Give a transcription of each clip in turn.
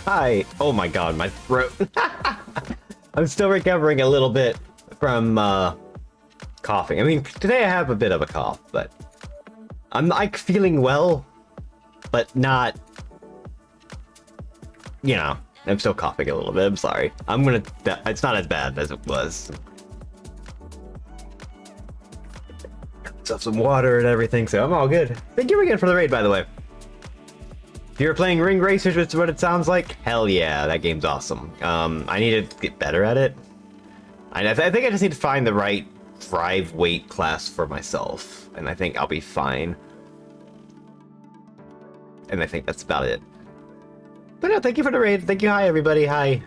Hi. Oh my god, my throat. I'm still recovering a little bit from coughing. I mean, today I have a bit of a cough, but I'm like feeling well, but not, you know, I'm still coughing a little bit. I'm sorry. It's not as bad as it was. Got some water and everything, so I'm all good. Thank you again for the raid, by the way. If you're playing Ring Racers, which is what it sounds like, hell yeah, that game's awesome. I need to get better at it. I think I just need to find the right drive weight class for myself, and I think I'll be fine. And I think that's about it. But no, thank you for the raid. Thank you. Hi, everybody. Hi.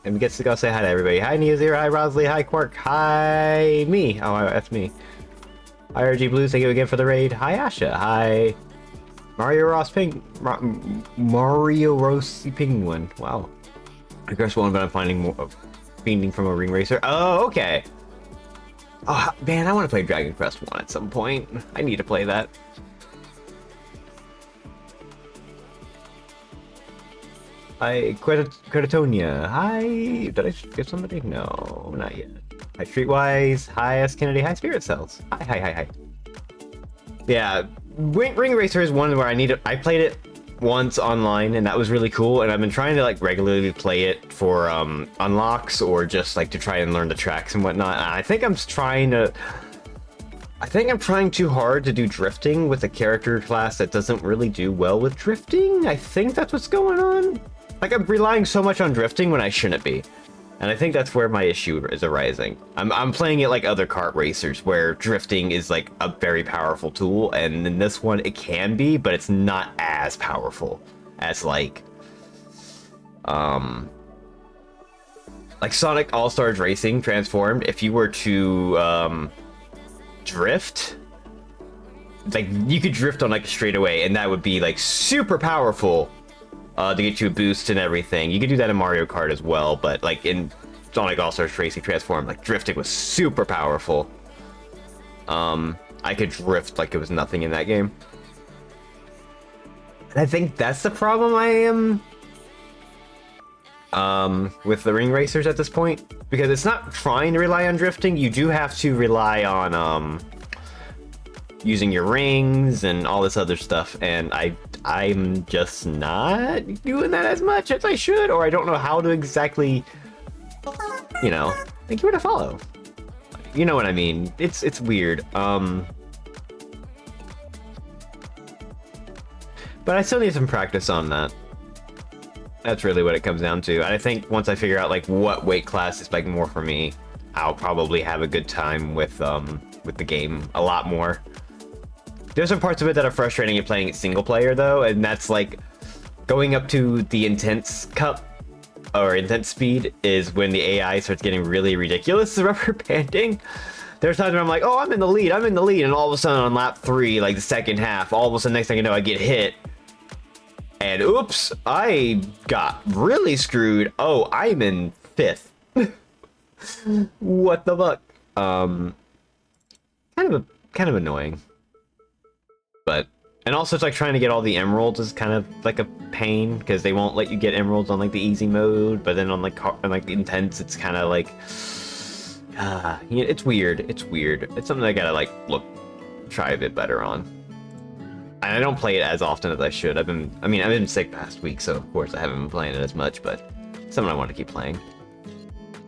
And we get to go say hi to everybody. Hi, Neozero. Hi, Rosley. Hi, Quark. Hi, me. Oh, that's me. Hi, RG Blues. Thank you again for the raid. Hi, Asha. Hi, Mario Ross Mario Rossi Penguin. Wow. I guess one, but I'm finding more fiending from a ring racer. Oh, okay. Oh, man, I want to play Dragon Quest 1 at some point. I need to play that. Hi, Creditonia. Hi. Did I get somebody? No, not yet. Hi, Streetwise. Hi, S. Kennedy. Hi, Spirit Cells. Hi, hi, hi, hi. Yeah, Ring Racer is one where I played it once online, and that was really cool, and I've been trying to like regularly play it for unlocks or just like to try and learn the tracks and whatnot. And I think I'm trying too hard to do drifting with a character class that doesn't really do well with drifting. I think that's what's going on. Like, I'm relying so much on drifting when I shouldn't be. And I think that's where my issue is arising. I'm playing it like other kart racers, where drifting is like a very powerful tool, and in this one it can be, but it's not as powerful as like Sonic All-Stars Racing Transformed. If you were to drift, like you could drift on like a straightaway, and that would be like super powerful. To get you a boost and everything. You could do that in Mario Kart as well, but like in Sonic All-Stars Racing Transform, like drifting was super powerful. I could drift like it was nothing in that game. And I think that's the problem I am with the Ring Racers at this point, because it's not trying to rely on drifting. You do have to rely on using your rings and all this other stuff, and I'm just not doing that as much as I should, or I don't know how to exactly, you know. Thank you for the follow. You know what I mean. It's weird. But I still need some practice on that. That's really what it comes down to. And I think once I figure out like what weight class is like more for me, I'll probably have a good time with the game a lot more. There's some parts of it that are frustrating at playing it single player though, and that's like going up to the intense cup or intense speed is when the AI starts getting really ridiculous rubber banding. There's times where I'm like, oh, I'm in the lead, and all of a sudden on lap 3, like the second half, all of a sudden next thing you know, I get hit. And oops, I got really screwed. Oh, I'm in 5th. What the fuck? Kind of annoying. But, and also it's like trying to get all the emeralds is kind of like a pain, because they won't let you get emeralds on like the easy mode, but then on like the intense, it's kind of like, it's weird. It's something I gotta like try a bit better on. And I don't play it as often as I should. I've been sick past week, so of course I haven't been playing it as much, but it's something I want to keep playing.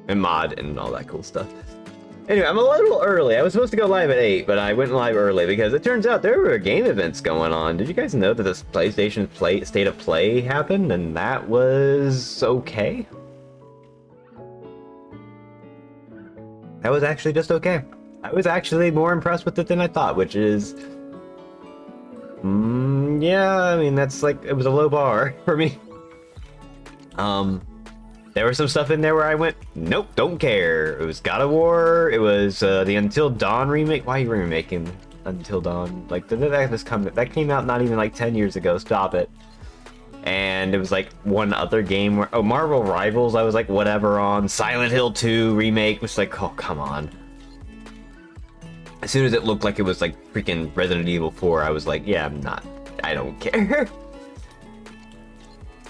And mod and all that cool stuff. Anyway, I'm a little early. I was supposed to go live at 8, but I went live early because it turns out there were game events going on. Did you guys know that this PlayStation State of Play happened, and that was okay? That was actually just okay. I was actually more impressed with it than I thought, which is... yeah, I mean, that's like, it was a low bar for me. There was some stuff in there where I went, nope, don't care. It was God of War, it was the Until Dawn remake. Why are you remaking Until Dawn? Like, that came out not even like 10 years ago, stop it. And it was like one other game where, oh, Marvel Rivals, I was like, whatever on. Silent Hill 2 remake was like, oh, come on. As soon as it looked like it was like freaking Resident Evil 4, I was like, yeah, I don't care.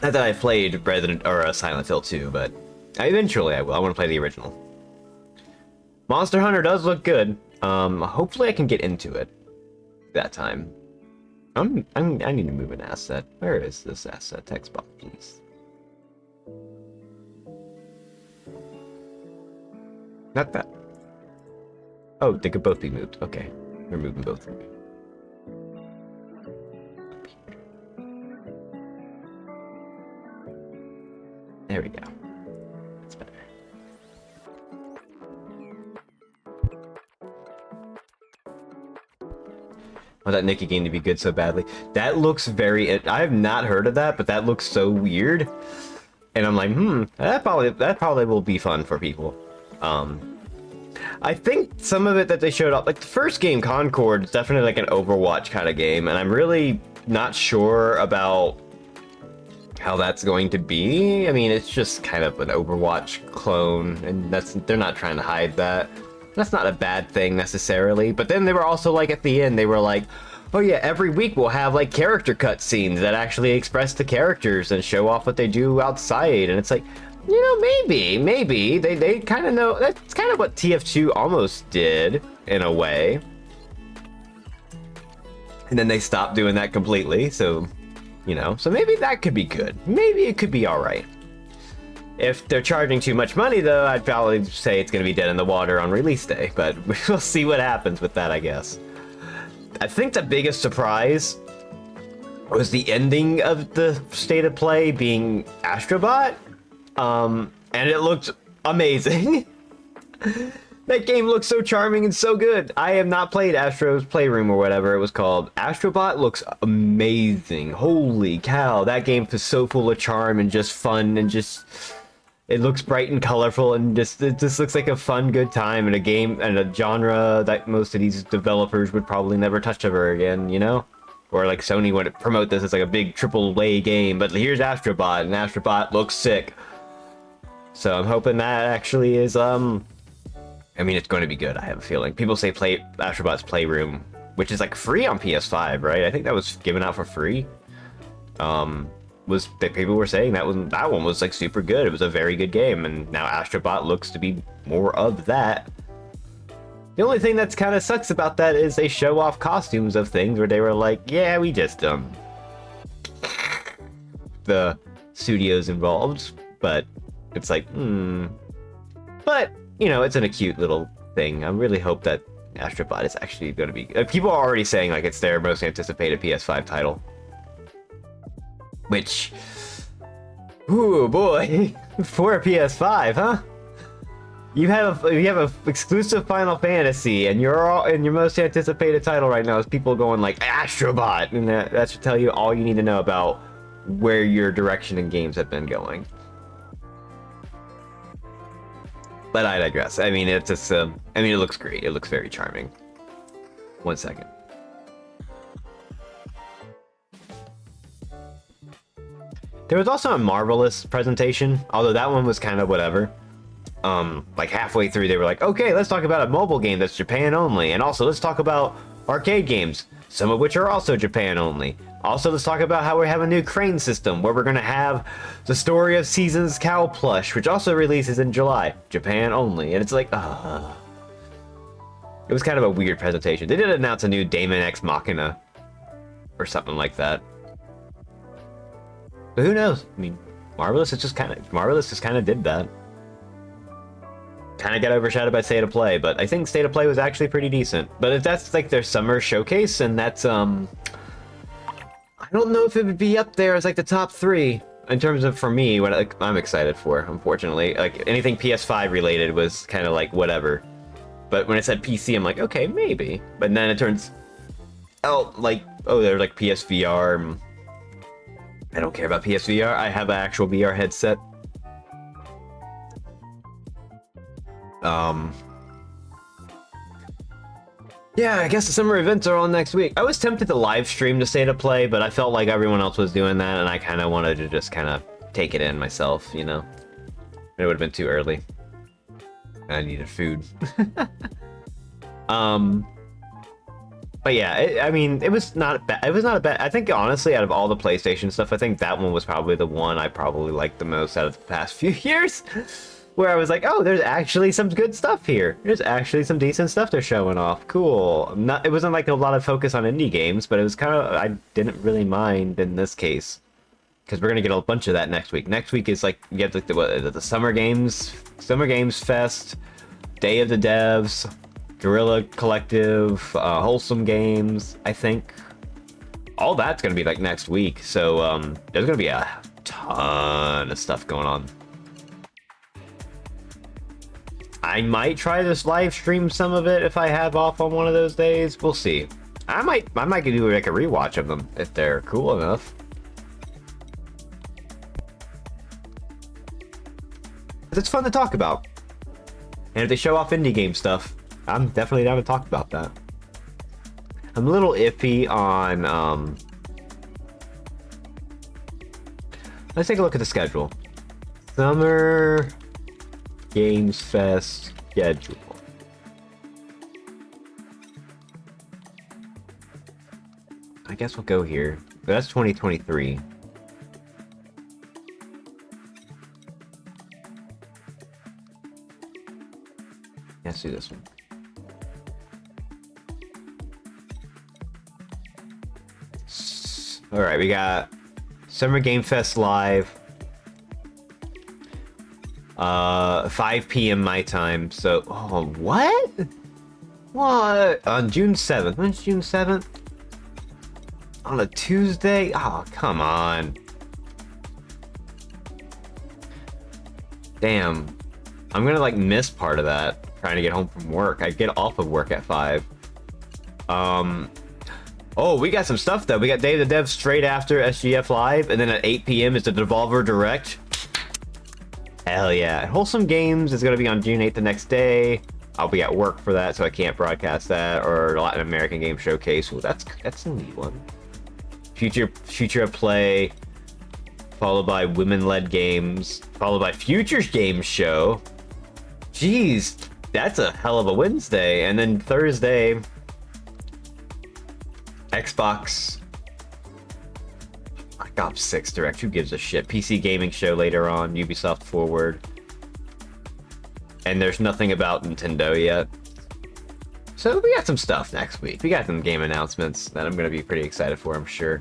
Not that I played Silent Hill 2, but eventually I will. I want to play the original. Monster Hunter does look good. Hopefully I can get into it that time. I need to move an asset. Where is this asset? Text box, please. Not that. Oh, they could both be moved. Okay, we're moving both of them. There we go. That's better. Want that Nikki game to be good so badly. That looks very... I have not heard of that, but that looks so weird. And I'm like, that probably will be fun for people. I think some of it that they showed up, like the first game, Concord, is definitely like an Overwatch kind of game, and I'm really not sure about how that's going to be. I mean, it's just kind of an Overwatch clone, and they're not trying to hide that. That's not a bad thing necessarily, but then they were also like at the end, they were like, oh yeah, every week we'll have like character cutscenes that actually express the characters and show off what they do outside, and it's like, you know, maybe they kind of know. That's kind of what TF2 almost did in a way, and then they stopped doing that completely. So, you know, so maybe that could be good. Maybe it could be all right. If they're charging too much money, though, I'd probably say it's going to be dead in the water on release day, but we'll see what happens with that, I guess. I think the biggest surprise was the ending of the State of Play being Astrobot, and it looked amazing. That game looks so charming and so good. I have not played Astro's Playroom or whatever it was called. Astrobot looks amazing. Holy cow, that game is so full of charm and just fun and just... It looks bright and colorful, and it just looks like a fun, good time in a game and a genre that most of these developers would probably never touch ever again, you know? Or like Sony would promote this as like a big AAA game, but here's Astrobot, and Astrobot looks sick. So I'm hoping that actually is, I mean, it's going to be good, I have a feeling. People say Astrobot's Playroom, which is like free on PS5, right? I think that was given out for free. People were saying that one was like super good. It was a very good game, and now Astrobot looks to be more of that. The only thing that's kind of sucks about that is they show off costumes of things where they were like, yeah, we just the studios involved, but it's like, but you know, it's a cute little thing. I really hope that Astrobot is actually going to be. People are already saying like it's their most anticipated PS5 title. Which, ooh boy, for a PS5, huh? You have a exclusive Final Fantasy, and your most anticipated title right now is people going like Astrobot, and that should tell you all you need to know about where your direction in games have been going. But I digress. I mean, it's just, I mean, it looks great. It looks very charming. 1 second. There was also a Marvelous presentation, although that one was kind of whatever. Like halfway through, they were like, okay, let's talk about a mobile game that's Japan only. And also, let's talk about arcade games, some of which are also Japan only. Also, let's talk about how we have a new crane system, where we're going to have the Story of Seasons cow plush, which also releases in July. Japan only. And it's like, It was kind of a weird presentation. They did announce a new Daemon X Machina, or something like that. But who knows? I mean, Marvelous just kind of did that. Kind of got overshadowed by State of Play, but I think State of Play was actually pretty decent. But if that's like their summer showcase, and that's I don't know if it would be up there as like the top 3 in terms of, for me, what like I'm excited for. Unfortunately, like anything PS5 related was kind of like whatever. But when it said PC, I'm like, okay, maybe. But then it turns out like, oh, they're like PSVR. I don't care about PSVR. I have an actual VR headset. Yeah, I guess the summer events are on next week. I was tempted to live stream the State of Play, but I felt like everyone else was doing that, and I kind of wanted to just kind of take it in myself, you know? It would have been too early. I needed food. But yeah, I mean, it was not bad. It was not a bad. I think honestly, out of all the PlayStation stuff, I think that one was probably the one I probably liked the most out of the past few years. Where I was like, oh, there's actually some good stuff here. There's actually some decent stuff they're showing off. Cool. It wasn't like a lot of focus on indie games, but it was kind of, I didn't really mind in this case. Because we're going to get a bunch of that next week. Next week is like, you have like the Summer Games Fest, Day of the Devs, Guerrilla Collective, Wholesome Games, I think. All that's going to be like next week. So there's going to be a ton of stuff going on. I might try to live stream some of it if I have off on one of those days. We'll see. I might do like a rewatch of them if they're cool enough. It's fun to talk about. And if they show off indie game stuff, I'm definitely down to talk about that. I'm a little iffy on, let's take a look at the schedule. Summer Games Fest schedule. I guess we'll go here. That's 2023. Let's do this one. All right, we got Summer Game Fest live. 5 p.m. my time. So, oh, what? What? On June 7th. When's June 7th? On a Tuesday? Oh, come on. Damn. I'm gonna like miss part of that. Trying to get home from work. I get off of work at 5. Oh, we got some stuff though. We got Day of the Dev straight after SGF Live, and then at 8 p.m. is the Devolver Direct. Hell yeah. Wholesome Games is gonna be on June 8th the next day. I'll be at work for that, so I can't broadcast that. Or Latin American Game Showcase. Well, that's a neat one. Future of Play, followed by Women-Led Games, followed by Futures Games Show. Jeez, that's a hell of a Wednesday. And then Thursday, Xbox Black Ops 6 Direct. Who gives a shit? PC Gaming Show later on, Ubisoft Forward. And there's nothing about Nintendo yet. So we got some stuff next week. We got some game announcements that I'm going to be pretty excited for, I'm sure.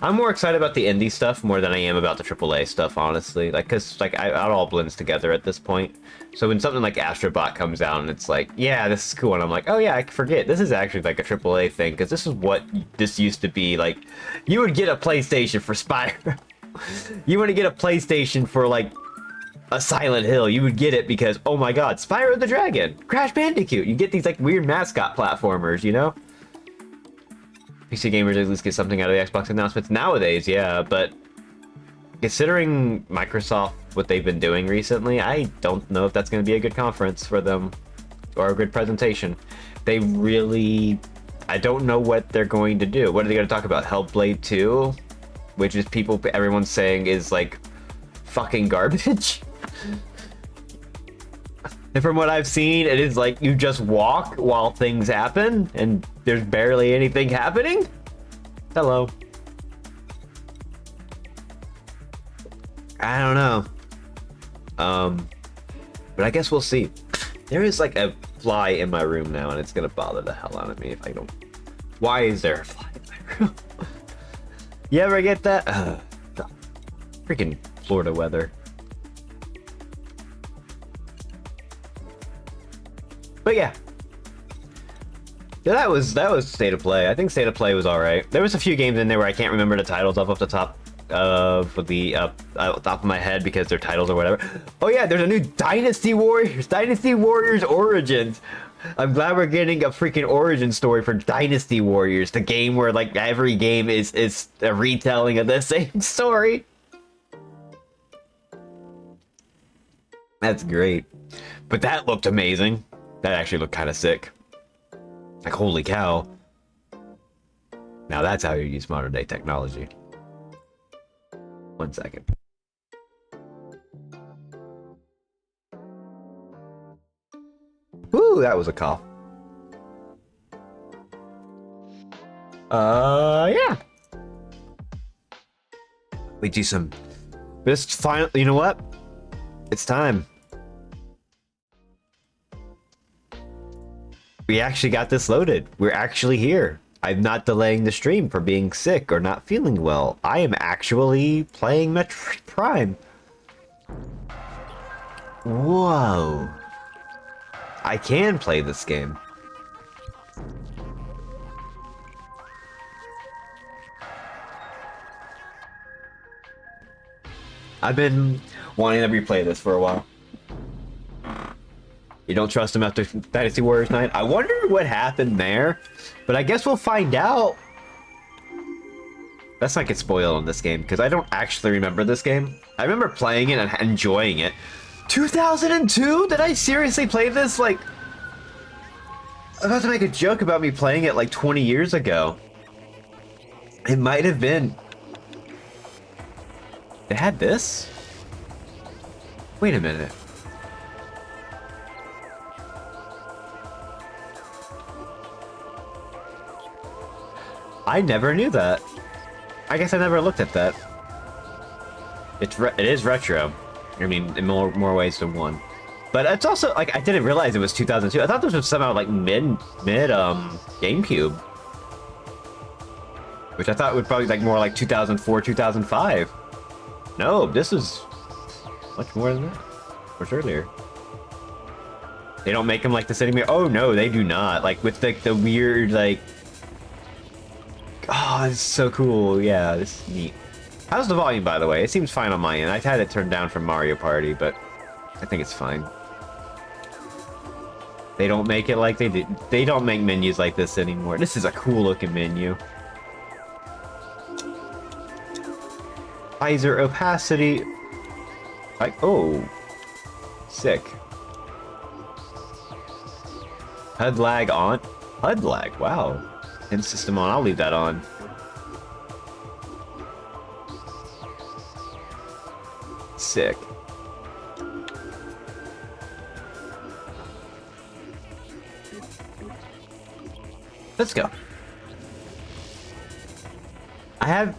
I'm more excited about the indie stuff more than I am about the AAA stuff, honestly. Like, because like, it all blends together at this point. So when something like Astrobot comes out and it's like, yeah, this is cool. And I'm like, oh yeah, I forget. This is actually like a AAA thing. Because this is what this used to be. Like, you would get a PlayStation for Spyro. You want to get a PlayStation for like a Silent Hill, you would get it because, oh my god, Spyro the Dragon, Crash Bandicoot. You get these like weird mascot platformers, you know? PC gamers at least get something out of the Xbox announcements nowadays, yeah, but considering Microsoft, what they've been doing recently, I don't know if that's going to be a good conference for them or a good presentation. They really, I don't know what they're going to do. What are they going to talk about? Hellblade 2? Which is everyone's saying is like fucking garbage. And from what I've seen, it is like you just walk while things happen and there's barely anything happening. Hello. I don't know. But I guess we'll see. There is like a fly in my room now and it's gonna bother the hell out of me if I don't. Why is there a fly in my room? You ever get that? The freaking Florida weather. But yeah. Yeah, that was State of Play. I think State of Play was alright. There was a few games in there where I can't remember the titles off the top of the top of my head because they're titles or whatever. Oh yeah, there's a new Dynasty Warriors Origins. I'm glad we're getting a freaking origin story for Dynasty Warriors, the game where like every game is a retelling of the same story. That's great. But that looked amazing. That actually looked kind of sick. Like, holy cow. Now that's how you use modern day technology. 1 second. Ooh, that was a cough. Yeah. We do some. This final. You know what? It's time. We actually got this loaded. We're actually here. I'm not delaying the stream for being sick or not feeling well. I am actually playing Metroid Prime. Whoa. I can play this game. I've been wanting to replay this for a while. You don't trust him after Dynasty Warriors 9. I wonder what happened there, but I guess we'll find out. That's not get spoiled on this game, because I don't actually remember this game. I remember playing it and enjoying it. 2002? Did I seriously play this? Like, I'm about to make a joke about me playing it like 20 years ago. It might have been. They had this? Wait a minute. I never knew that. I guess I never looked at that. It is retro. I mean, in more ways than one. But it's also, like, I didn't realize it was 2002. I thought this was somehow, like, mid GameCube. Which I thought would probably, like, more like 2004, 2005. No, this is much more than that. Much earlier. They don't make them like this anymore. Oh, no, they do not. Like, with, like, the weird, like... Oh, it's so cool. Yeah, this is neat. How's the volume, by the way? It seems fine on my end. I had it turned down from Mario Party, but I think it's fine. They don't make it like they did. They don't make menus like this anymore. This is a cool looking menu. Visor opacity. Like, oh, sick. HUD lag on. HUD lag. Wow. And system on. I'll leave that on. Sick. Let's go. I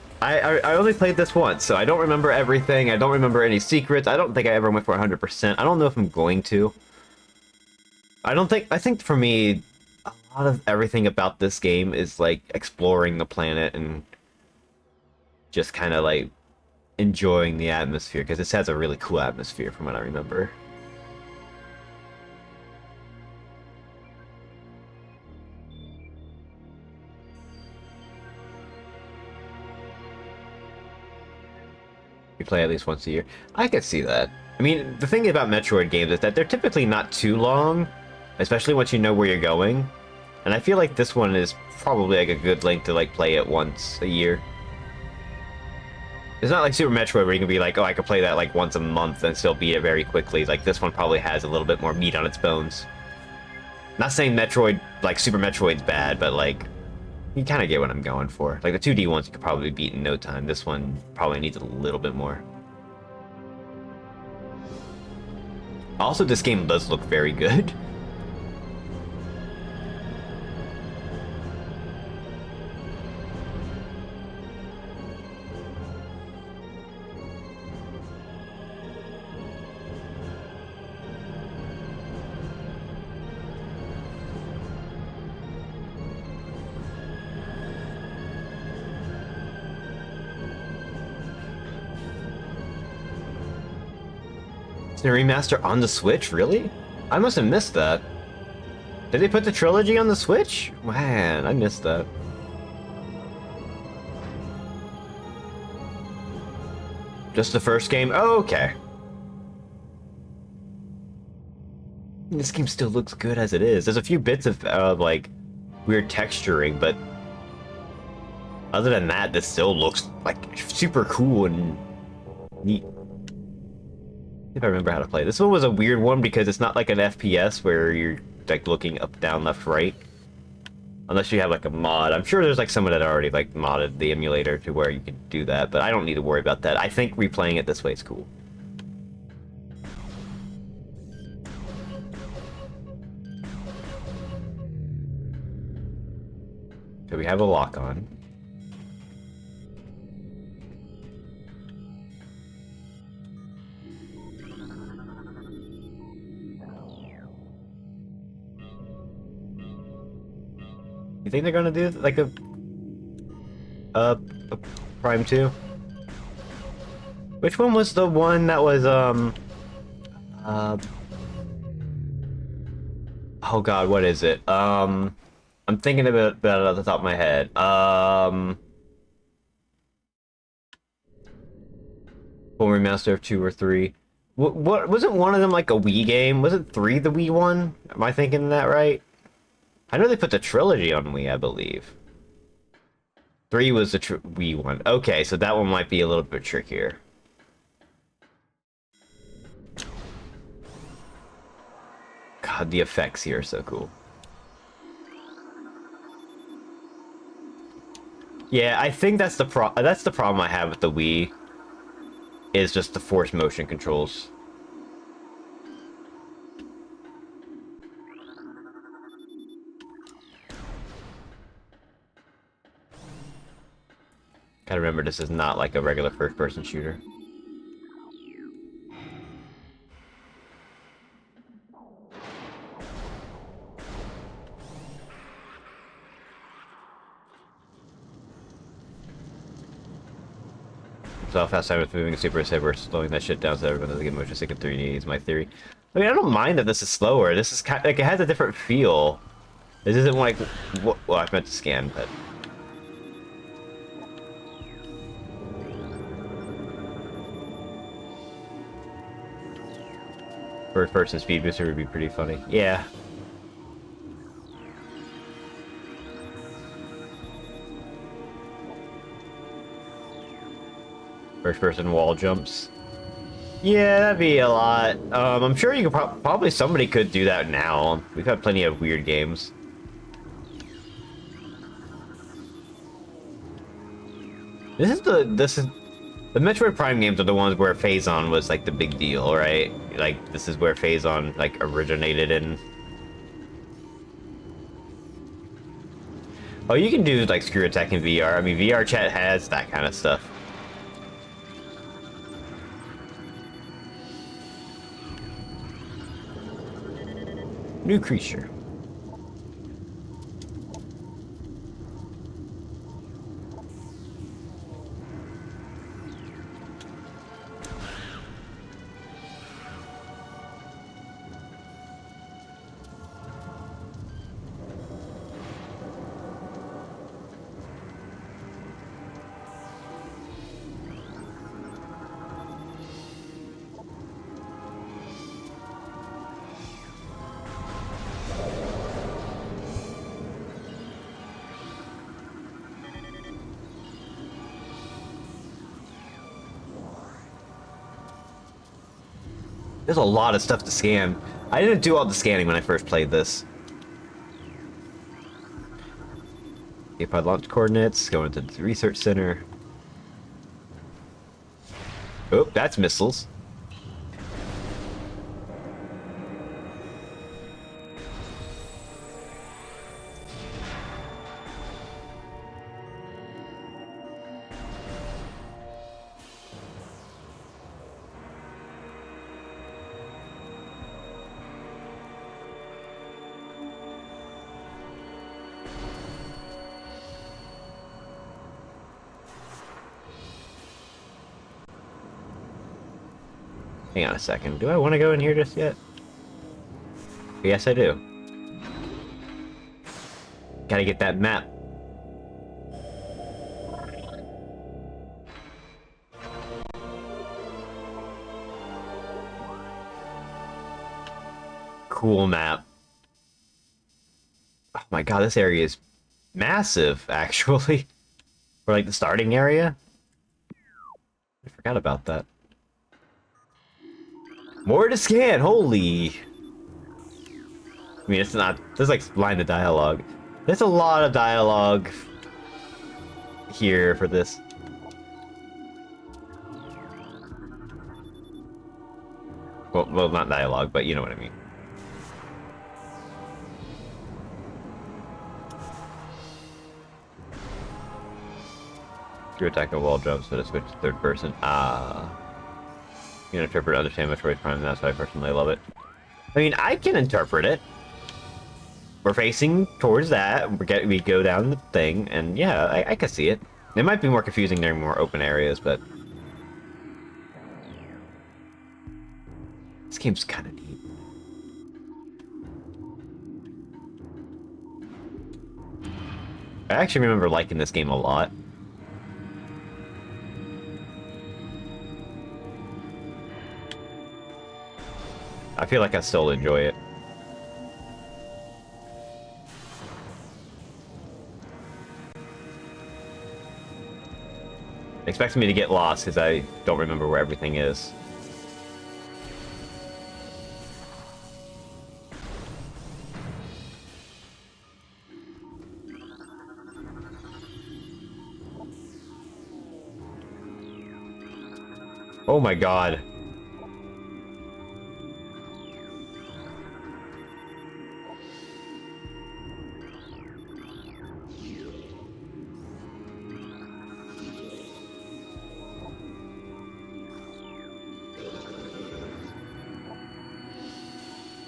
only played this once, so I don't remember everything. I don't remember any secrets. I don't think I ever went for 100%. I don't know if I'm going to. I think for me, a lot of everything about this game is like exploring the planet and just kind of like enjoying the atmosphere, because this has a really cool atmosphere from what I remember. You play at least once a year. I could see that. I mean, the thing about Metroid games is that they're typically not too long, especially once you know where you're going. And I feel like this one is probably like a good length to like play it once a year. It's not like Super Metroid where you can be like, oh, I could play that like once a month and still beat it very quickly. Like, this one probably has a little bit more meat on its bones. Not saying Metroid, like Super Metroid's bad, but like, you kind of get what I'm going for. Like, the 2D ones you could probably beat in no time. This one probably needs a little bit more. Also, this game does look very good. The remaster on the Switch? Really? I must have missed that. Did they put the trilogy on the Switch? Man, I missed that. Just the first game? Oh, okay. This game still looks good as it is. There's a few bits of like weird texturing, but other than that, this still looks like super cool and neat. If I remember how to play. This one was a weird one because it's not like an FPS where you're like looking up, down, left, right. Unless you have like a mod. I'm sure there's like someone that already like modded the emulator to where you can do that, but I don't need to worry about that. I think replaying it this way is cool. So we have a lock on. You think they're gonna do like a Prime 2? Which one was the one that was oh god, what is it? I'm thinking about it off the top of my head. Full remaster of 2 or 3. What wasn't one of them like a Wii game? Wasn't 3 the Wii one? Am I thinking that right? I know they put the trilogy on Wii, I believe. 3 was the Wii one. Okay, so that one might be a little bit trickier. God, the effects here are so cool. Yeah, I think that's the problem I have with the Wii. Is just the force motion controls. Gotta remember, this is not like a regular first-person shooter. So fast time with moving super said we're slowing that shit down so everyone doesn't get motion sick in 3D is my theory. I mean, I don't mind that this is slower. This is kind of, like, it has a different feel. This isn't like well, I meant to scan, but first person speed booster would be pretty funny. Yeah. First person wall jumps. Yeah, that'd be a lot. I'm sure you could probably somebody could do that now. We've had plenty of weird games. This is the Metroid Prime games are the ones where Phazon was like the big deal, right? Like this is where Phazon like originated in. Oh, you can do like screw attack in VR. I mean, VR chat has that kind of stuff. New creature. There's a lot of stuff to scan. I didn't do all the scanning when I first played this. Pod launch coordinates, going to the research center. Oh, that's missiles. Hang on a second. Do I want to go in here just yet? Yes, I do. Gotta get that map. Cool map. Oh my god, this area is massive, actually. For like the starting area. I forgot about that. More to scan, holy. I mean, it's not, there's like line of dialogue. There's a lot of dialogue here for this. Well, not dialogue, but you know what I mean. You attack a wall jumps, but it switched to third person. You can interpret and understand Metroid Prime, and that's why I personally love it. I mean, I can interpret it. We're facing towards that. We go down the thing, and yeah, I can see it. It might be more confusing during more open areas, but this game's kind of neat. I actually remember liking this game a lot. I feel like I still enjoy it. Expecting me to get lost because I don't remember where everything is. Oh my god.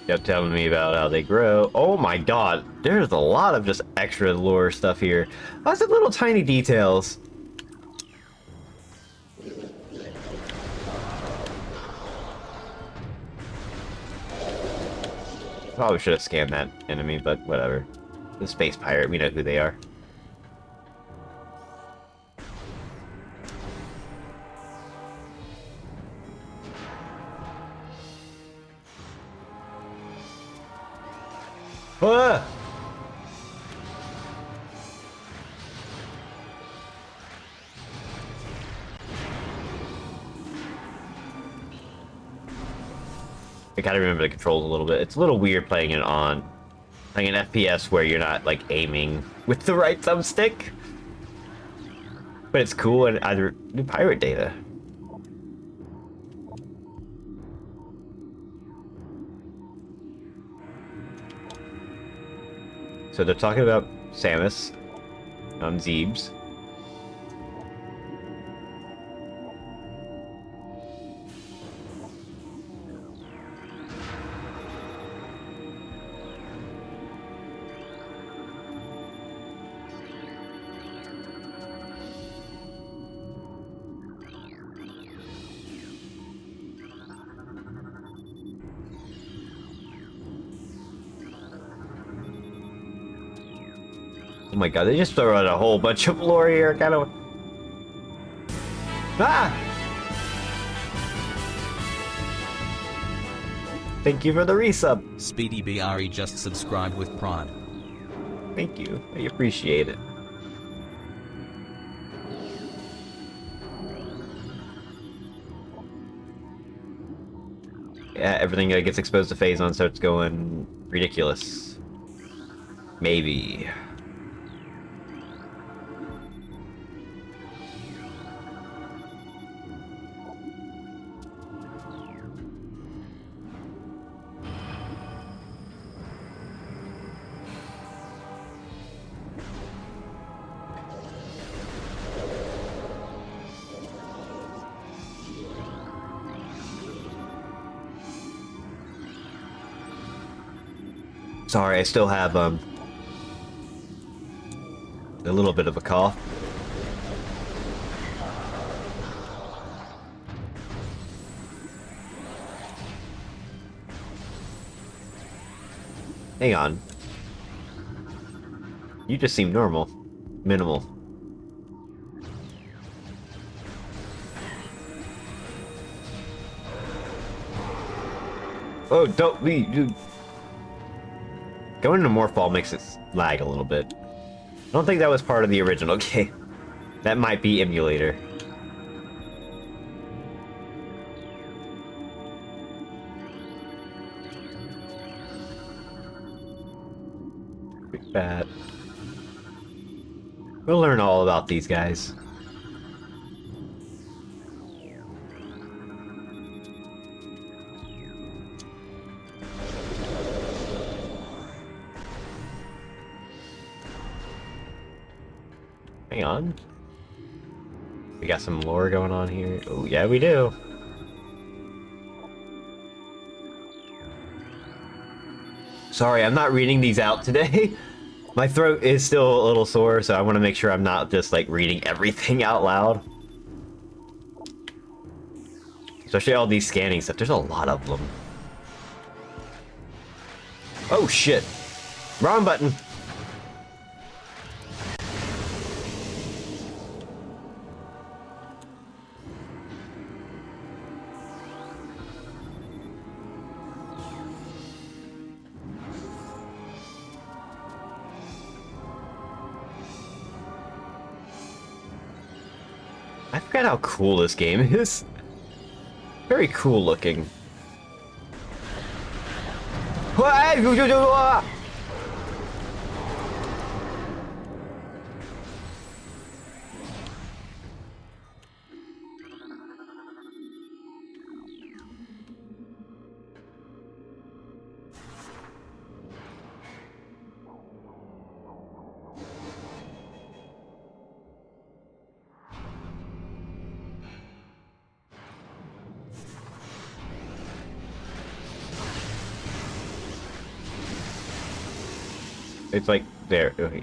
Kept telling me about how they grow. Oh my god, there's a lot of just extra lore stuff here. Lots of little tiny details. Probably should have scanned that enemy, but whatever. The space pirate, we know who they are. Ah! I gotta remember the controls a little bit. It's a little weird playing it on like an FPS where you're not like aiming with the right thumbstick. But it's cool, and either new pirate data. So they're talking about Samus, Zebes. Oh my god, they just throw out a whole bunch of lore here, kind of. Ah! Thank you for the resub. Speedy BRE just subscribed with Prime. Thank you, I appreciate it. Yeah, everything that gets exposed to Phazon starts going ridiculous. Maybe. Sorry, I still have a little bit of a cough. Hang on. You just seem normal. Minimal. Oh, don't be... Going into Morphball makes it lag a little bit. I don't think that was part of the original game. That might be emulator. Big Bat. We'll learn all about these guys. Hang on. We got some lore going on here. Oh, yeah, we do. Sorry, I'm not reading these out today. My throat is still a little sore, so I want to make sure I'm not just, like, reading everything out loud. Especially all these scanning stuff. There's a lot of them. Oh, shit. Wrong button. I forgot how cool this game is. Very cool looking. It's like there. Okay.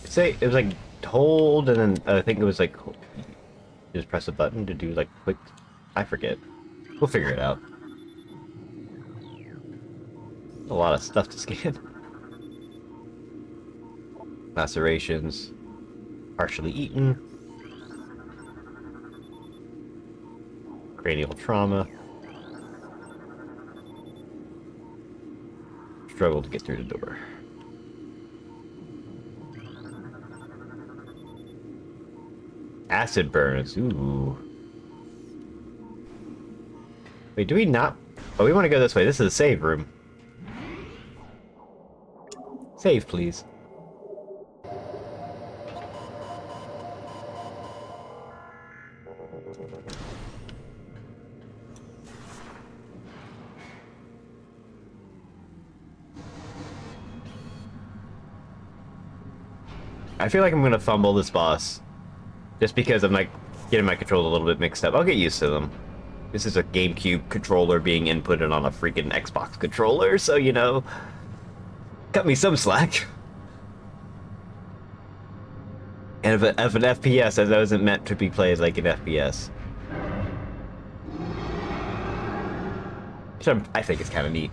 Say it was like hold, and then I think it was like just press a button to do like quick. I forget. We'll figure it out. A lot of stuff to scan. Lacerations, partially eaten, cranial trauma. Struggle to get through the door. Acid burns. Ooh. Wait, do we not? Oh, we want to go this way. This is a save room. Save, please. I feel like I'm gonna fumble this boss. Just because I'm like getting my controls a little bit mixed up. I'll get used to them. This is a GameCube controller being inputted on a freaking Xbox controller, so you know, cut me some slack. And if an FPS, as I wasn't meant to be played like an FPS. Which I think is kind of neat.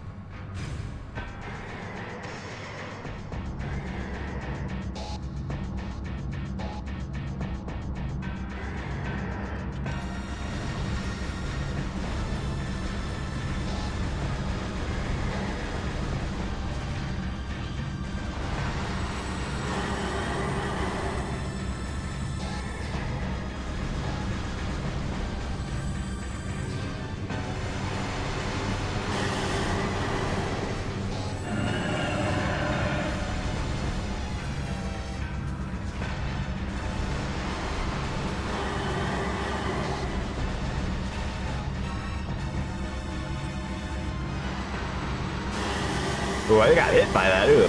Ooh, I got hit by that, ooh.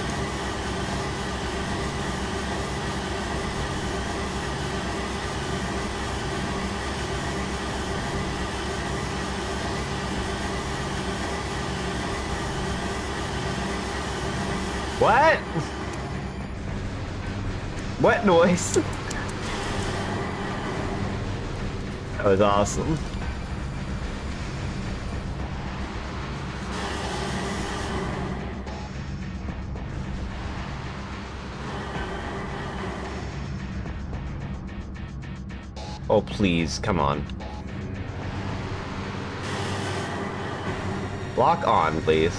What? What noise? That was awesome. Oh, please, come on. Lock on, please.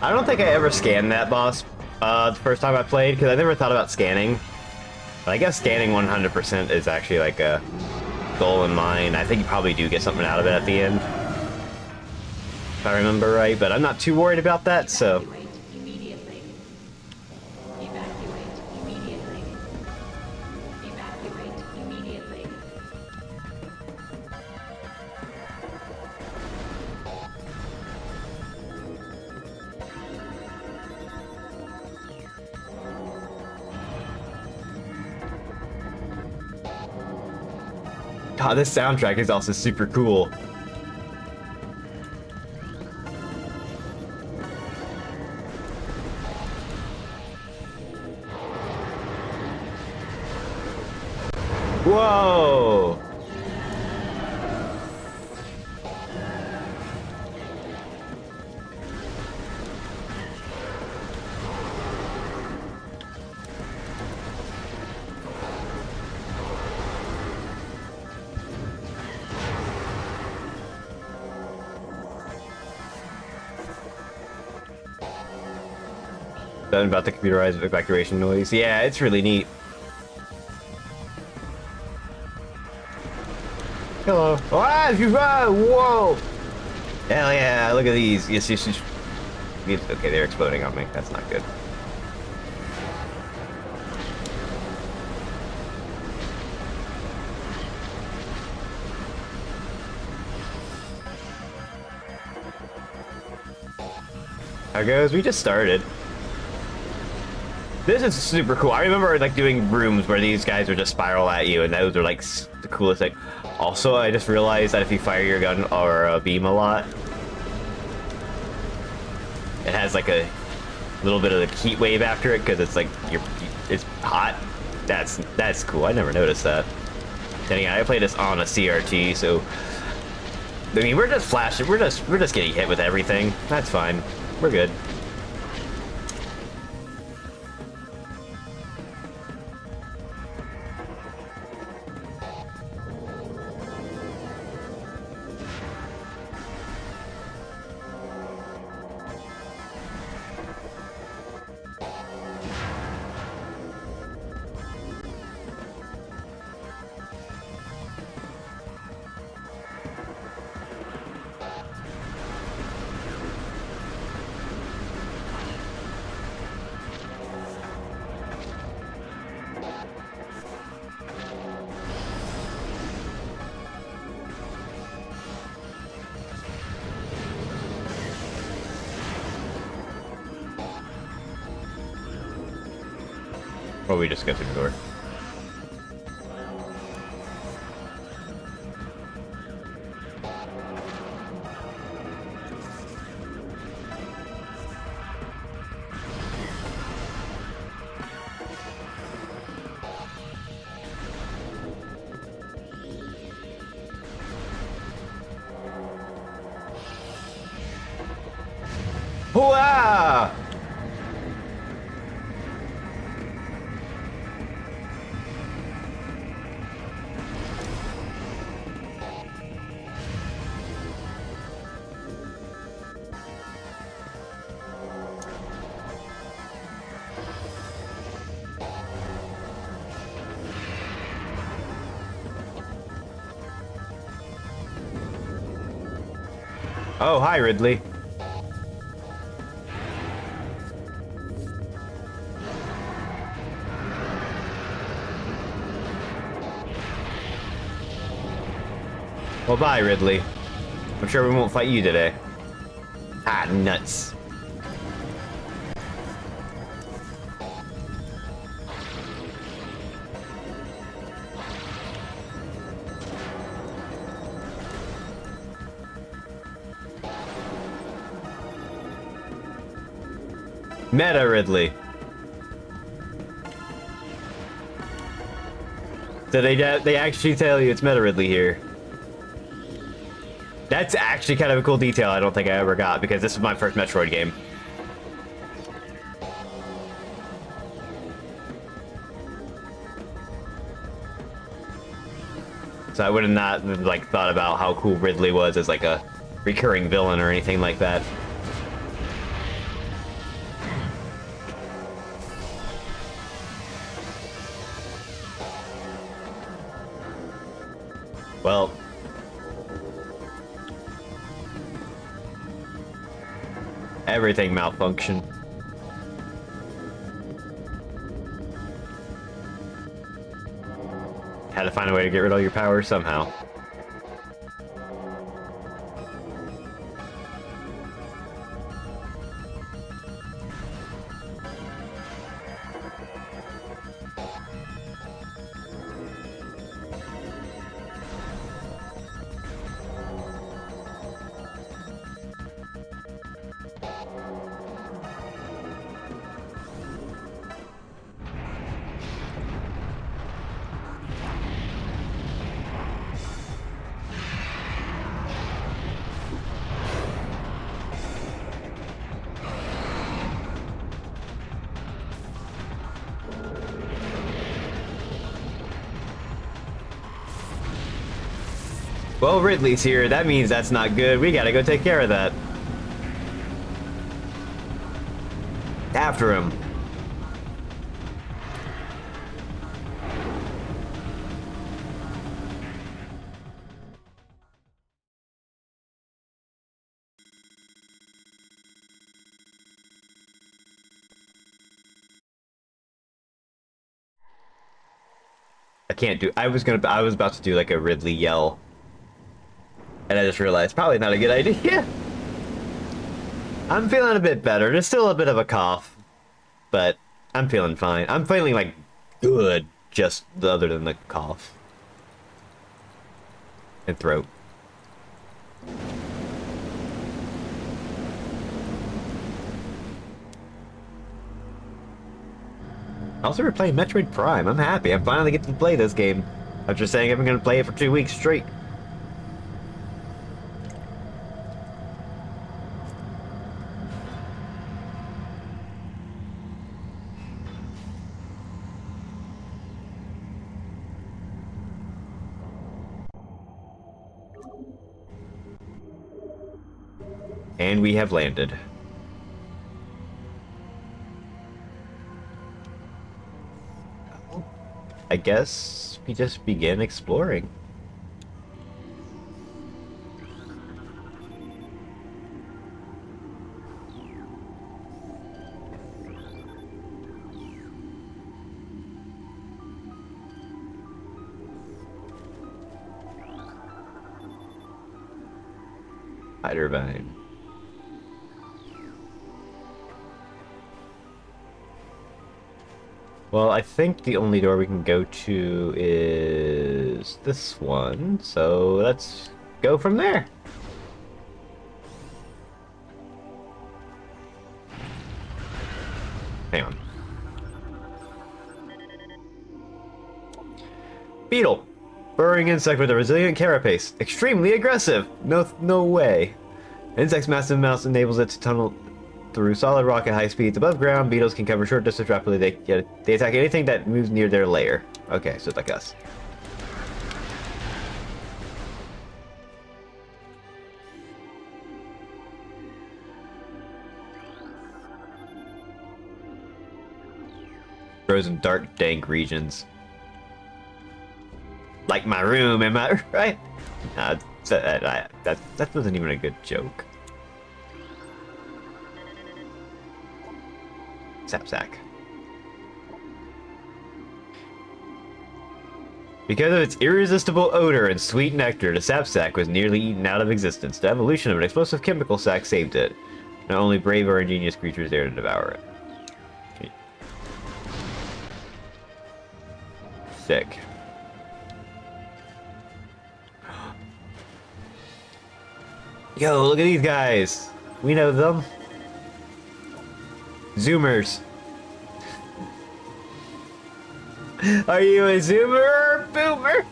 I don't think I ever scanned that boss the first time I played, because I never thought about scanning. But I guess scanning 100% is actually like a goal in mind. I think you probably do get something out of it at the end, if I remember right, but I'm not too worried about that, so... God, this soundtrack is also super cool. Whoa! done about the computerized evacuation noise. Yeah, it's really neat. Hello. Ah, whoa! Hell yeah, look at these. Yes. Okay, they're exploding on me. That's not good. How goes? We just started. This is super cool. I remember like doing rooms where these guys would just spiral at you, and those are like the coolest thing. Also, I just realized that if you fire your gun or a beam a lot, it has like a little bit of the heat wave after it because it's like it's hot. That's cool. I never noticed that. Then again, I play this on a CRT, so I mean we're just flashing. We're just getting hit with everything. That's fine. We're good. Or we just go through the door. Hooah! Oh, hi, Ridley. Well, bye, Ridley. I'm sure we won't fight you today. Ah, nuts. Meta Ridley. So they actually tell you it's Meta Ridley here. That's actually kind of a cool detail I don't think I ever got because this is my first Metroid game. So I would have not like thought about how cool Ridley was as like a recurring villain or anything like that. Well, everything malfunctioned. Had to find a way to get rid of all your power somehow. Well, Ridley's here. That means that's not good. We gotta go take care of that. After him. I can't do. I was about to do like a Ridley yell, and I just realized probably not a good idea. I'm feeling a bit better. There's still a bit of a cough, but I'm feeling fine. I'm feeling like good, just other than the cough and throat. Also, we're playing Metroid Prime. I'm happy. I'm finally getting to play this game after saying I'm going to play it for 2 weeks straight. And we have landed. I guess we just begin exploring. Hydervine. Well, I think the only door we can go to is this one, so let's go from there. Hang on. Beetle. Burrowing insect with a resilient carapace. Extremely aggressive. No way. Insect's massive mouth enables it to tunnel through solid rock at high speeds. Above ground, beetles can cover short distance rapidly. They attack anything that moves near their lair. Okay, so it's like us. Frozen dark, dank regions. Like my room, am I right? That wasn't even a good joke. Sapsack. Because of its irresistible odor and sweet nectar, the sapsack was nearly eaten out of existence. The evolution of an explosive chemical sac saved it. Not only brave or ingenious creatures dare to devour it. Sick. Yo, look at these guys. We know them. Zoomers. Are you a zoomer or a boomer?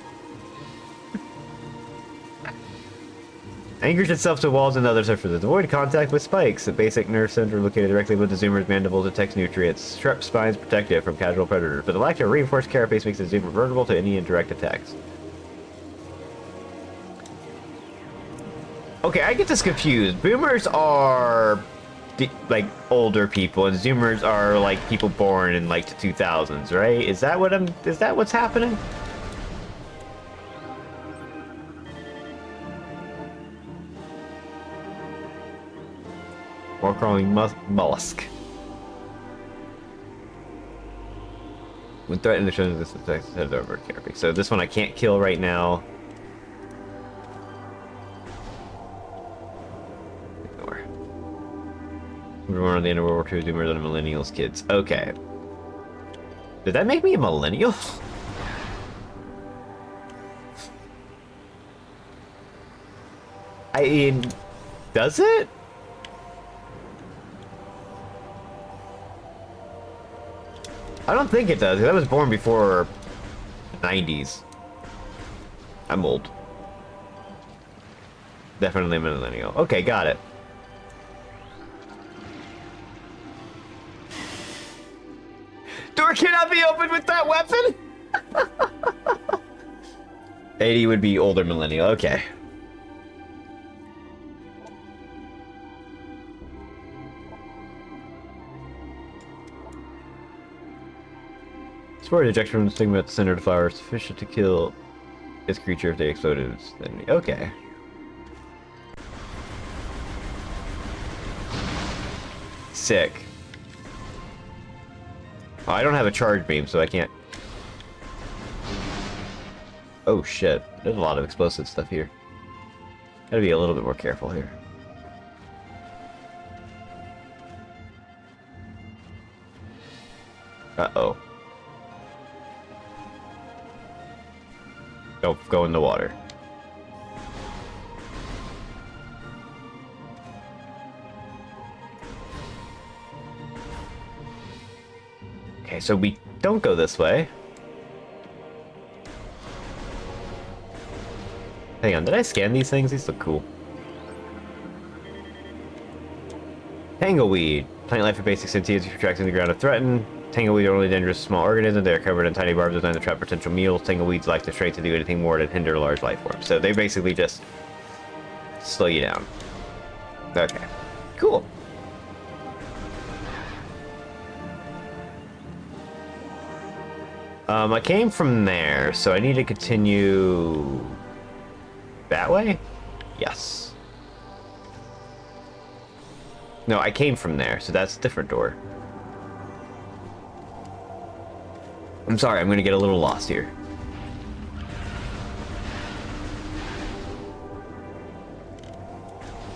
Anchors itself to walls and other surfaces. Avoid contact with spikes. A basic nerve center located directly with the zoomer's mandible detects nutrients. Sharp spines protect it from casual predators, but the lack of reinforced carapace makes the zoomer vulnerable to any indirect attacks. Okay, I get this confused. Boomers are like older people, and Zoomers are like people born in like the 2000s, right? Is that what's happening? Wall crawling mollusk. When threatened, the shows this attacks head over carapace. So this one I can't kill right now. We were born at the end of World War II, Zoomers and millennials kids. Okay. Did that make me a millennial? I mean, does it? I don't think it does, because I was born before the 90s. I'm old. Definitely a millennial. Okay, got it. Door cannot be opened with that weapon? 80 would be older millennial, okay. Spore ejection from the stigma at the center of the flower is sufficient to kill its creature if they exploded. Okay. Sick. Oh, I don't have a charge beam, so I can't. Oh shit, there's a lot of explosive stuff here. Gotta be a little bit more careful here. Uh-oh. Go in the water. Okay, so we don't go this way. Hang on, did I scan these things? These look cool. Tangleweed. Plant life for basic sentience, attracts in the ground if threatened. Tangleweed are only dangerous to small organisms. They are covered in tiny barbs designed to trap potential meals. Tangleweeds lack the strength to do anything more than hinder large life forms. So they basically just slow you down. Okay. Cool. I came from there, so I need to continue that way? Yes. No, I came from there, so that's a different door. I'm sorry, I'm gonna get a little lost here.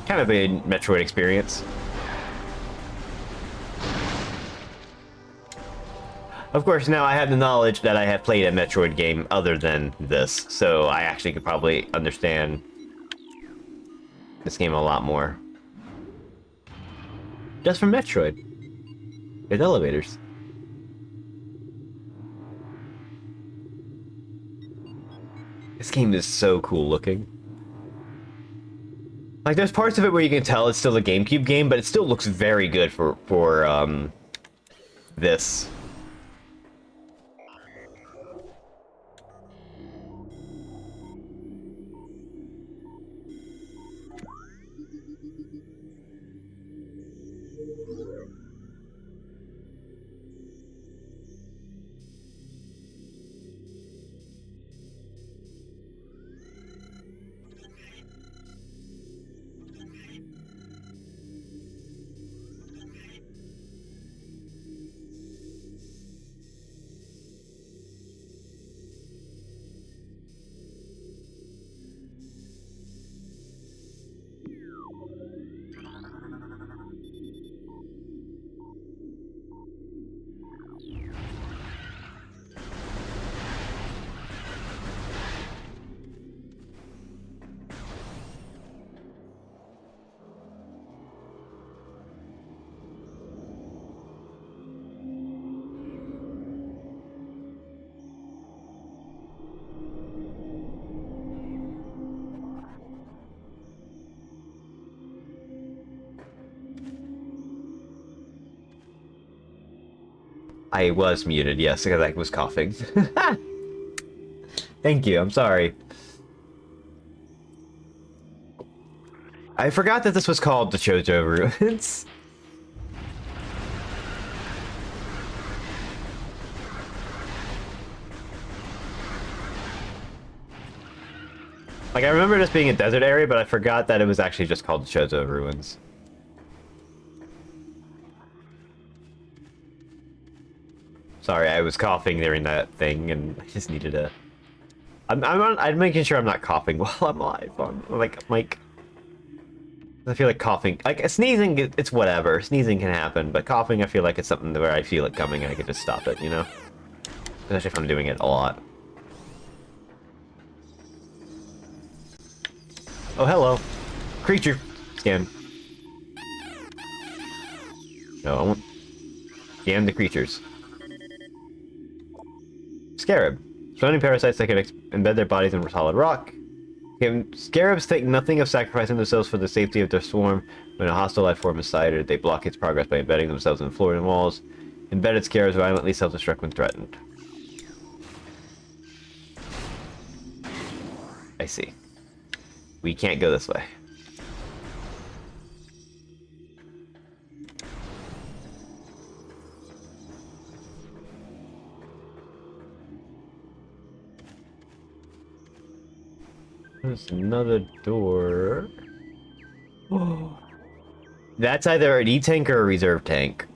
Kind of a Metroid experience. Of course, now I have the knowledge that I have played a Metroid game other than this, so I actually could probably understand this game a lot more. Just from Metroid. There's elevators. This game is so cool looking. Like, there's parts of it where you can tell it's still a GameCube game, but it still looks very good for this. I was muted, yes, because I was coughing. Thank you, I'm sorry. I forgot that this was called the Chozo Ruins. Like, I remember this being a desert area, but I forgot that it was actually just called the Chozo Ruins. Sorry, I was coughing during that thing, and I just needed a... I'm making sure I'm not coughing while I'm live. Like, I feel like coughing... Like, sneezing, it's whatever. Sneezing can happen, but coughing, I feel like it's something where I feel it coming and I can just stop it, you know? Especially if I'm doing it a lot. Oh, hello. Creature. Scan. No, I want... Scan the creatures. Scarab. Surrounding parasites that can embed their bodies in solid rock. Scarabs think nothing of sacrificing themselves for the safety of their swarm. When a hostile life form is sighted, they block its progress by embedding themselves in the floor and walls. Embedded scarabs violently self-destruct when threatened. I see. We can't go this way. There's another door. Oh. That's either an E-tank or a reserve tank.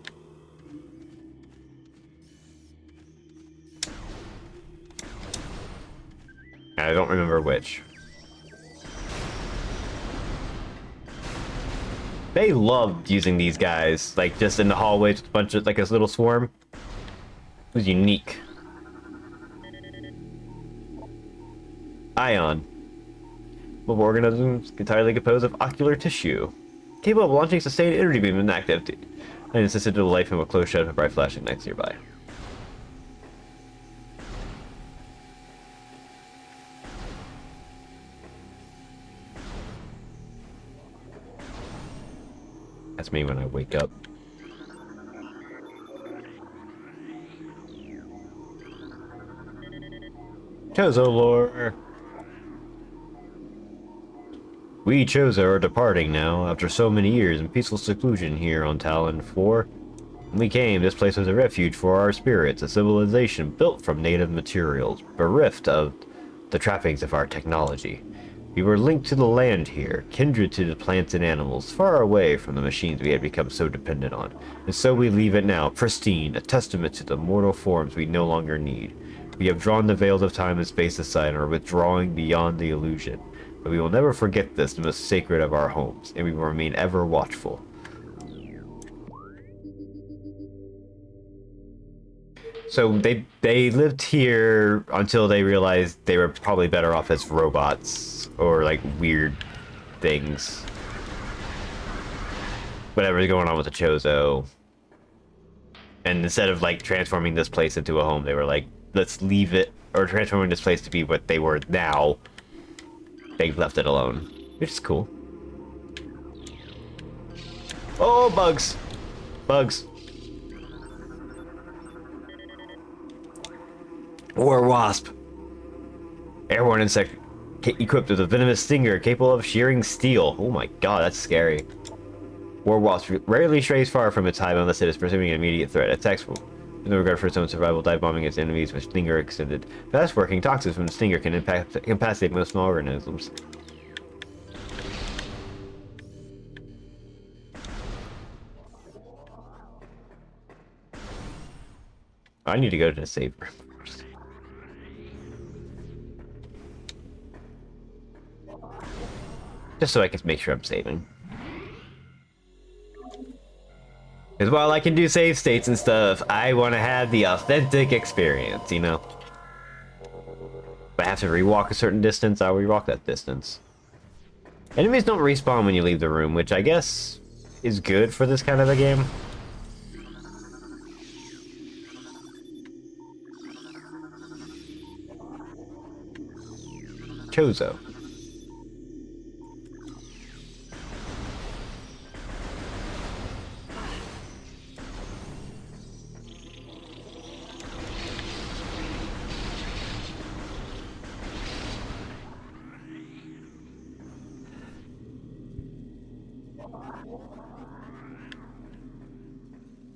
I don't remember which. They loved using these guys, like just in the hallways with a bunch of like this little swarm. It was unique. Ion. Mobile organisms entirely composed of ocular tissue. Capable of launching sustained energy beam when active. And insisted to life in a close shut of bright flashing lights nearby. That's me when I wake up. Chozo lore. We Chozo are departing now, after so many years in peaceful seclusion here on Talon 4. When we came, this place was a refuge for our spirits, a civilization built from native materials, bereft of the trappings of our technology. We were linked to the land here, kindred to the plants and animals, far away from the machines we had become so dependent on. And so we leave it now, pristine, a testament to the mortal forms we no longer need. We have drawn the veils of time and space aside and are withdrawing beyond the illusion. But we will never forget this, the most sacred of our homes, and we will remain ever watchful. So they lived here until they realized they were probably better off as robots or like weird things. Whatever's going on with the Chozo. And instead of like transforming this place into a home, they were like, let's leave it, or transforming this place to be what they were now. They left it alone, which is cool. Oh, bugs! Bugs. War wasp. Airborne insect equipped with a venomous stinger capable of shearing steel. Oh my god, that's scary. War wasp rarely strays far from its hive unless it is pursuing an immediate threat. Attacks will, in regard for its own survival, dive bombing its enemies with stinger extended. Fast working toxins from the stinger can incapacitate most small organisms. I need to go to the save room first. Just so I can make sure I'm saving. Because while I can do save states and stuff, I want to have the authentic experience, you know? If I have to rewalk a certain distance, I'll rewalk that distance. Enemies don't respawn when you leave the room, which I guess is good for this kind of a game. Chozo.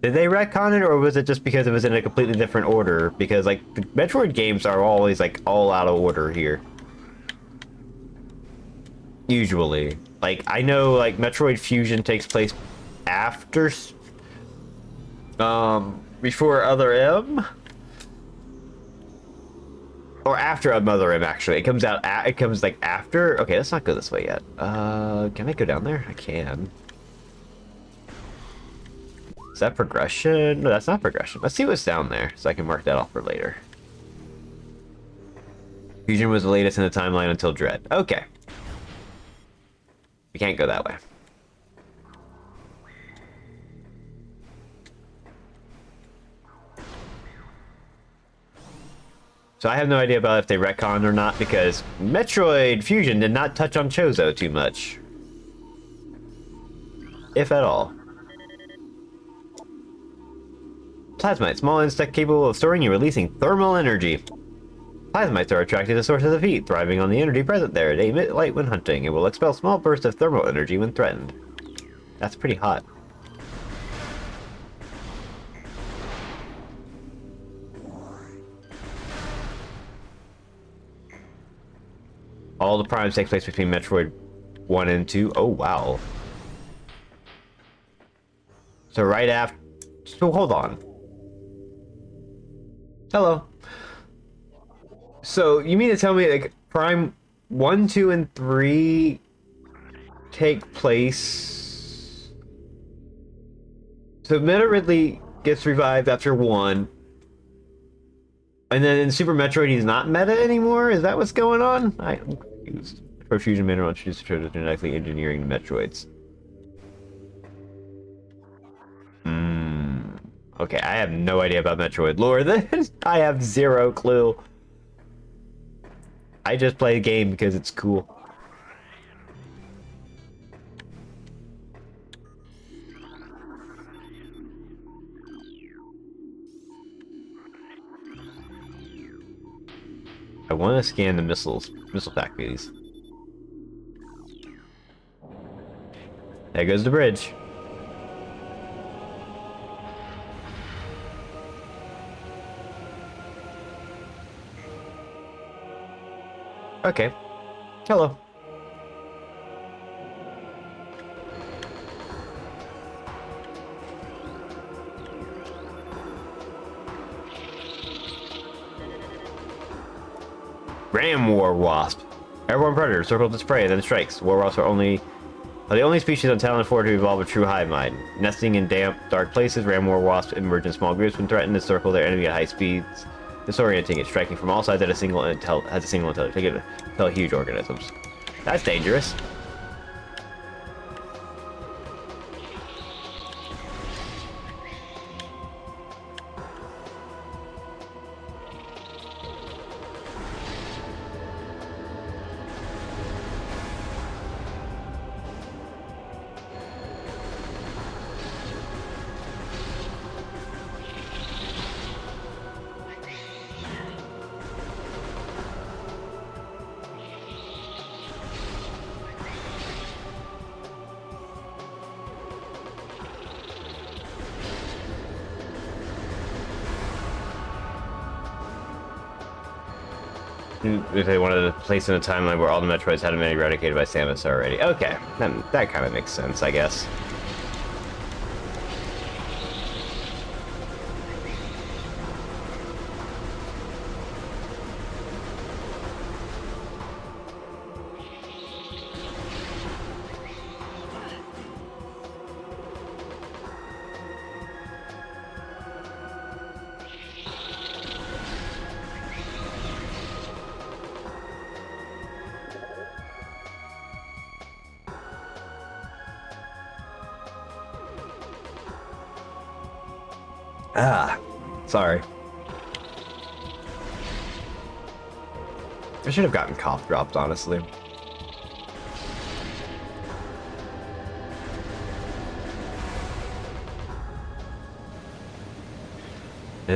Did they retcon it, or was it just because it was in a completely different order? Because, like, the Metroid games are always, like, all out of order here. Usually. Like, I know, like, Metroid Fusion takes place after... before Other M? Or after Mother M, actually. It comes out, it comes, like, after... Okay, let's not go this way yet. Can I go down there? I can. Is that progression? No, that's not progression. Let's see what's down there, so I can mark that off for later. Fusion was the latest in the timeline until Dread. Okay. We can't go that way. So I have no idea about if they retconned or not, because Metroid Fusion did not touch on Chozo too much. If at all. Plasmite, small insect capable of storing and releasing thermal energy. Plasmites are attracted to sources of heat, thriving on the energy present there. They emit light when hunting and will expel small bursts of thermal energy when threatened. That's pretty hot. All the primes take place between Metroid 1 and 2. Oh, wow. So right after... So hold on. Hello. So, you mean to tell me, like, Prime 1, 2, and 3 take place. So Meta Ridley gets revived after 1. And then in Super Metroid, he's not meta anymore? Is that what's going on? I'm confused. Profusion mineral introduced to genetically engineering Metroids. Okay, I have no idea about Metroid lore then. I have zero clue. I just play the game because it's cool. I want to scan the missile factories. There goes the bridge. Okay. Hello. Ram War Wasp. Airborne predator circles its prey, then strikes. War wasps are the only species on Talon 4 to evolve a true hive mind. Nesting in damp, dark places, ram war wasps emerge in small groups when threatened to circle their enemy at high speeds, disorienting it, striking from all sides at has a single intelligence. They can tell huge organisms. That's dangerous. If they wanted to place in a timeline where all the Metroids hadn't been eradicated by Samus already. Okay, that kind of makes sense, I guess. Sorry. I should have gotten cough dropped, honestly. And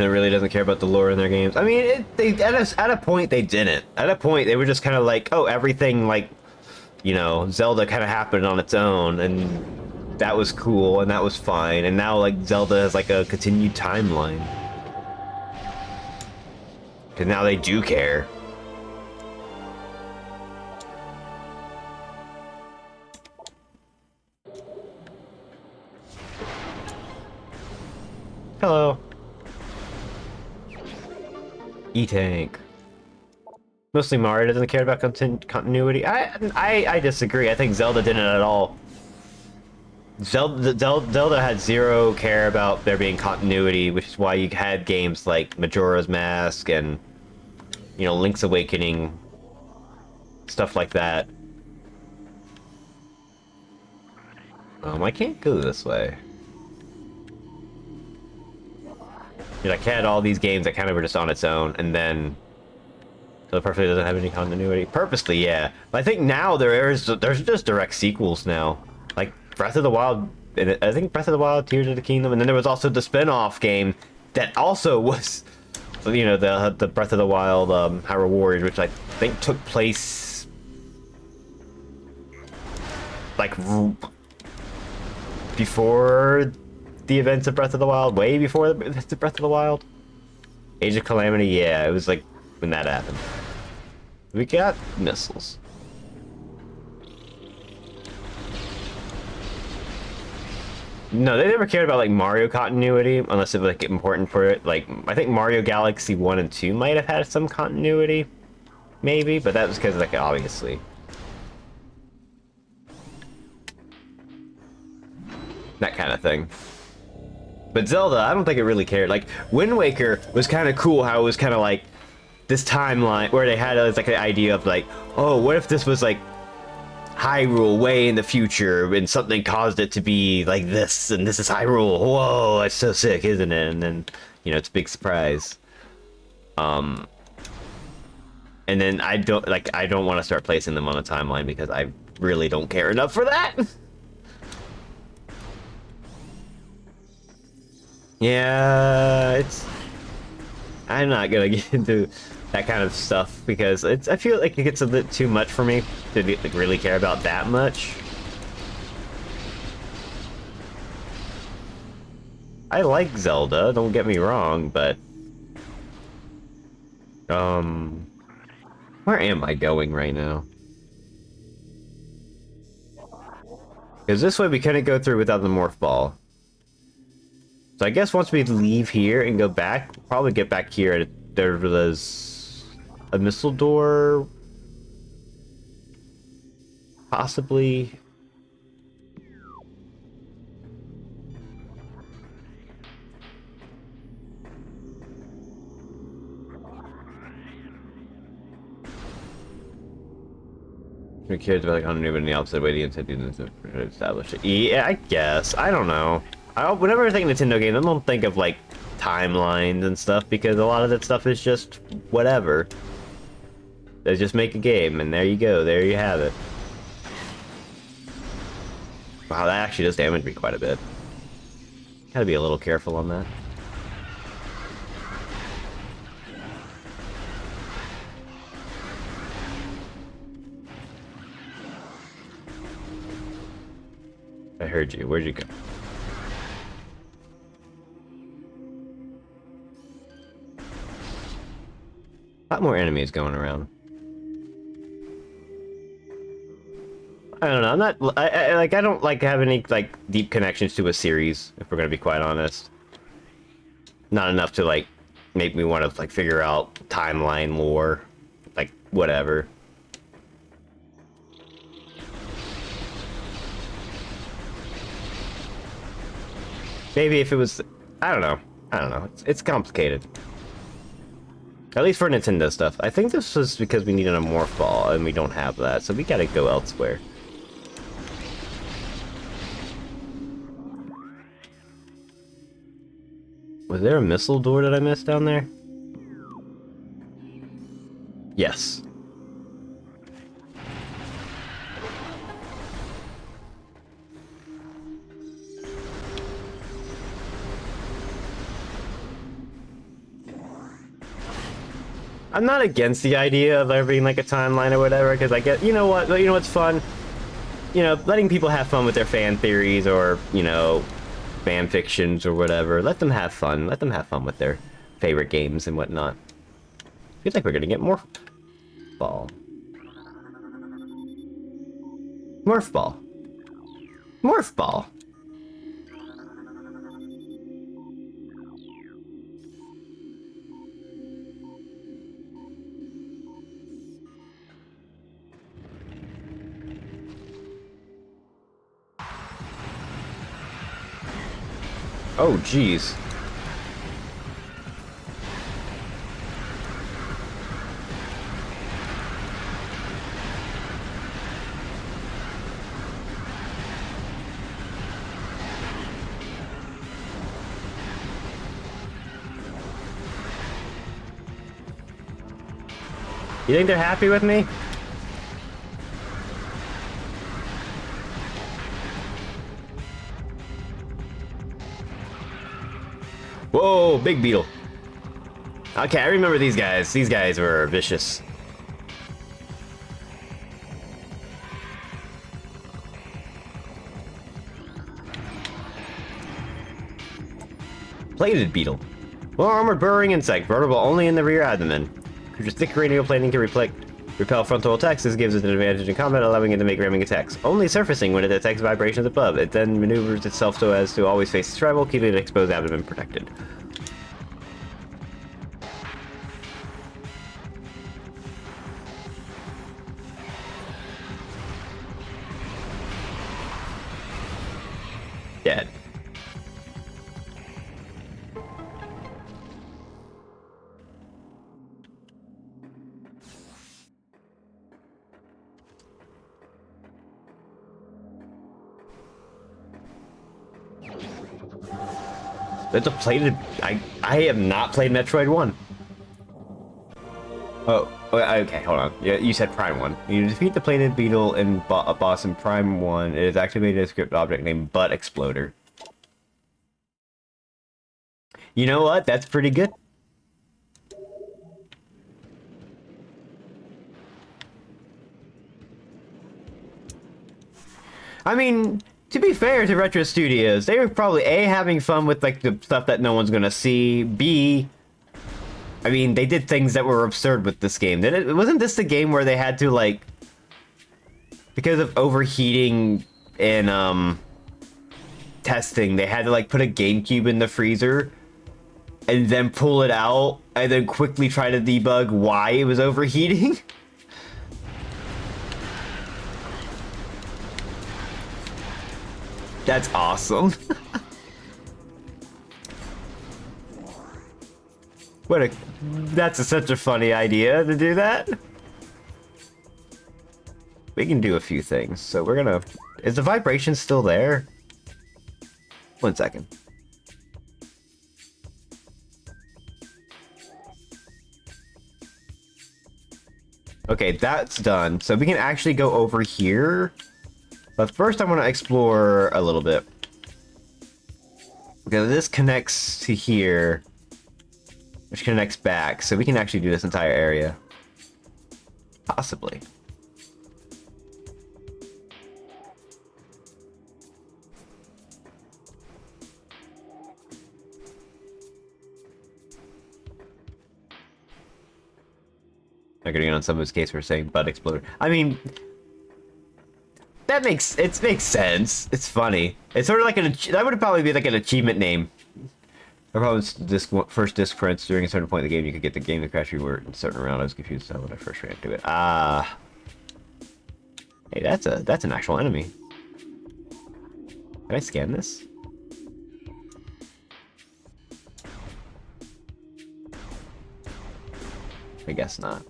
it really doesn't care about the lore in their games. I mean, at a point they didn't. At a point they were just kind of like, oh, everything like, you know, Zelda kind of happened on its own, and that was cool and that was fine. And now like Zelda has like a continued timeline. Because now they do care. Hello. E-Tank. Mostly Mario doesn't care about continuity. I disagree. I think Zelda didn't at all. Zelda had zero care about there being continuity, which is why you had games like Majora's Mask and, you know, Link's Awakening, stuff like that. I can't go this way. Like, I had all these games that kind of were just on its own, and then so it perfectly doesn't have any continuity. Purposely, yeah. But I think now there's just direct sequels now. Like Breath of the Wild, I think Breath of the Wild, Tears of the Kingdom, and then there was also the spin-off game that also was, you know, the Breath of the Wild Hyrule Warriors, which I think took place like before the events of Breath of the Wild, way before the events of Breath of the Wild. Age of Calamity, yeah, it was like when that happened. We got missiles. No, they never cared about like Mario continuity unless it was like important for it. Like I think Mario Galaxy 1 and 2 might have had some continuity. maybe, but that was because, like, obviously. That kind of thing. But Zelda, I don't think it really cared. Like, Wind Waker was kind of cool how it was kind of like this timeline where they had like the idea of like, oh, what if this was like Hyrule way in the future and something caused it to be like this, and this is Hyrule. Whoa, it's so sick, isn't it? And then, you know, it's a big surprise. And then I don't want to start placing them on a timeline because I really don't care enough for that. Yeah, I'm not gonna get into that kind of stuff because I feel like it gets a bit too much for me to like, really care about that much. I like Zelda, don't get me wrong, but where am I going right now? Because this way we couldn't go through without the morph ball. So I guess once we leave here and go back, we'll probably get back here. There was a missile door, possibly. We cared about like on in the opposite way the intent to establish it. Yeah, I guess. I don't know. Whenever I think Nintendo game, I don't think of like timelines and stuff because a lot of that stuff is just whatever. They just make a game and there you go. There you have it. Wow, that actually does damage me quite a bit. Gotta be a little careful on that. I heard you. Where'd you go? A lot more enemies going around. I don't know. I'm not. I don't like have any like deep connections to a series. If we're gonna be quite honest, not enough to like make me want to like figure out timeline lore, like whatever. Maybe if it was, I don't know. I don't know. It's complicated. At least for Nintendo stuff. I think this was because we needed a morph ball and we don't have that, so we gotta go elsewhere. Was there a missile door that I missed down there? Yes. I'm not against the idea of there being like a timeline or whatever, because I get, you know what, you know what's fun? You know, letting people have fun with their fan theories or, you know, fan fictions or whatever. Let them have fun. Let them have fun with their favorite games and whatnot. I feel like we're gonna get Morph Ball. Morph Ball. Morph Ball. Oh, jeez. You think they're happy with me? Whoa, big beetle. Okay, I remember these guys. These guys were vicious. Plated beetle. Well armored burrowing insect, vertebral only in the rear abdomen. Creature's thick cranial plating can repel frontal attacks. This gives it an advantage in combat, allowing it to make ramming attacks. Only surfacing when it detects vibrations above. It then maneuvers itself so as to always face its rival, keeping its exposed abdomen protected. Dead. That's a plated. I have not played Metroid 1. Oh, okay, hold on. Yeah, you said Prime 1. You defeat the plated beetle in a boss in Prime 1. It is activated a script object named Butt Exploder. You know what? That's pretty good. I mean, to be fair to Retro Studios, they were probably A, having fun with like the stuff that no one's gonna see. B, I mean, they did things that were absurd with this game. Wasn't this the game where they had to like, because of overheating and testing, they had to like put a GameCube in the freezer and then pull it out and then quickly try to debug why it was overheating? That's awesome. That's such a funny idea to do that. We can do a few things. So we're gonna, is the vibration still there? 1 second. Okay, that's done. So we can actually go over here. But first I want to explore a little bit. Because this connects to here, which connects back. So we can actually do this entire area. Possibly. I'm getting on someone's case for saying butt exploder. I mean, that makes sense. It's funny. It's sort of like that would probably be like an achievement name. Or probably first disc prints during a certain point in the game, you could get the game to crash reward in a certain round. I was confused when I first ran into it. Hey, that's an actual enemy. Can I scan this? I guess not.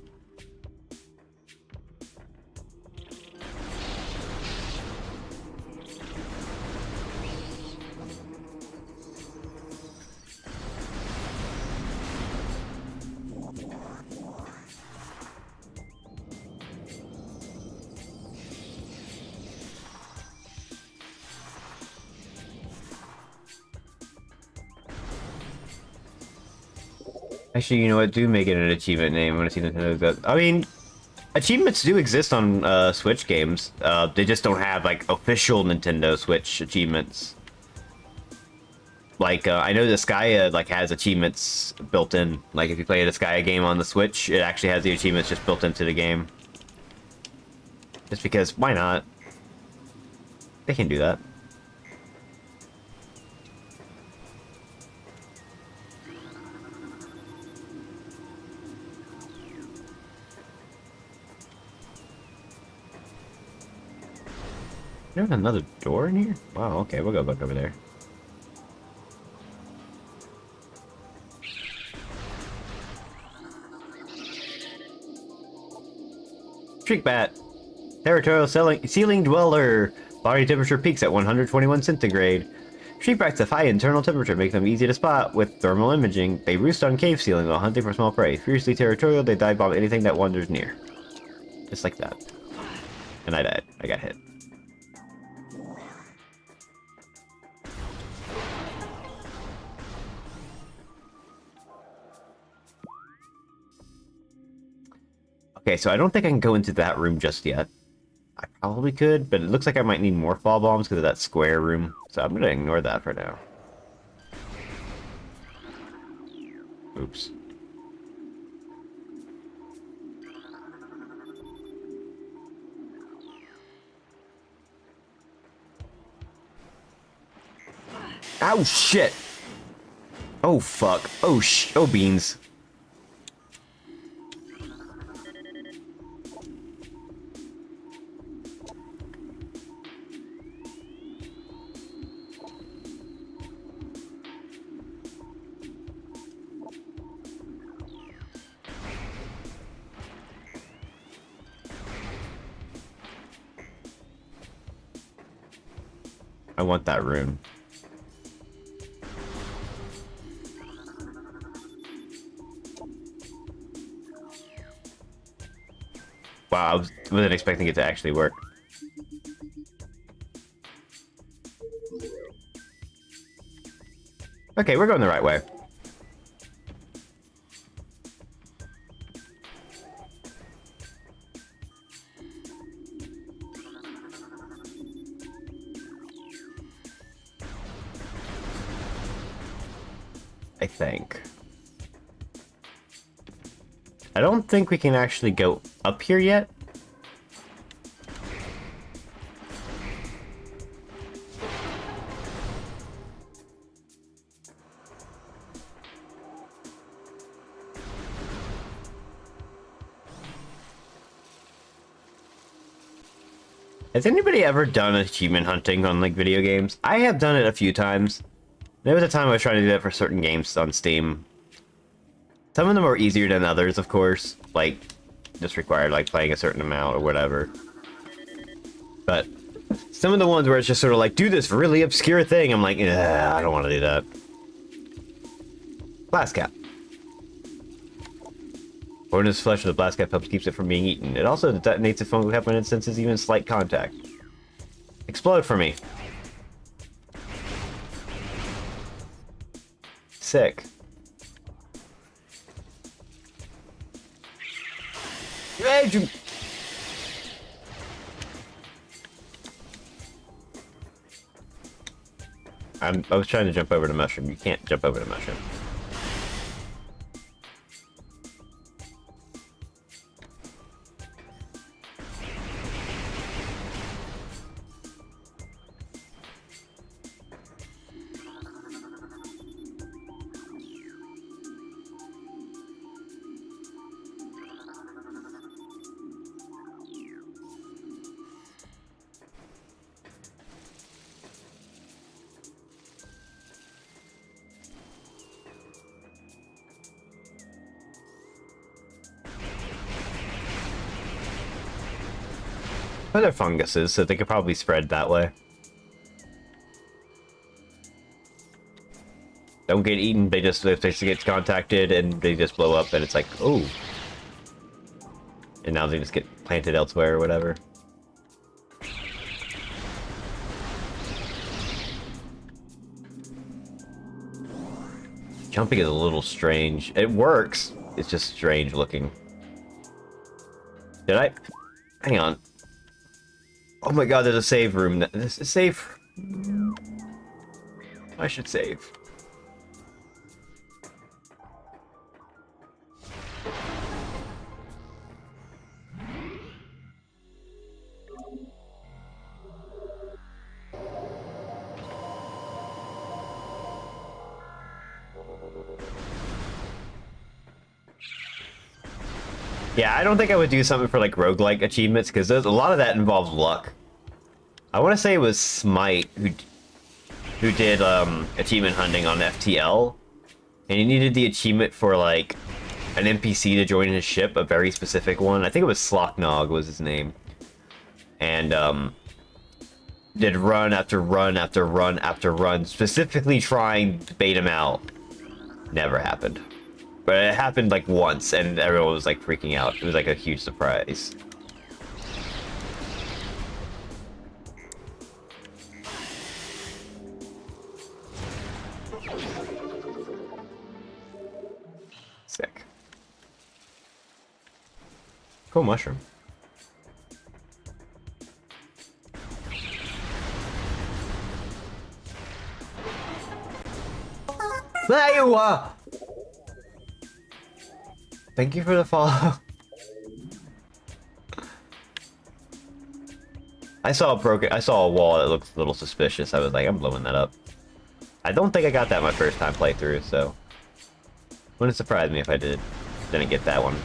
Actually, you know what? Do make it an achievement name. I want to see Nintendo that. I mean, achievements do exist on Switch games. They just don't have like official Nintendo Switch achievements. Like I know the Skya like has achievements built in. Like if you play the Skya game on the Switch, it actually has the achievements just built into the game. Just because, why not? They can do that. There's another door in here? Wow, okay, we'll go back over there. Streak Bat. Territorial ceiling dweller. Body temperature peaks at 121 centigrade. Streak bats have high internal temperature, make them easy to spot with thermal imaging. They roost on cave ceilings while hunting for small prey. Fiercely territorial, they dive bomb anything that wanders near. Just like that. And I died. I got hit. Okay, so I don't think I can go into that room just yet. I probably could, but it looks like I might need more fall bombs because of that square room. So I'm going to ignore that for now. Oops. Ow, shit! Oh, fuck. Oh, beans. I want that rune. Wow, I wasn't expecting it to actually work. Okay, we're going the right way. I think. I don't think we can actually go up here yet. Has anybody ever done achievement hunting on, like, video games? I have done it a few times. There was a time I was trying to do that for certain games on Steam. Some of them are easier than others, of course. Like, just required, like, playing a certain amount or whatever. But some of the ones where it's just sort of like, do this really obscure thing, I'm like, I don't want to do that. Blast cap. Poisonous flesh of the blast cap helps keeps it from being eaten. It also detonates if fungal weapon and senses even slight contact. Explode for me. Sick. Hey, I was trying to jump over the mushroom. You can't jump over the mushroom. Well, they're funguses, so they could probably spread that way. Don't get eaten, they just, if they get contacted and they just blow up, and it's like, oh. And now they just get planted elsewhere or whatever. Jumping is a little strange. It works, it's just strange looking. Did I? Hang on. Oh my god, there's a save room. There's a save. I should save. Yeah, I don't think I would do something for like roguelike achievements because a lot of that involves luck. I want to say it was Smite who did achievement hunting on FTL, and he needed the achievement for like an NPC to join his ship, a very specific one. I think it was Slocknog was his name, and did run after run after run after run, specifically trying to bait him out. Never happened. But it happened like once, and everyone was like freaking out. It was like a huge surprise. Sick. Cool mushroom. There you are! Thank you for the follow. I saw a wall that looked a little suspicious. I was like, I'm blowing that up. I don't think I got that my first time playthrough, so wouldn't surprise me if I didn't get that one.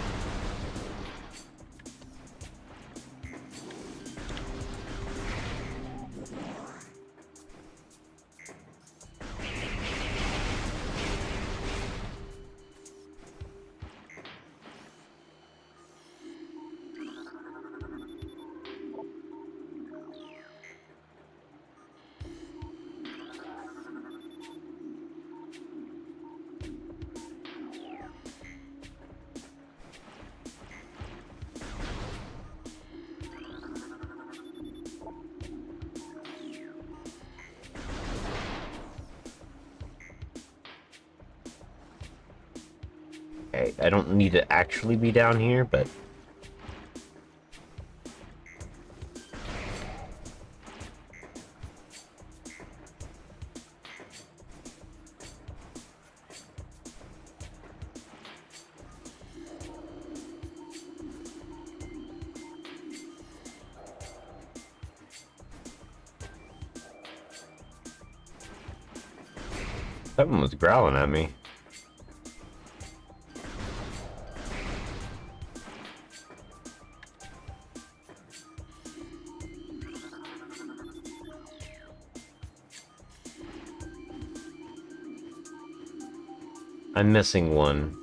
Okay, I don't need to actually be down here, but... Someone was growling at me. I'm missing one.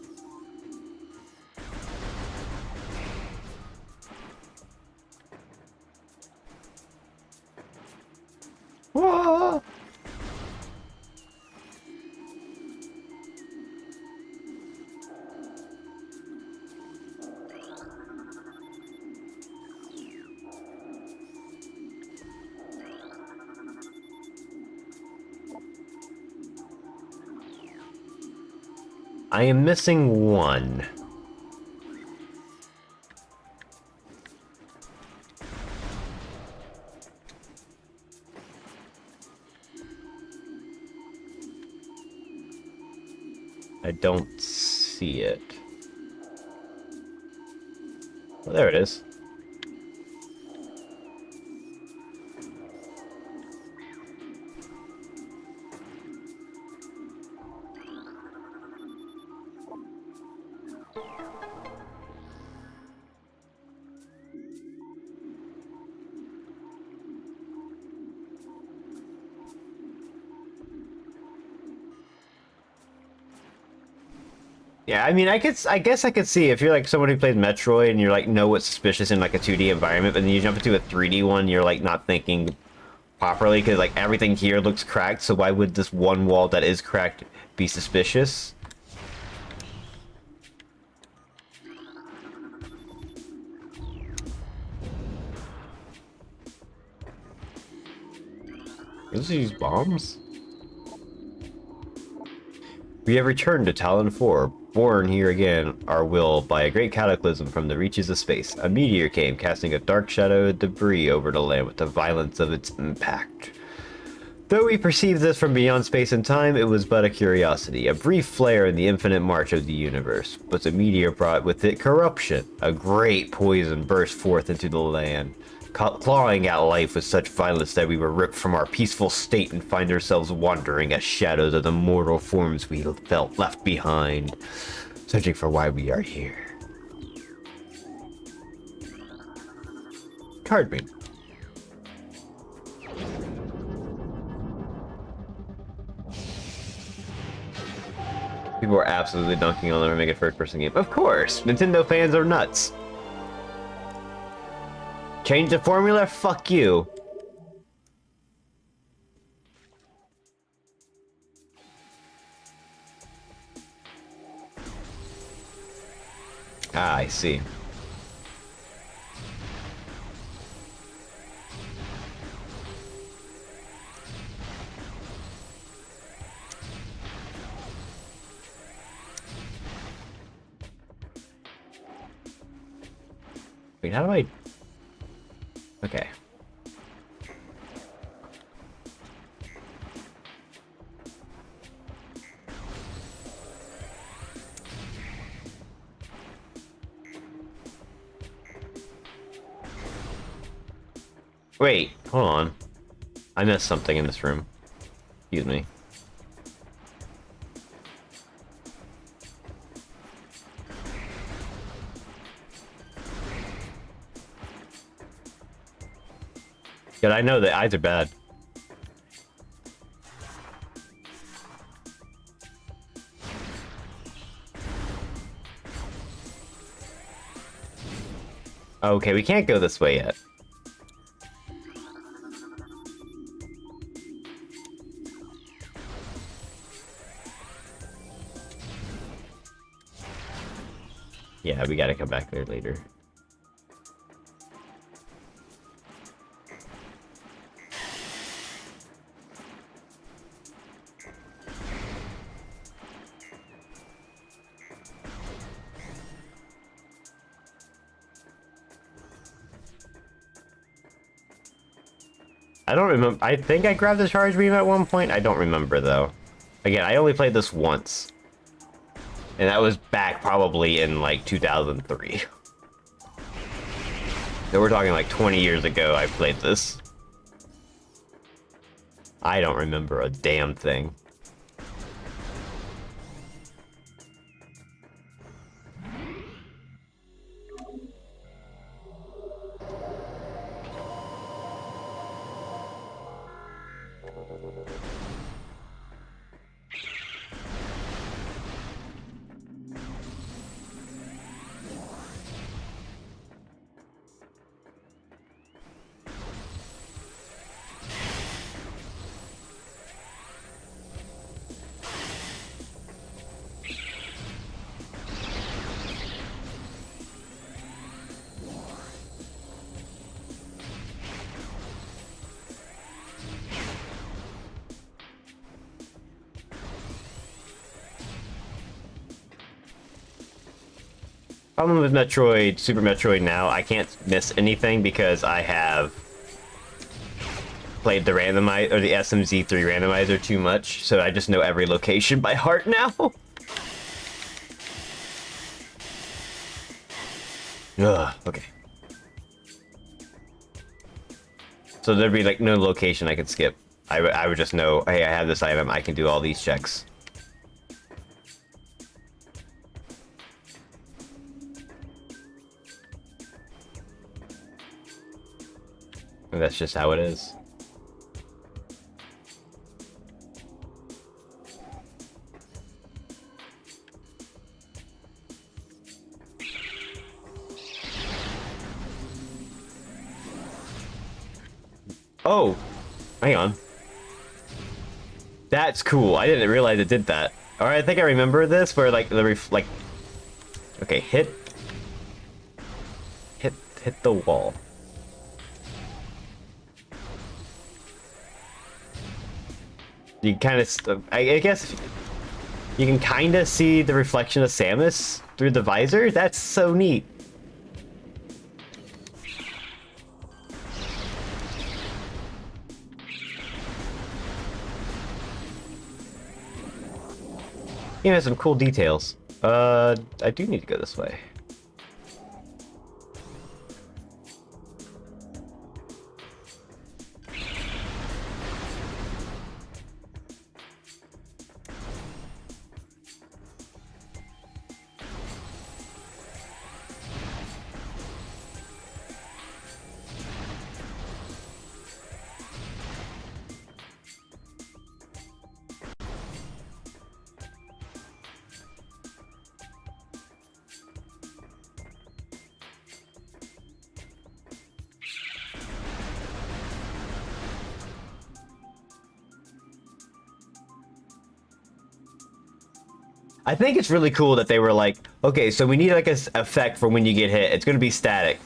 Whoa! I am missing one. I don't see it. Well, there it is. Yeah, I mean, I guess I could see if you're like someone who played Metroid and you're like know what's suspicious in like a 2D environment, but then you jump into a 3D one, you're like not thinking properly because like everything here looks cracked. So why would this one wall that is cracked be suspicious? Does he use bombs? We have returned to Talon 4, born here again, our will, by a great cataclysm from the reaches of space. A meteor came, casting a dark shadow of debris over the land with the violence of its impact. Though we perceived this from beyond space and time, it was but a curiosity, a brief flare in the infinite march of the universe. But the meteor brought with it corruption. A great poison burst forth into the land, clawing at life with such violence that we were ripped from our peaceful state and find ourselves wandering as shadows of the mortal forms we felt left behind, searching for why we are here. Card me. People are absolutely dunking on them to make a first-person game. Of course! Nintendo fans are nuts. Change the formula? Fuck you. Ah, I see. Wait, how do I... Okay. Wait, hold on. I missed something in this room. Excuse me. Yet I know the eyes are bad. Okay, we can't go this way yet. Yeah, we gotta come back there later. I don't remember. I think I grabbed the charge beam at one point. I don't remember though. Again, I only played this once. And that was back probably in like 2003. So we're talking like 20 years ago I played this. I don't remember a damn thing. Problem with Metroid, Super Metroid now, I can't miss anything because I have played the randomizer or the SMZ3 randomizer too much, so I just know every location by heart now. Ugh, okay. So there'd be like no location I could skip. I would just know, hey, I have this item, I can do all these checks. And that's just how it is. Oh, hang on. That's cool. I didn't realize it did that. All right, I think I remember this where like okay, hit the wall. You kind of, I guess, you can kind of see the reflection of Samus through the visor. That's so neat. It has some cool details. I do need to go this way. I think it's really cool that they were like, okay, so we need like a effect for when you get hit. It's gonna be static.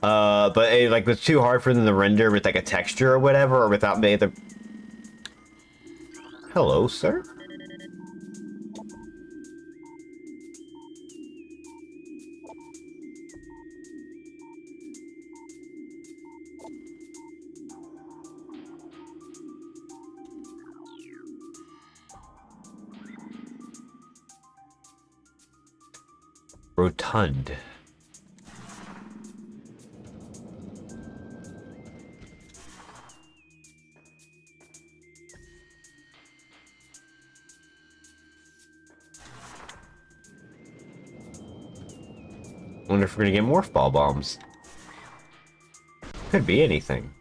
But it like was too hard for them to render with like a texture or whatever, or without me the. Hello, sir. Rotund. Wonder if we're gonna get morph ball bombs. Could be anything.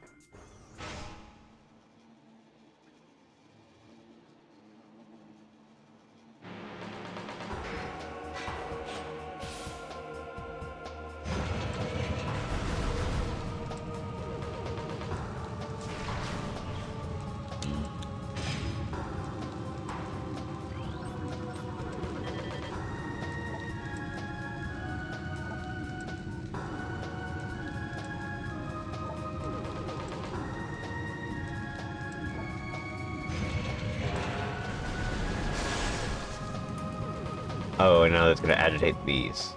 Oh, and now that's gonna agitate the bees.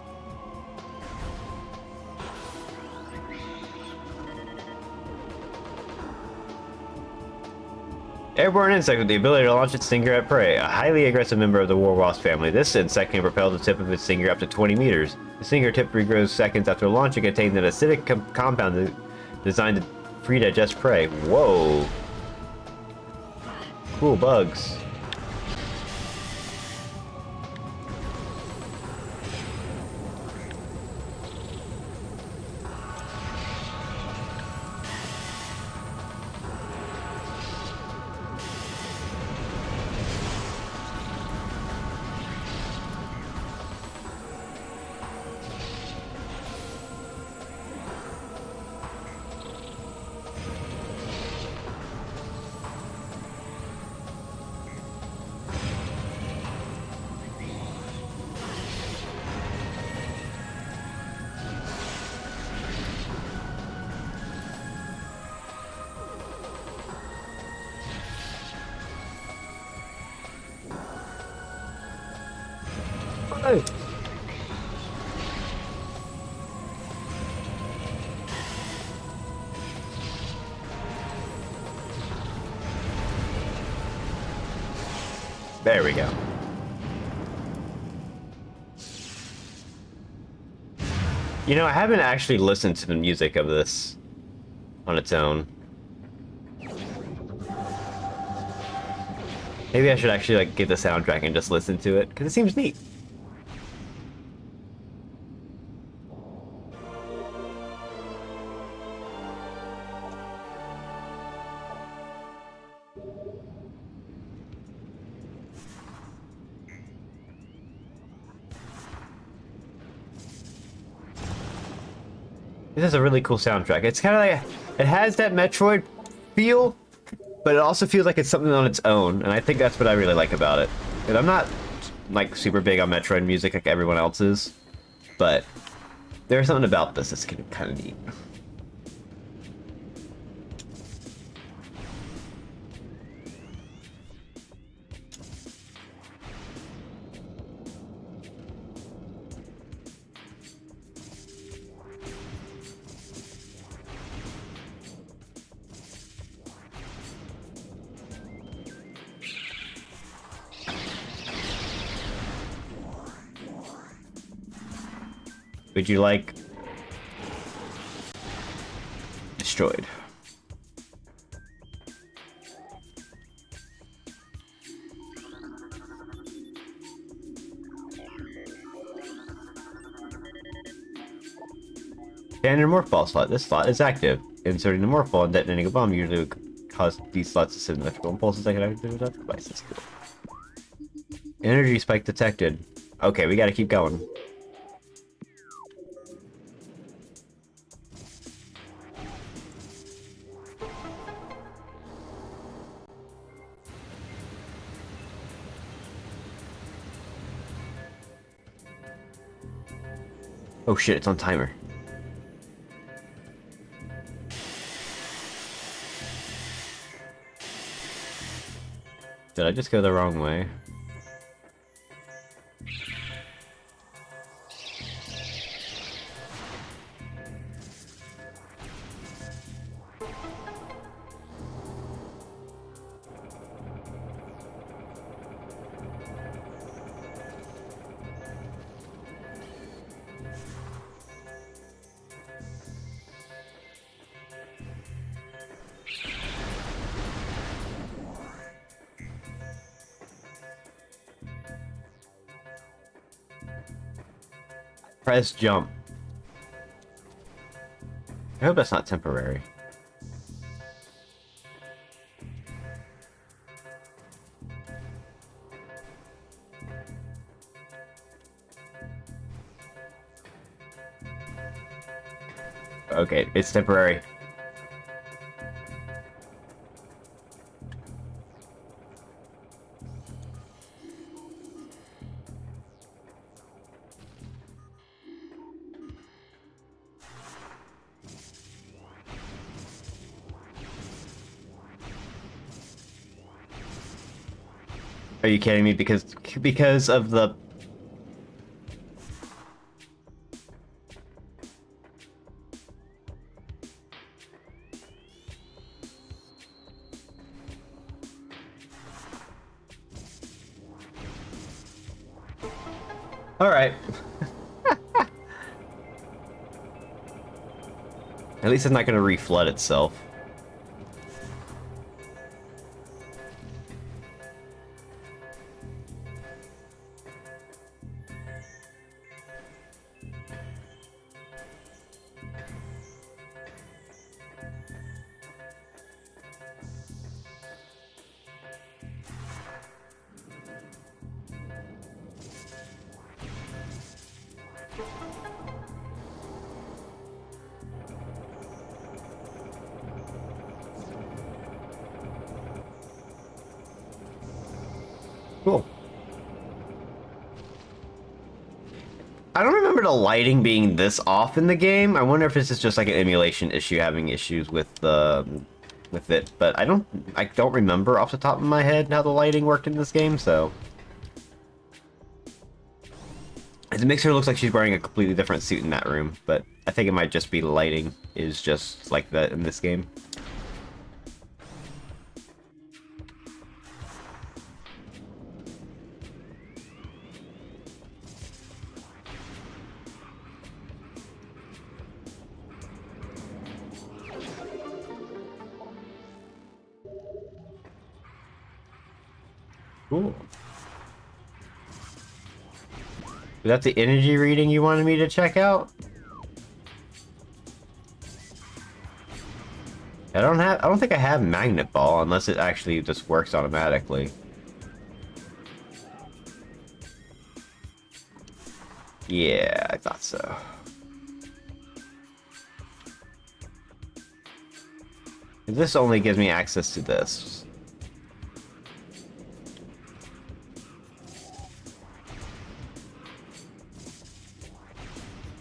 Airborne insect with the ability to launch its stinger at prey. A highly aggressive member of the war wasp family. This insect can propel the tip of its stinger up to 20 meters. The stinger tip regrows seconds after launch and contains an acidic compound designed to free digest prey. Whoa. Cool bugs. Hey. There we go. You know, I haven't actually listened to the music of this on its own. Maybe I should actually like get the soundtrack and just listen to it, because it seems neat. This is a really cool soundtrack. It's kind of like, it has that Metroid feel, but it also feels like it's something on its own, and I think that's what I really like about it. And I'm not like super big on Metroid music like everyone else is, but there's something about this that's kind of neat. Would you like destroyed? Standard morph ball slot. This slot is active. Inserting the morph ball and detonating a bomb usually would cause these slots to send electrical impulses that can activate the device. That's cool. Energy spike detected. Okay, we gotta keep going. Oh shit, it's on timer. Did I just go the wrong way? Press jump. I hope that's not temporary. Okay, it's temporary. Are you kidding me? Because of the... Alright. At least it's not gonna reflood itself. Cool. I don't remember the lighting being this off in the game. I wonder if this is just like an emulation issue, having issues with it. But I don't remember off the top of my head how the lighting worked in this game. So it makes her look like she's wearing a completely different suit in that room. But I think it might just be the lighting is just like that in this game. Cool. Is that the energy reading you wanted me to check out? I don't think I have magnet ball unless it actually just works automatically. Yeah, I thought so. This only gives me access to this.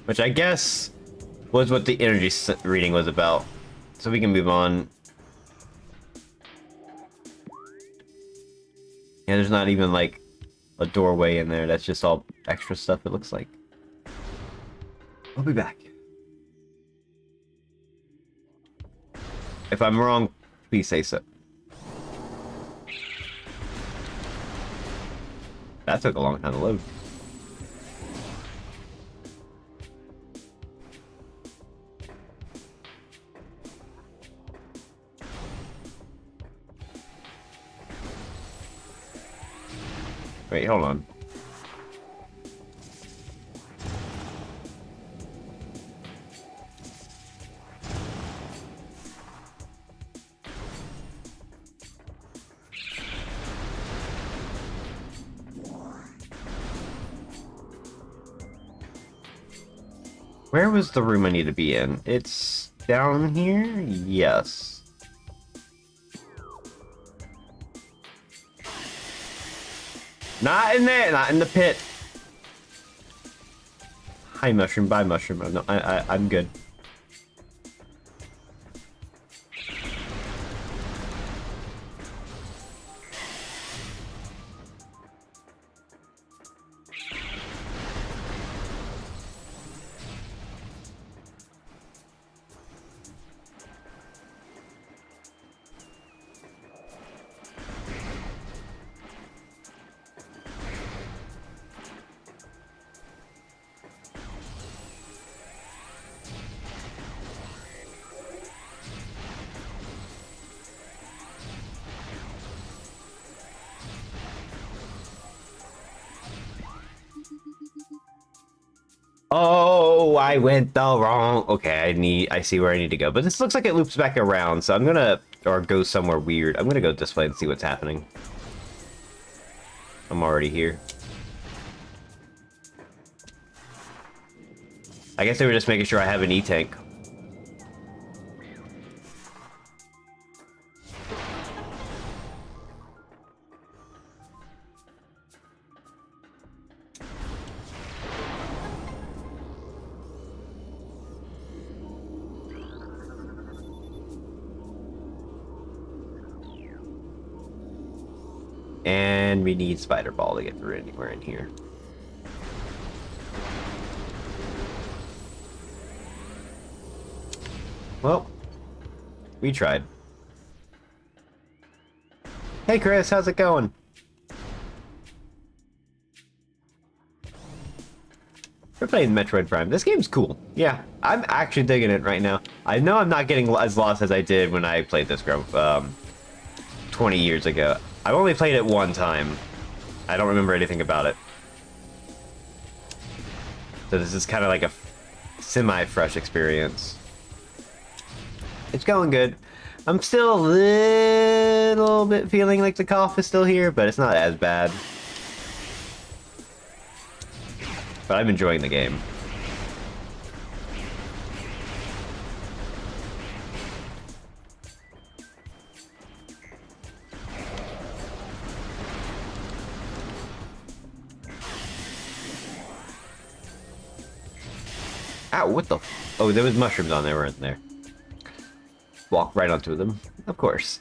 Which I guess was what the energy reading was about. So we can move on. Yeah, there's not even like a doorway in there. That's just all extra stuff it looks like. I'll be back. If I'm wrong, please say so. That took a long time to load. Wait, hold on. Where was the room I need to be in? It's down here? Yes. Not in there, not in the pit. Hi, mushroom, bye, mushroom. No, I'm good. Oh, I went the wrong. Okay, I see where I need to go. But this looks like it loops back around, so I'm gonna, or go somewhere weird. I'm gonna go this way and see what's happening. I'm already here. I guess they were just making sure I have an E-tank. And we need Spider Ball to get through anywhere in here. Well, we tried. Hey Chris, how's it going? We're playing Metroid Prime. This game's cool. Yeah, I'm actually digging it right now. I know I'm not getting as lost as I did when I played this 20 years ago. I've only played it one time. I don't remember anything about it. So this is kind of like a semi-fresh experience. It's going good. I'm still a little bit feeling like the cough is still here, but it's not as bad. But I'm enjoying the game. Ow, what the oh, there was mushrooms on there, weren't there? Walk right onto them, of course.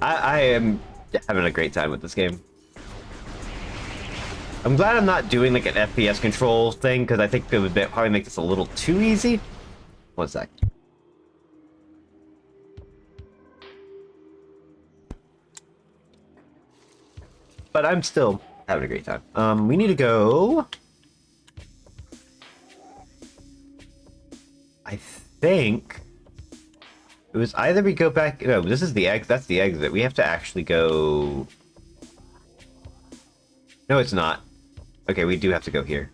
I am having a great time with this game. I'm glad I'm not doing like an FPS control thing, because I think it would probably make this a little too easy. One sec. But I'm still having a great time. We need to go... I think... It was either we go back... No, this is the exit. That's the exit. We have to actually go... No, it's not. Okay, we do have to go here.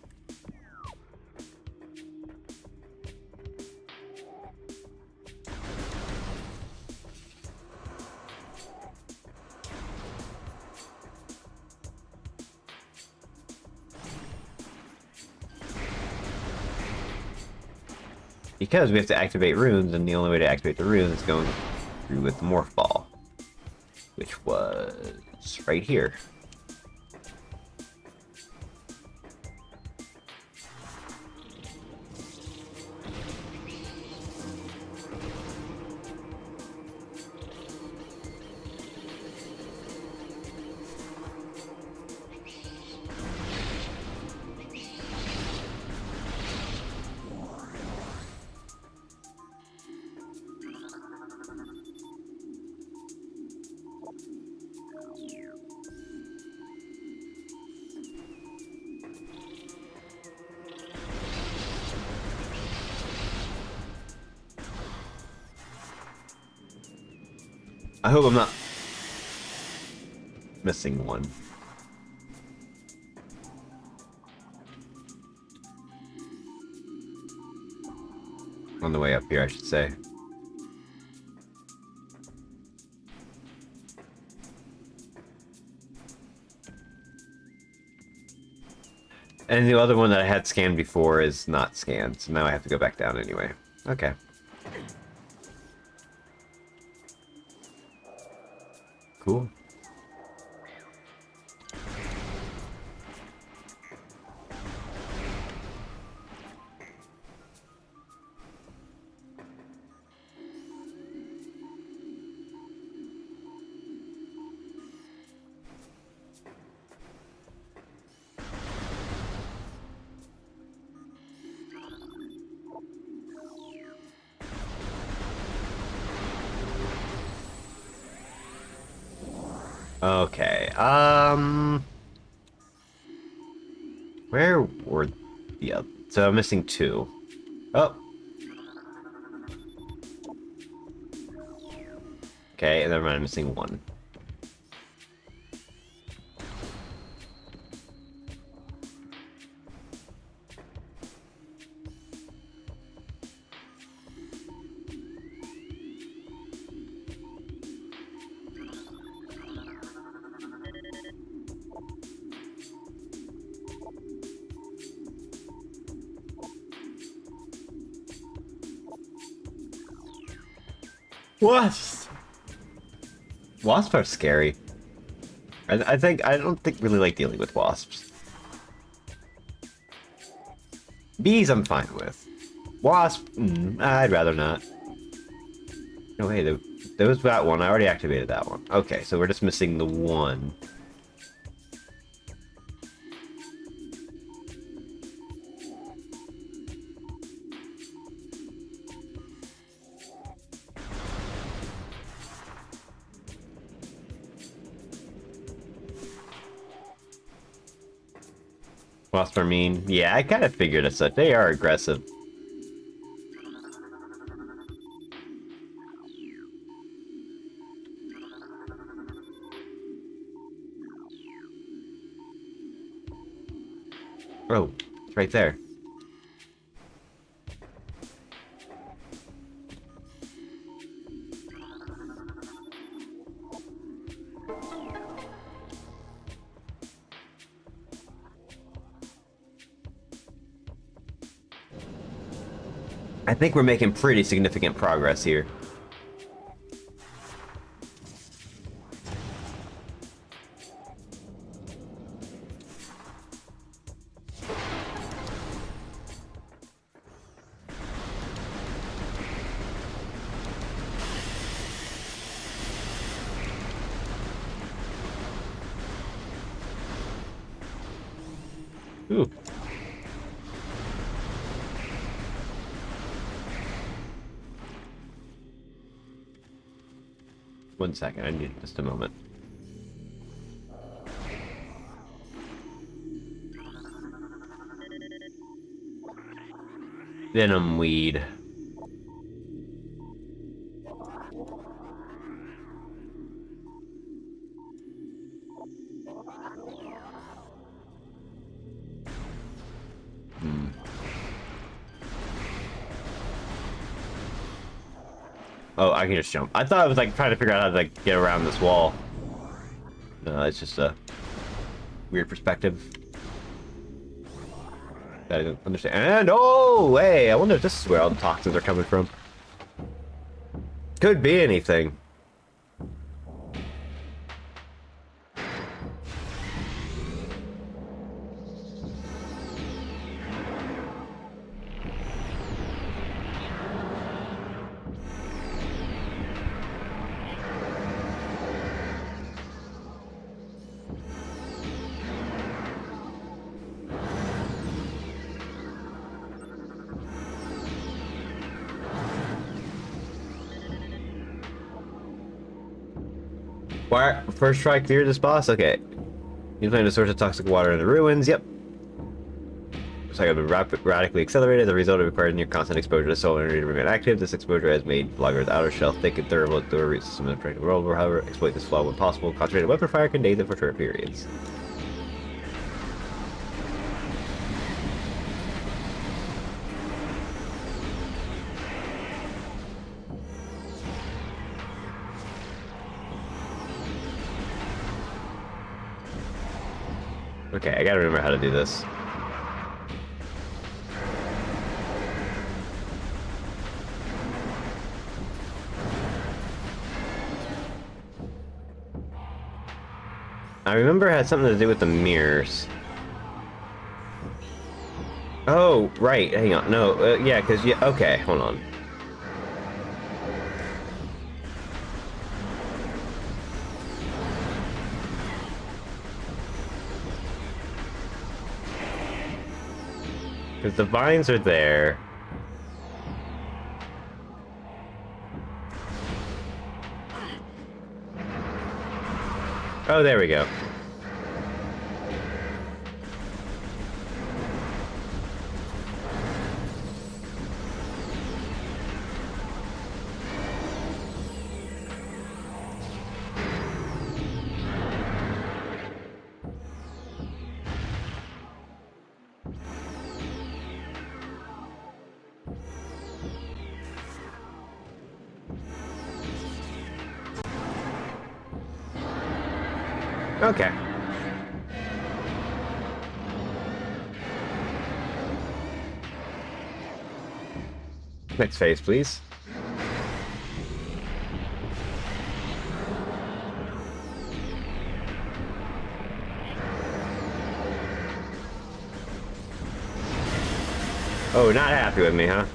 Because we have to activate runes, and the only way to activate the runes is going through with the Morph Ball. Which was right here. I hope I'm not missing one. On the way up here, I should say. And the other one that I had scanned before is not scanned, so now I have to go back down anyway. Okay. Cool. Okay, where were the other? So I'm missing two. Oh. Okay, and then I'm missing one. Wasps! Wasps are scary. I don't think really like dealing with wasps. Bees I'm fine with. Wasp, I'd rather not. No, hey, there was that one. I already activated that one. Okay, so we're just missing the one. Wasps are mean. Yeah, I kind of figured as such. They are aggressive. Oh, it's right there. I think we're making pretty significant progress here. Ooh. One second, I need just a moment. Venom weed. Oh, I can just jump. I thought I was like trying to figure out how to like get around this wall. No, it's just a weird perspective that I don't understand. And oh, hey, I wonder if this is where all the toxins are coming from. Could be anything. Why? First try clear this boss? Okay. You find a source of toxic water in the ruins. Yep. Looks like I've been radically accelerated. The result, it requires near constant exposure to solar energy to remain active. This exposure has made Blogger's outer shell thick and durable to a root system in the predicted world. However, exploit this flaw when possible. Concentrated weapon fire can daze it for short periods. Okay, I gotta remember how to do this. I remember it had something to do with the mirrors. Oh, right. Hang on. No, yeah, because, yeah, okay, hold on. Because the vines are there. Oh, there we go. Okay. Next phase, please. Oh, not happy with me, huh?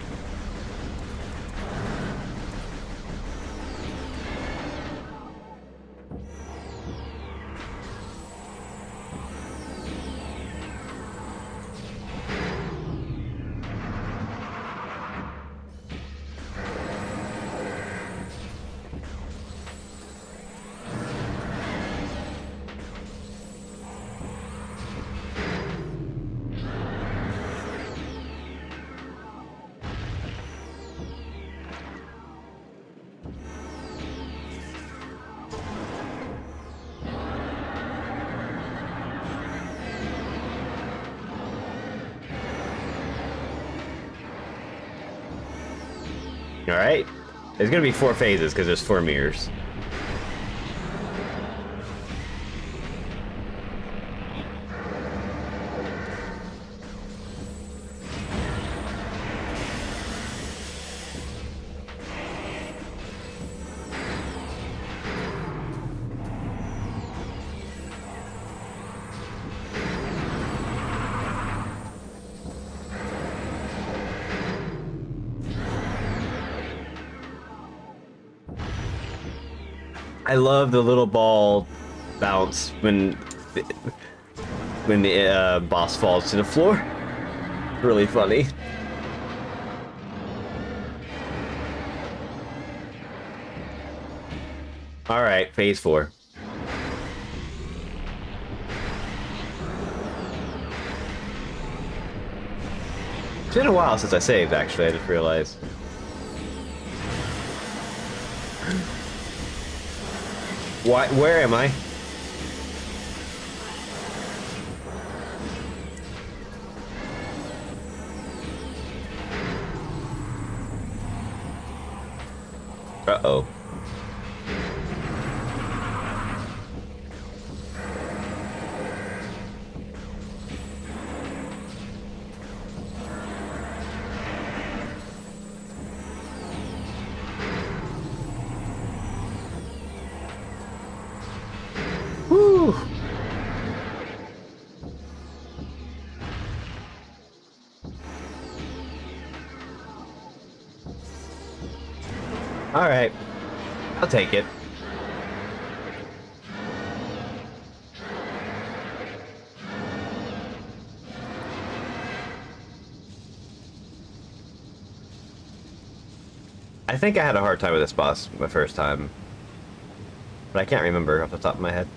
Alright. There's gonna be 4 phases, because there's 4 mirrors. I love the little ball bounce when the boss falls to the floor. Really funny. All right, phase 4. It's been a while since I saved, actually. I just realized. Why? Where am I? Uh-oh. Whew. All right. I'll take it. I think I had a hard time with this boss my first time, but I can't remember off the top of my head.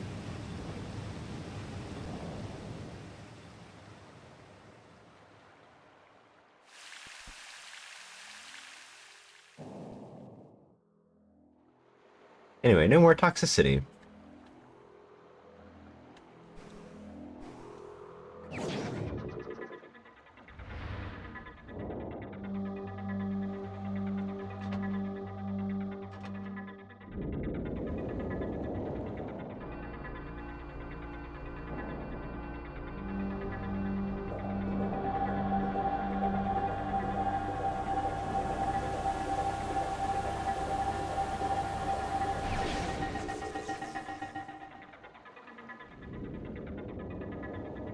Anyway, no more toxicity.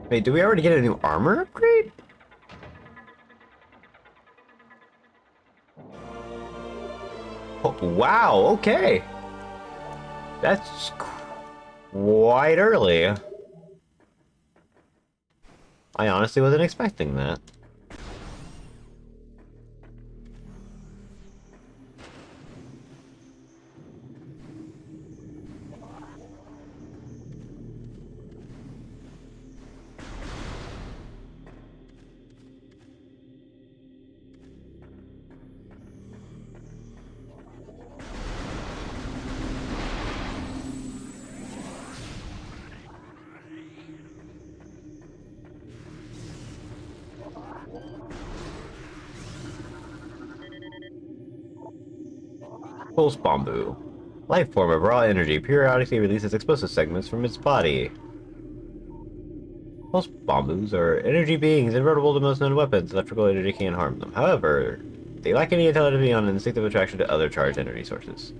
Wait, did we already get a new armor upgrade? Oh, wow, okay. That's quite early. I honestly wasn't expecting that. Pulse Bamboo. Life form of raw energy periodically releases explosive segments from its body. Pulse Bamboos are energy beings invulnerable to most known weapons. Electrical energy can't harm them. However, they lack any intelligence beyond an instinctive attraction to other charged energy sources.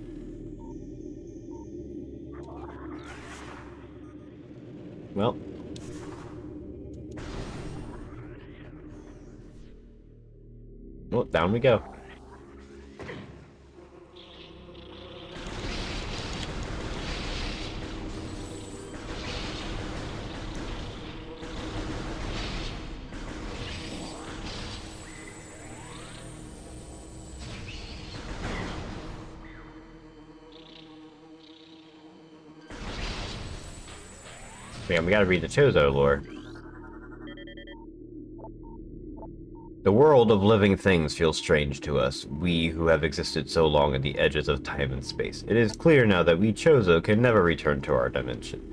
Well. Well, down we go. Yeah, we gotta read the Chozo lore. The world of living things feels strange to us, we who have existed so long at the edges of time and space. It is clear now that we Chozo can never return to our dimension.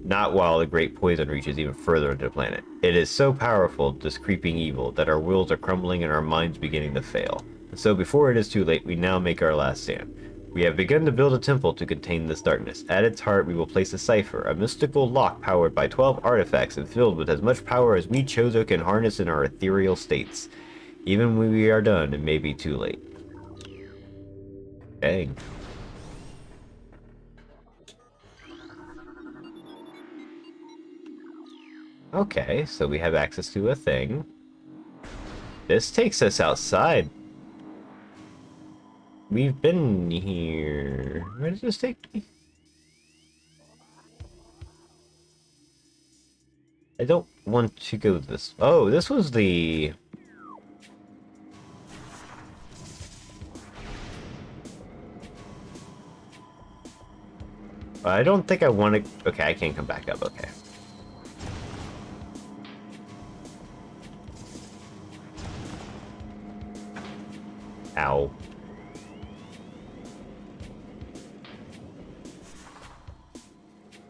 Not while the great poison reaches even further into the planet. It is so powerful, this creeping evil, that our wills are crumbling and our minds beginning to fail. So before it is too late, we now make our last stand. We have begun to build a temple to contain this darkness. At its heart, we will place a cipher, a mystical lock powered by 12 artifacts and filled with as much power as we Chozo can harness in our ethereal states. Even when we are done, it may be too late. Dang. Okay, so we have access to a thing. This takes us outside. We've been here. Where does this take me? I don't want to go this. Oh, this was the. I don't think I want to. Okay, I can't come back up. Okay. Ow.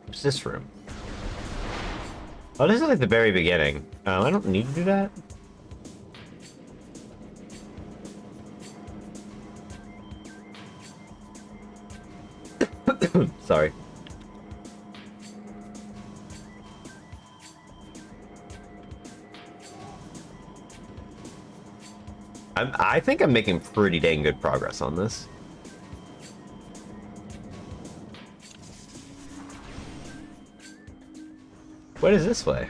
What's this room? Oh, this is like the very beginning. I don't need to do that. Sorry. I think I'm making pretty dang good progress on this. What is this way?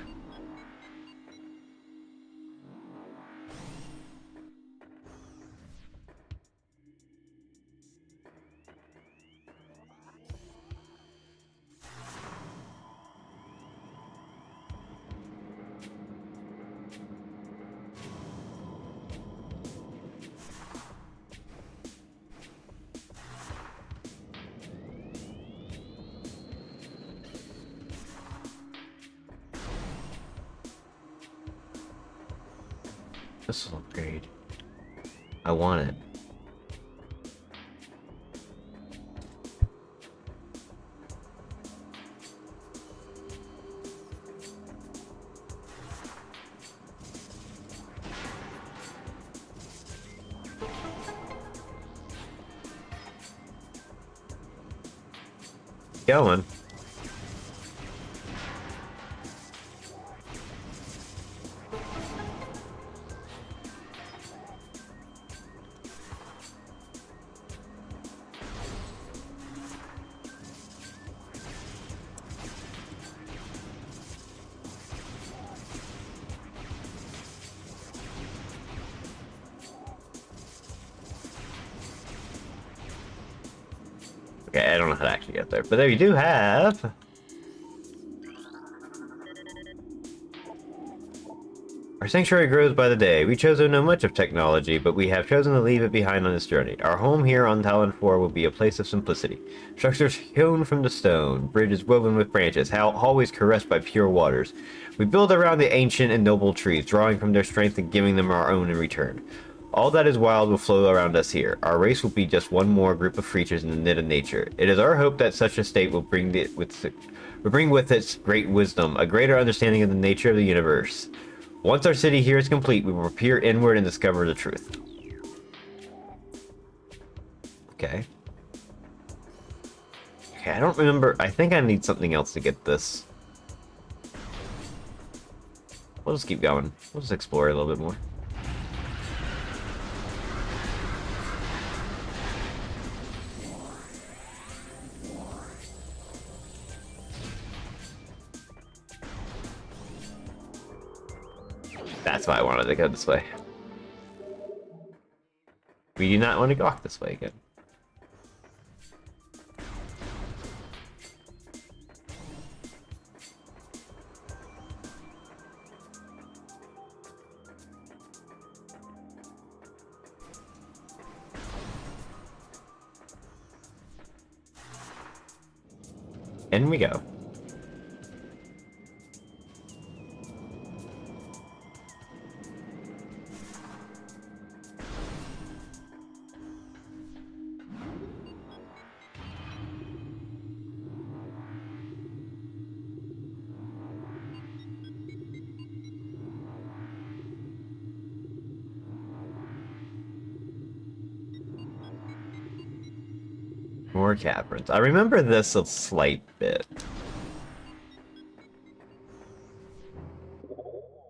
This will upgrade. I want it. Going. Okay, I don't know how to actually get there, but there you do have. Our sanctuary grows by the day. We chose to know much of technology, but we have chosen to leave it behind on this journey. Our home here on Talon 4 will be a place of simplicity. Structures hewn from the stone, bridges woven with branches, hallways caressed by pure waters. We build around the ancient and noble trees, drawing from their strength and giving them our own in return. All that is wild will flow around us here. Our race will be just one more group of creatures in the knit of nature. It is our hope that such a state will bring with its great wisdom, a greater understanding of the nature of the universe. Once our city here is complete, we will peer inward and discover the truth. Okay. Okay, I don't remember. I think I need something else to get this. We'll just keep going. We'll just explore a little bit more. That's why I wanted to go this way. We do not want to go this way again. In we go. more caverns. I remember this a slight bit.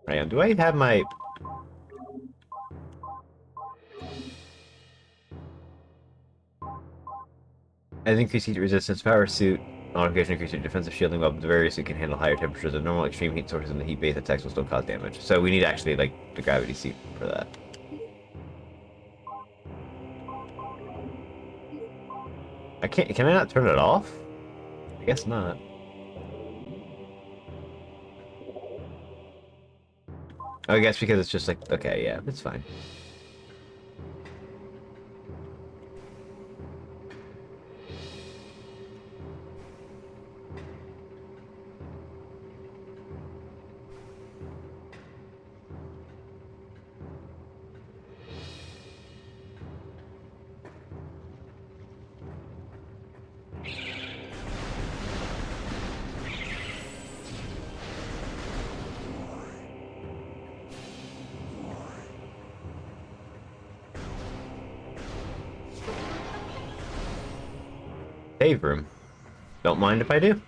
Right, do I have my... As increased heat resistance, power suit modification increases your defensive shielding weapons. The various suit can handle higher temperatures than normal extreme heat sources, and the heat-based attacks will still cause damage. So we need actually like the gravity suit for that. I can't. Can I not turn it off? I guess not. I guess because it's just like, okay, yeah, it's fine. Save room. Don't mind if I do.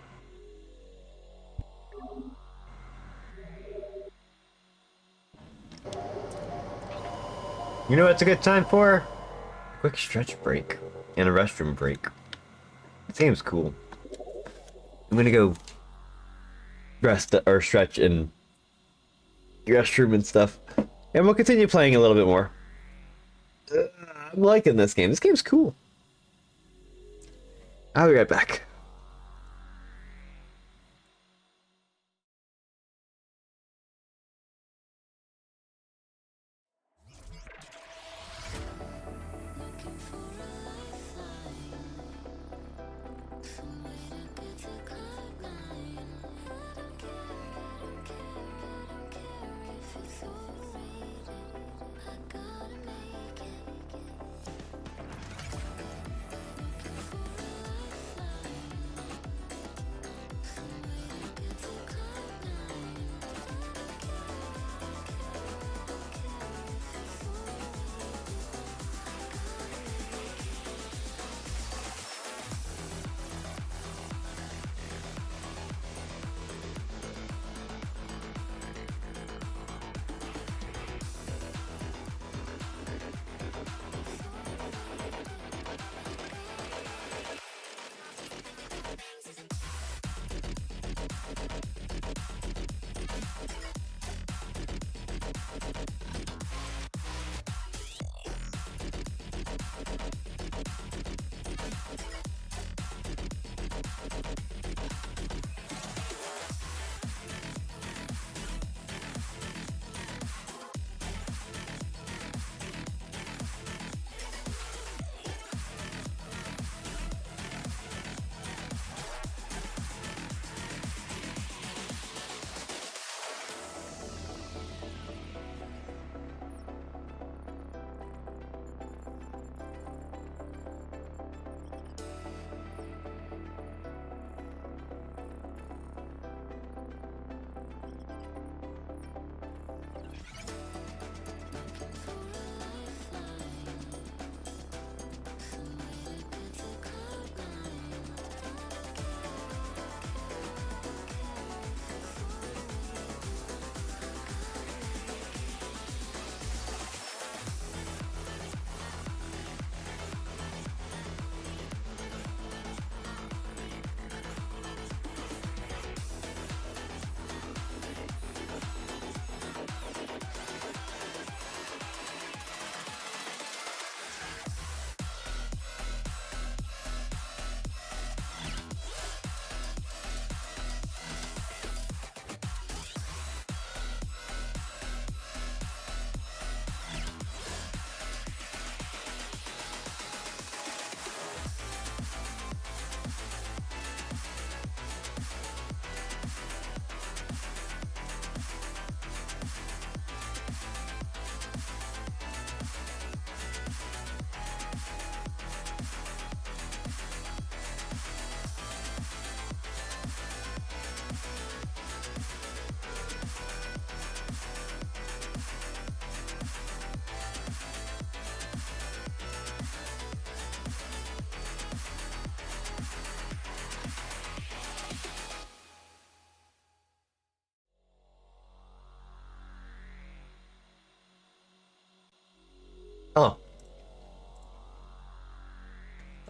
You know what it's a good time for? A quick stretch break. And a restroom break. This game's cool. I'm gonna go rest or stretch in the restroom and stuff. And we'll continue playing a little bit more. I'm liking this game. This game's cool. I'll be right back.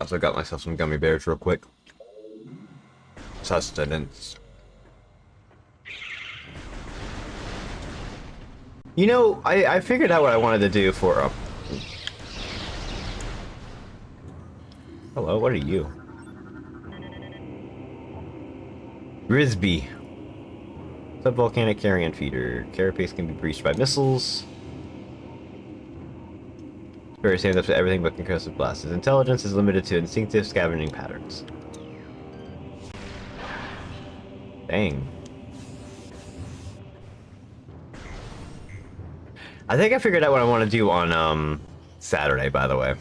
also got myself some gummy bears real quick. Sustenance. You know, I figured out what I wanted to do for Hello, what are you? Risby. Subvolcanic carrion feeder. Carapace can be breached by missiles. Spirit stands up to everything but concussive blasts. His intelligence is limited to instinctive scavenging patterns. Dang. I think I figured out what I want to do on, Saturday, by the way.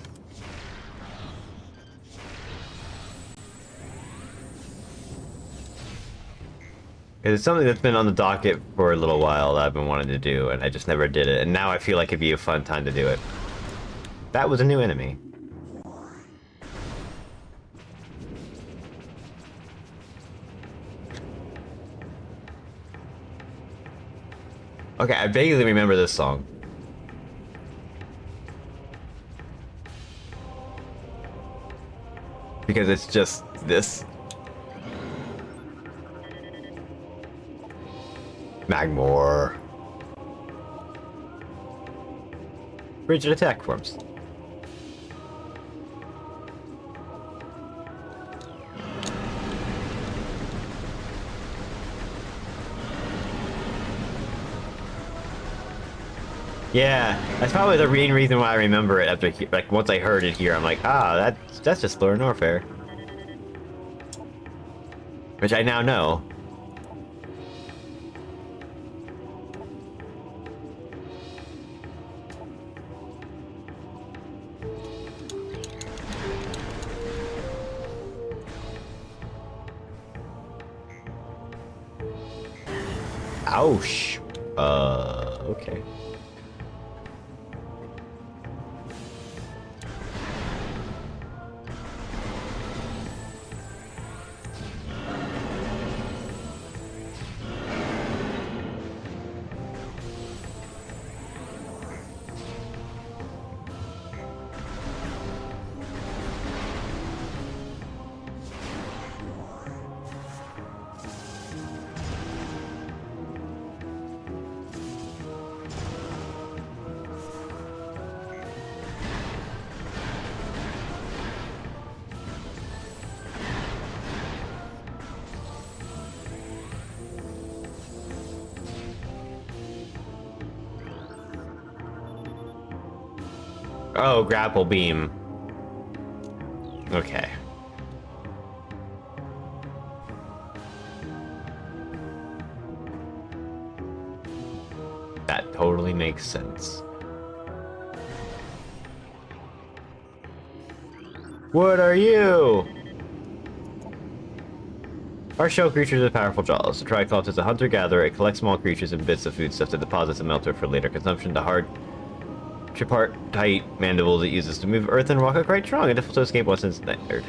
It's something that's been on the docket for a little while that I've been wanting to do, and I just never did it, and now I feel like it'd be a fun time to do it. That was a new enemy. Okay, I vaguely remember this song. Because it's just this. Magmore. Rigid attack forms. Yeah, that's probably the main reason why I remember it. After, like, once I heard it here, I'm like, ah, that's just Lord Norfair. Which I now know. Ouch. Okay. Oh, grapple beam. Okay. That totally makes sense. What are you? Our shell creatures have powerful jaws. The Tricops is a hunter-gatherer. It collects small creatures and bits of foodstuff to deposit and melter for later consumption. The hard, tripartite mandibles it uses to move earth and rock are quite strong and difficult to escape once ensnared.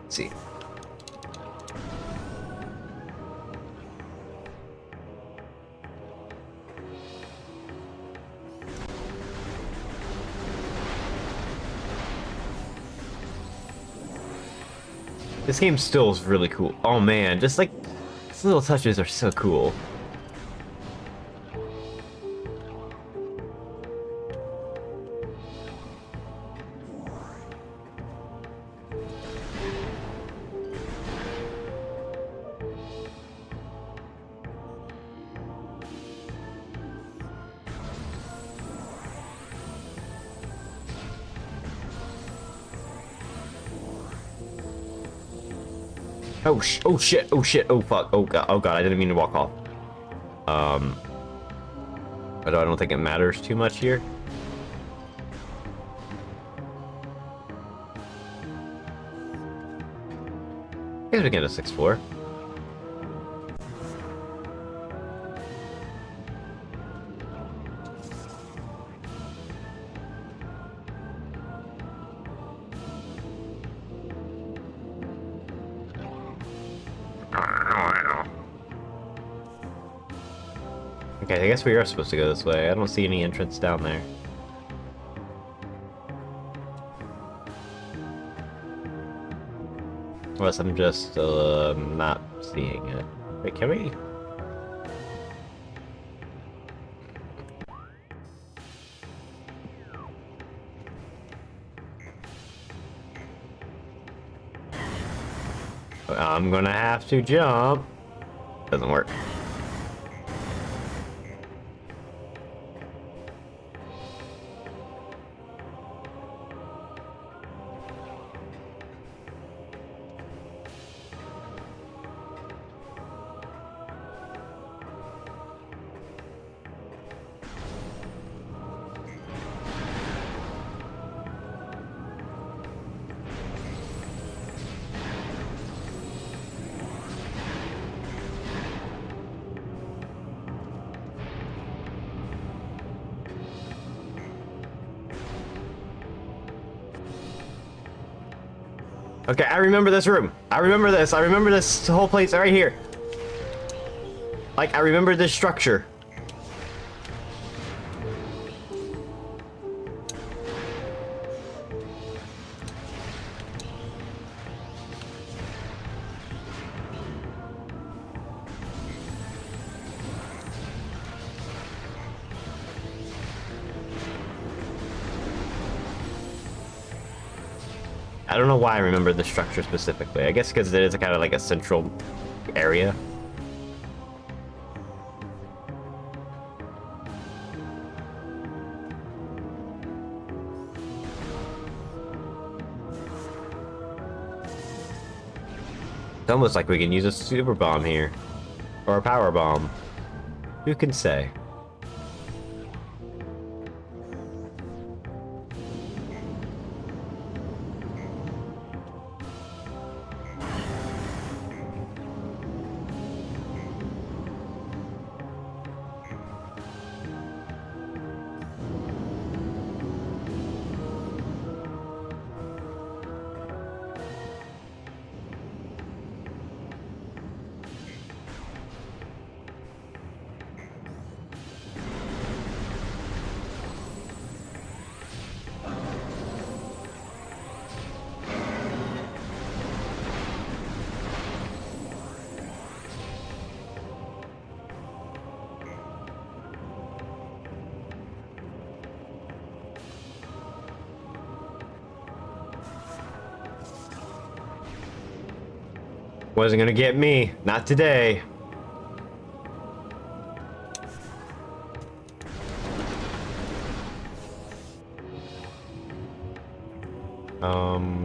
Let's see. This game still is really cool. Oh man, just like these little touches are so cool. Oh shit, oh shit, oh fuck, oh god, I didn't mean to walk off. But I don't think it matters too much here. I guess we get a 6th floor. Okay, I guess we are supposed to go this way. I don't see any entrance down there. Unless I'm just not seeing it. Wait, can we? I'm gonna have to jump. Doesn't work. Okay, I remember this room. I remember this. I remember this whole place right here. Like, I remember this structure. I don't know why I remember the structure specifically. I guess because it is kind of like a central area. It's almost like we can use a super bomb here. Or a power bomb. Who can say? Wasn't gonna get me. Not today.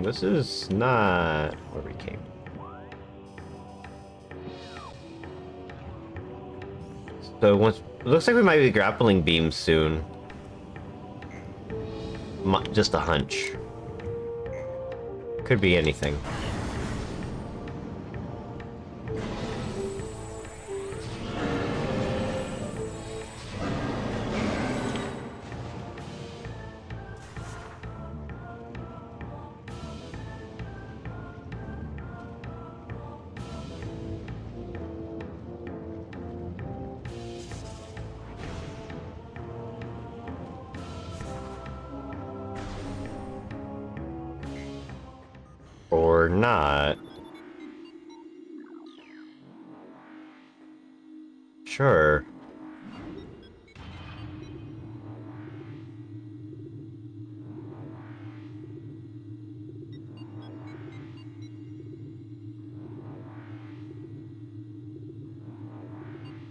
This is not where we came. So once it looks like we might be grappling beams soon. Just a hunch. Could be anything. Or not. Sure.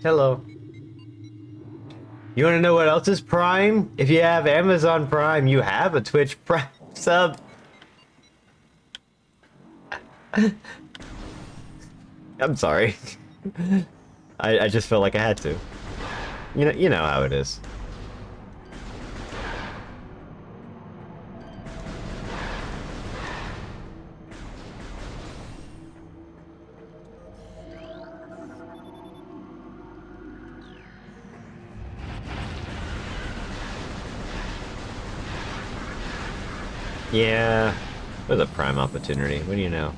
Hello. You want to know what else is Prime? If you have Amazon Prime, you have a Twitch Prime sub. I'm sorry. I just felt like I had to. You know how it is. Yeah, there's a Prime opportunity. What do you know?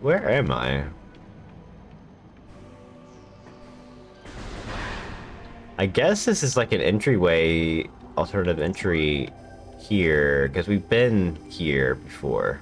Where am I? I guess this is like an entryway, alternative entry here, because we've been here before.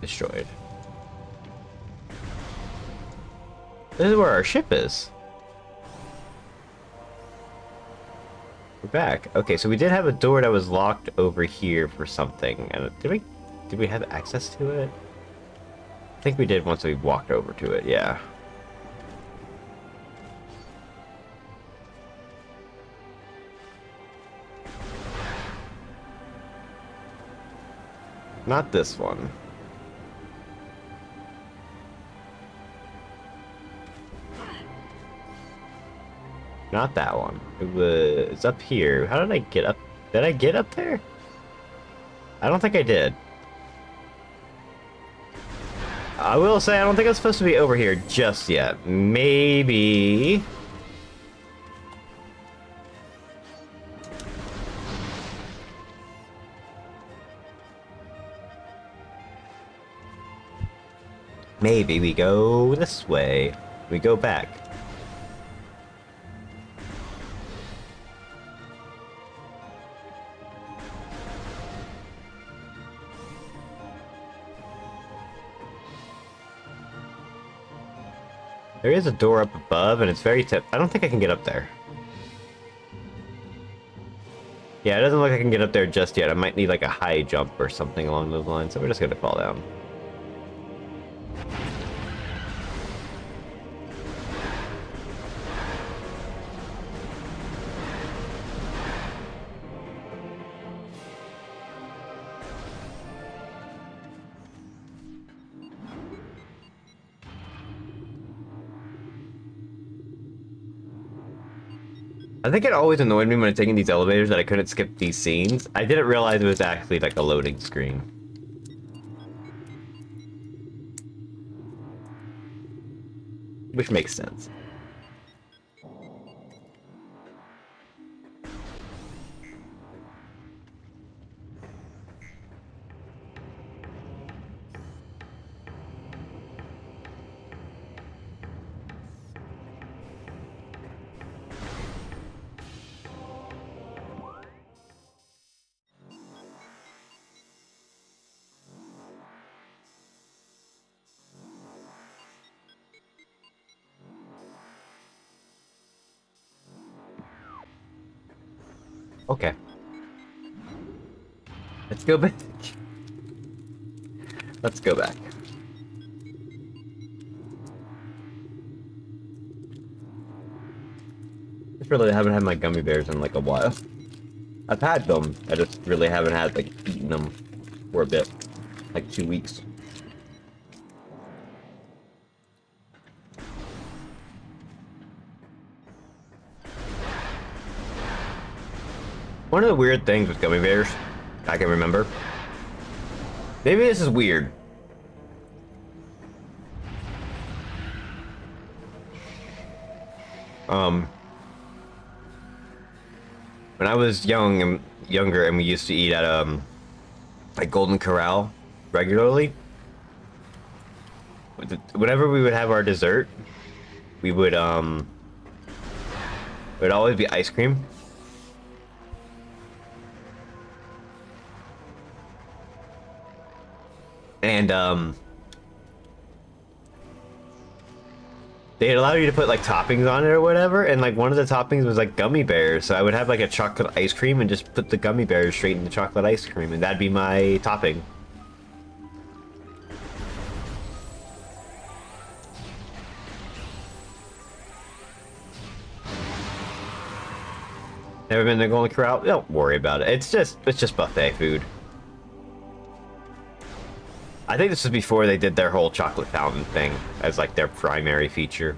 Destroyed. This is where our ship is. We're back. Okay, so we did have a door that was locked over here for something. And did we have access to it? I think we did once we walked over to it, yeah. Not this one. Not that one. It was up here. How did I get up? Did I get up there? I don't think I did. I will say I don't think I'm supposed to be over here just yet. Maybe... Maybe we go this way. We go back. There is a door up above, and it's very I don't think I can get up there. Yeah, it doesn't look like I can get up there just yet. I might need like a high jump or something along those lines, so we're just gonna fall down. I think it always annoyed me when I'm taking these elevators that I couldn't skip these scenes. I didn't realize it was actually like a loading screen. Which makes sense. Okay. Let's go back. Let's go back. Just really haven't had my gummy bears in like a while. I've had them, I just really haven't had like eaten them for a bit. Like 2 weeks. One of the weird things with gummy bears, I can remember. Maybe this is weird. When I was younger and we used to eat at like Golden Corral regularly, whenever we would have our dessert, we would it would always be ice cream. And they'd allow you to put like toppings on it or whatever, and like one of the toppings was like gummy bears, so I would have like a chocolate ice cream and just put the gummy bears straight in the chocolate ice cream, and that'd be my topping. Never been to Golden Corral? Don't worry about it. It's just buffet food. I think this was before they did their whole chocolate fountain thing as like their primary feature.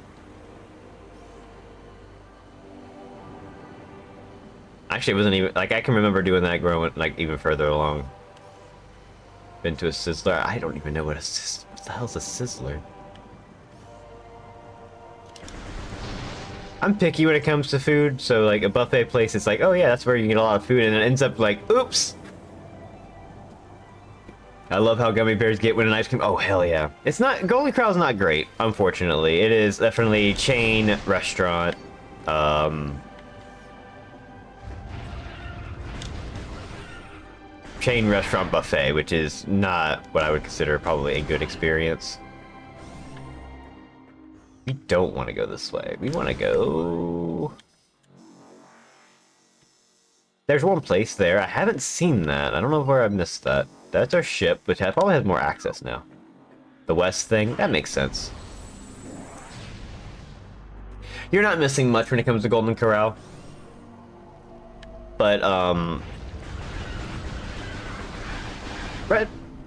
Actually, it wasn't even like I can remember doing that growing like even further along. Been to a sizzler. I don't even know what what the hell's a sizzler. I'm picky when it comes to food, so like a buffet place, it's like, oh yeah, that's where you get a lot of food, and it ends up like, oops. I love how gummy bears get when an ice cream. Oh hell yeah! It's not Golden Corral's not great, unfortunately. It is definitely chain restaurant. Chain restaurant buffet, which is not what I would consider probably a good experience. We don't want to go this way. We want to go... There's one place there. I haven't seen that. I don't know where I missed that. That's our ship, which probably has more access now. The west thing? That makes sense. You're not missing much when it comes to Golden Corral. But,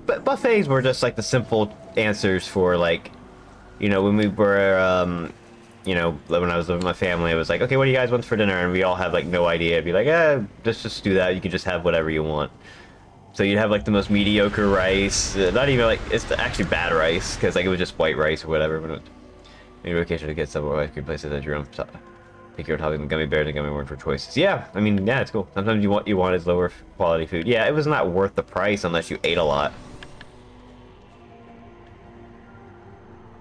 But buffets were just like the simple answers for like, you know, when we were, you know, when I was living with my family, it was like, okay, what do you guys want for dinner? And we all had like no idea. It'd be like, let's just do that. You can just have whatever you want. So you'd have like the most mediocre rice, not even like, it's actually bad rice, because like it was just white rice or whatever. But maybe occasionally get several ice cream places at your own pick your topping, gummy bears and gummy worms for choices. Yeah, I mean, yeah, it's cool. Sometimes you want is lower quality food. Yeah, it was not worth the price unless you ate a lot.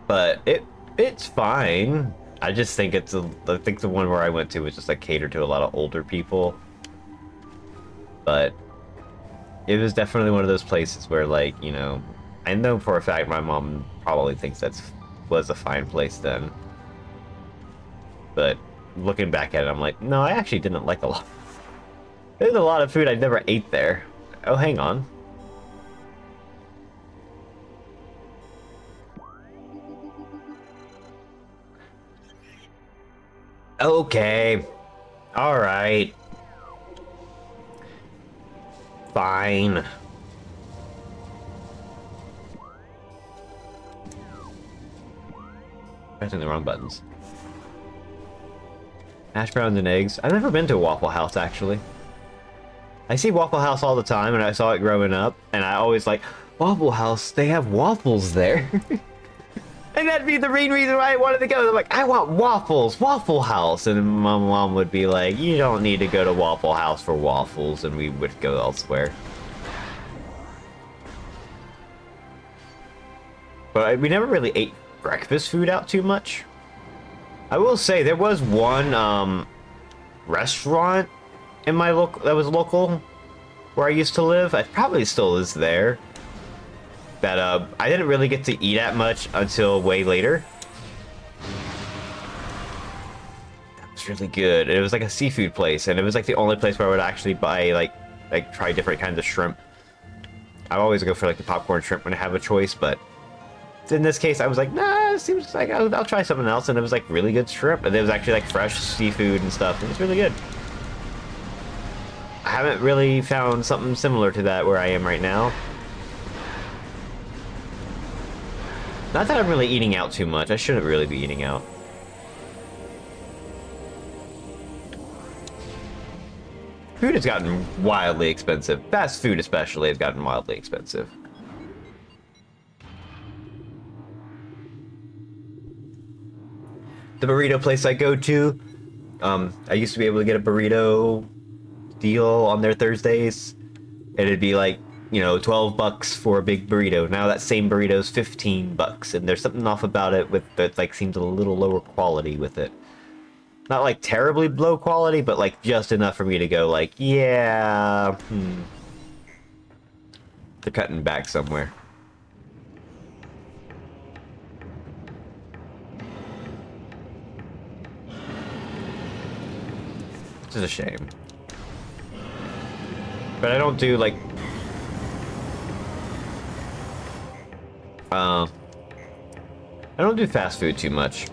But it's fine. I just think I think the one where I went to was just like catered to a lot of older people. But it was definitely one of those places where like, you know, I know for a fact my mom probably thinks was a fine place then. But looking back at it, I'm like, no, I actually didn't like a lot. There's a lot of food I never ate there. Oh, hang on. Okay. All right. Fine. Pressing the wrong buttons. Hash browns and eggs. I've never been to a Waffle House, actually. I see Waffle House all the time, and I saw it growing up, and I always like, Waffle House, they have waffles there. And that'd be the main reason why I wanted to go. I'm like, I want waffles, Waffle House. And my mom would be like, you don't need to go to Waffle House for waffles, and we would go elsewhere. But we never really ate breakfast food out too much. I will say there was one restaurant in my that was local where I used to live. It probably still is there. That I didn't really get to eat at much until way later. That was really good. It was like a seafood place, and it was like the only place where I would actually buy like try different kinds of shrimp. I always go for like the popcorn shrimp when I have a choice, but in this case I was like, nah, it seems like I'll try something else, and it was like really good shrimp, and it was actually like fresh seafood and stuff. It was really good. I haven't really found something similar to that where I am right now. Not that I'm really eating out too much. I shouldn't really be eating out. Food has gotten wildly expensive. Fast food especially has gotten wildly expensive. The burrito place I go to, I used to be able to get a burrito deal on their Thursdays. And it'd be like, you know, 12 bucks for a big burrito. Now that same burrito's 15 bucks, and there's something off about it with that like seems a little lower quality with it. Not like terribly low quality, but like just enough for me to go like, yeah, they're cutting back somewhere. Which is a shame. But I don't do like I don't do fast food too much.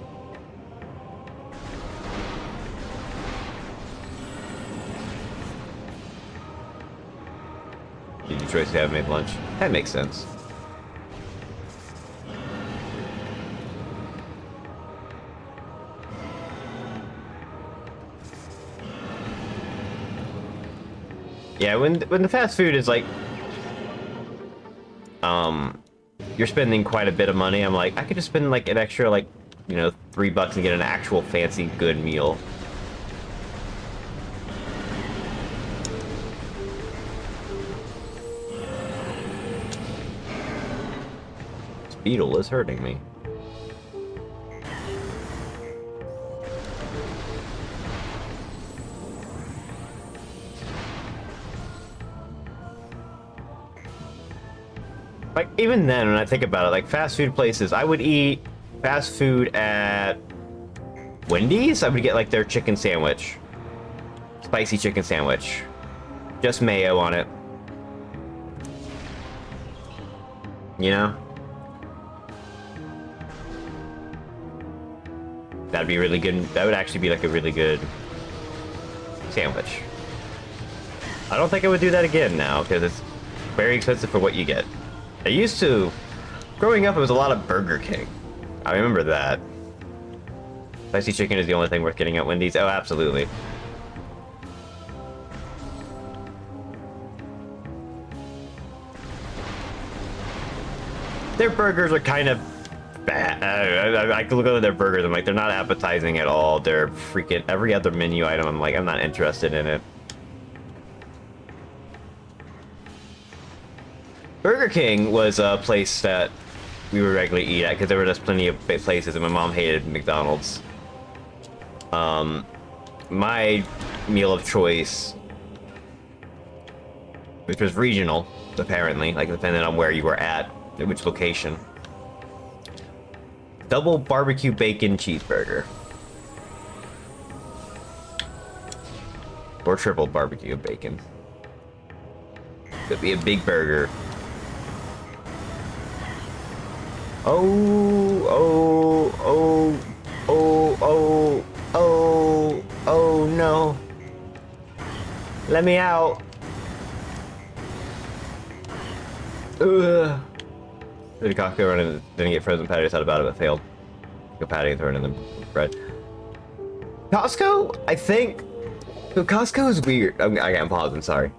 Did you choice to have made lunch? That makes sense. Yeah, when the fast food is like, you're spending quite a bit of money. I'm like, I could just spend like an extra like, you know, $3 and get an actual fancy good meal. This beetle is hurting me. Like, even then, when I think about it, like, fast food places, I would eat fast food at Wendy's. I would get, like, their chicken sandwich. Spicy chicken sandwich. Just mayo on it. You know? That'd be really good. That would actually be, like, a really good sandwich. I don't think I would do that again now, because it's very expensive for what you get. I used to, growing up, it was a lot of Burger King. I remember that. Spicy chicken is the only thing worth getting at Wendy's. Oh, absolutely. Their burgers are kind of bad. I could look at their burgers. I'm like, they're not appetizing at all. They're freaking every other menu item. I'm like, I'm not interested in it. Burger King was a place that we would regularly eat at because there were just plenty of places, and my mom hated McDonald's. My meal of choice, which was regional, apparently, like depending on where you were at, which location. Double barbecue bacon cheeseburger. Or triple barbecue bacon. Could be a big burger. Oh, oh, oh, oh, oh, oh, oh, no. Let me out. Ugh. The Costco running didn't get frozen patties out about it, but failed. Go patty and throw it in the bread. Costco, I think. So Costco is weird. I can't pause. I'm sorry.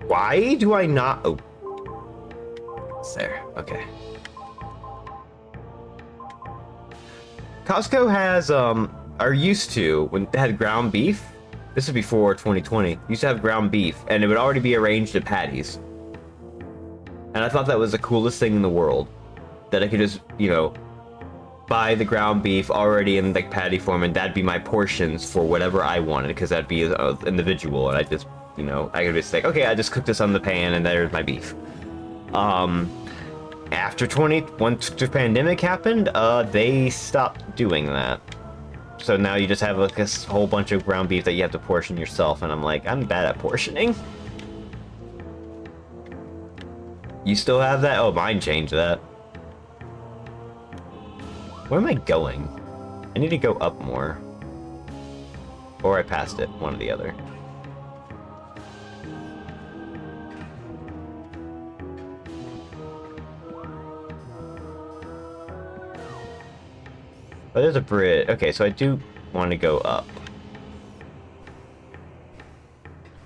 Why do I not? Oh, it's there. Okay. Costco has or used to, when they had ground beef. This was before 2020. Used to have ground beef, and it would already be arranged in patties. And I thought that was the coolest thing in the world, that I could just, you know, buy the ground beef already in like patty form, and that'd be my portions for whatever I wanted, because that'd be individual, and I just, you know, I could just say, okay, I just cooked this on the pan, and there's my beef. After once the pandemic happened, they stopped doing that. So now you just have like this whole bunch of ground beef that you have to portion yourself, and I'm like, I'm bad at portioning. You still have that? Oh, mine changed that. Where am I going? I need to go up more. Or I passed it, one or the other. Oh, there's a bridge. Okay, so I do want to go up.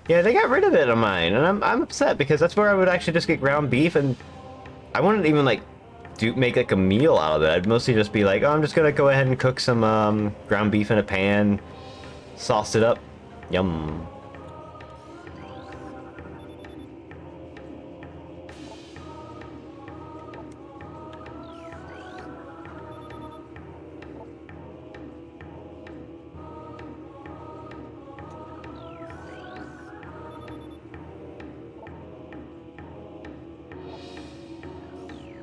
Yeah, they got rid of it on mine, and I'm upset because that's where I would actually just get ground beef, and I wouldn't even like make like a meal out of it. I'd mostly just be like, oh, I'm just gonna go ahead and cook some ground beef in a pan, sauce it up, yum.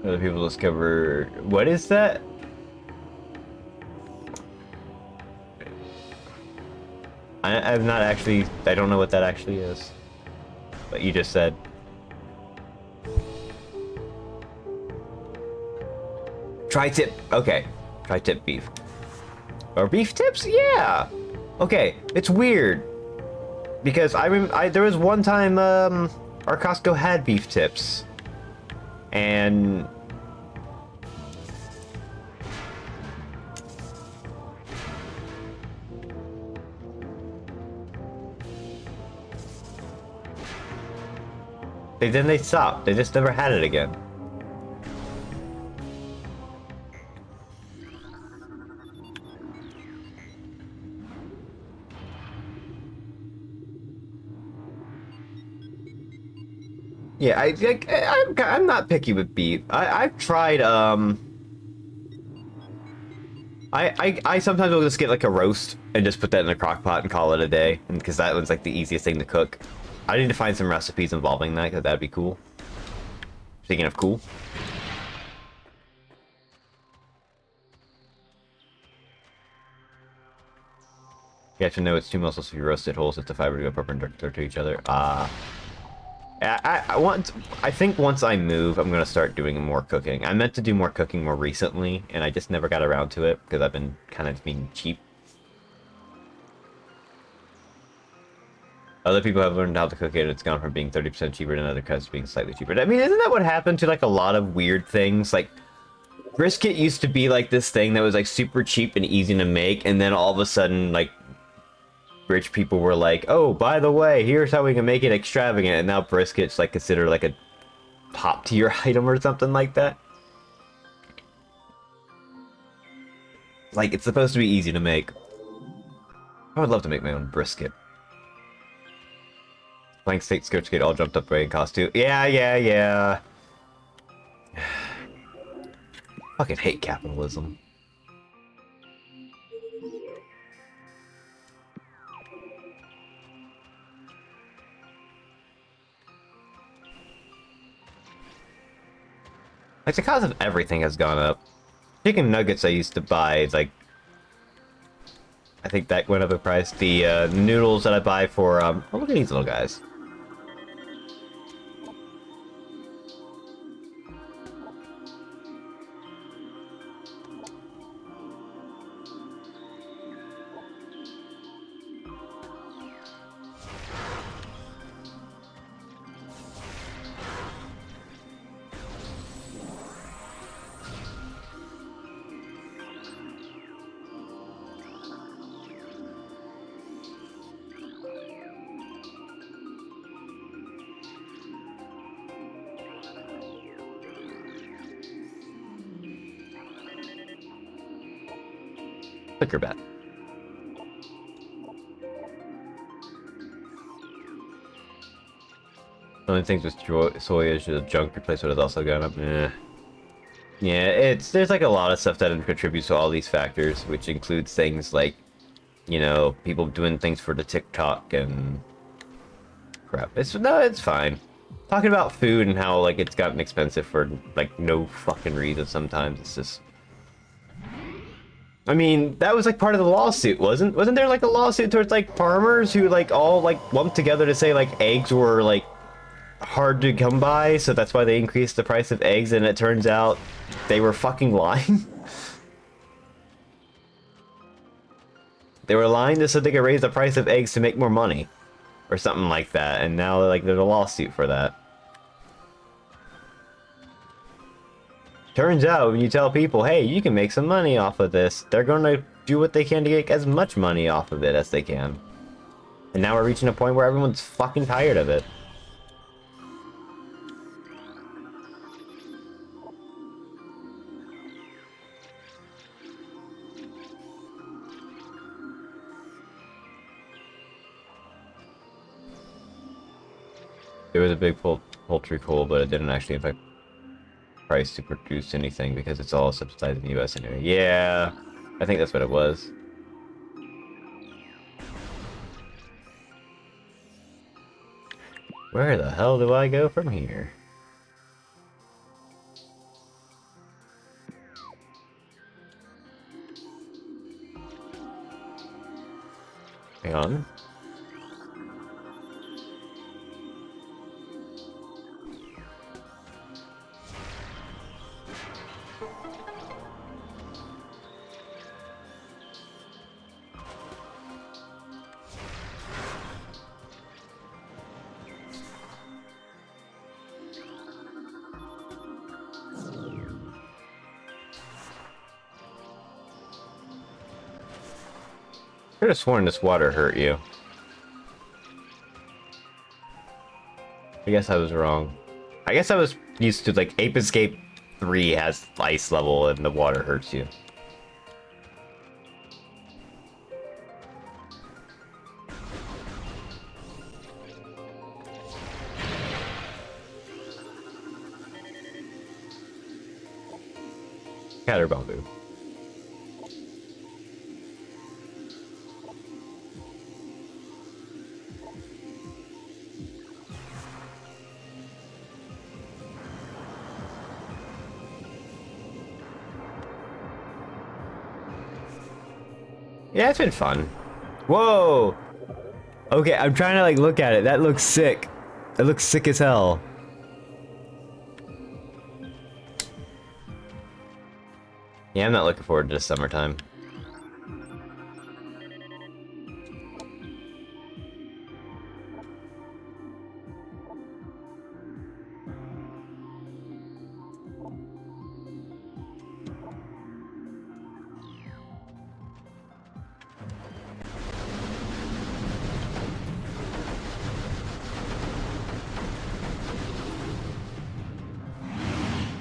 Other people discover... What is that? I'm not actually... I don't know what that actually is. What you just said. Tri-tip. Okay. Tri-tip beef. Or beef tips? Yeah! Okay, it's weird. Because there was one time, our Costco had beef tips. And They stopped. They just never had it again. Yeah, I'm not picky with beef. I've tried I sometimes will just get like a roast and just put that in a crock pot and call it a day, and because that one's like the easiest thing to cook. I need to find some recipes involving that, because that'd be cool. Speaking of cool. You have to know it's two muscles to be roasted whole, so the fiber to go perpendicular to each other. I think once I move, I'm gonna start doing more cooking. I meant to do more cooking more recently, and I just never got around to it because I've been kind of being cheap. Other people have learned how to cook it, and it's gone from being 30% cheaper to other cuts being slightly cheaper. I mean, isn't that what happened to like a lot of weird things? Like, brisket used to be like this thing that was like super cheap and easy to make, and then all of a sudden, like, rich people were like, oh, by the way, here's how we can make it extravagant, and now brisket's like considered like a top tier item or something like that. Like, it's supposed to be easy to make. I would love to make my own brisket. Blank steak, skirt skate, all jumped up way in cost too. Yeah. Fucking hate capitalism. Like, the cost of everything has gone up. Chicken nuggets I used to buy, like, I think that went up in price. The noodles that I buy for, oh, look at these little guys. Liquor bet. The only things with soy is the junk replacement has also gone up. Yeah, there's like a lot of stuff that contributes to all these factors, which includes things like, you know, people doing things for the TikTok and crap. It's fine. Talking about food and how like it's gotten expensive for like no fucking reason sometimes. It's just, I mean, that was like part of the lawsuit, wasn't there like a lawsuit towards like farmers who like all like lumped together to say like eggs were like hard to come by, so that's why they increased the price of eggs, and it turns out they were fucking lying. They were lying just so they could raise the price of eggs to make more money or something like that, and now like there's a lawsuit for that. Turns out when you tell people, hey, you can make some money off of this, they're gonna do what they can to get as much money off of it as they can. And now we're reaching a point where everyone's fucking tired of it. There was a big poultry cull, but it didn't actually affect price to produce anything because it's all subsidized in the US anyway. Yeah, I think that's what it was. Where the hell do I go from here? Hang on. I could have sworn this water hurt you. I guess I was wrong. I guess I was used to, like, Ape Escape 3 has ice level and the water hurts you. Catter bamboo. Yeah, it's been fun. Whoa! Okay, I'm trying to like look at it. That looks sick. It looks sick as hell. Yeah, I'm not looking forward to this summertime.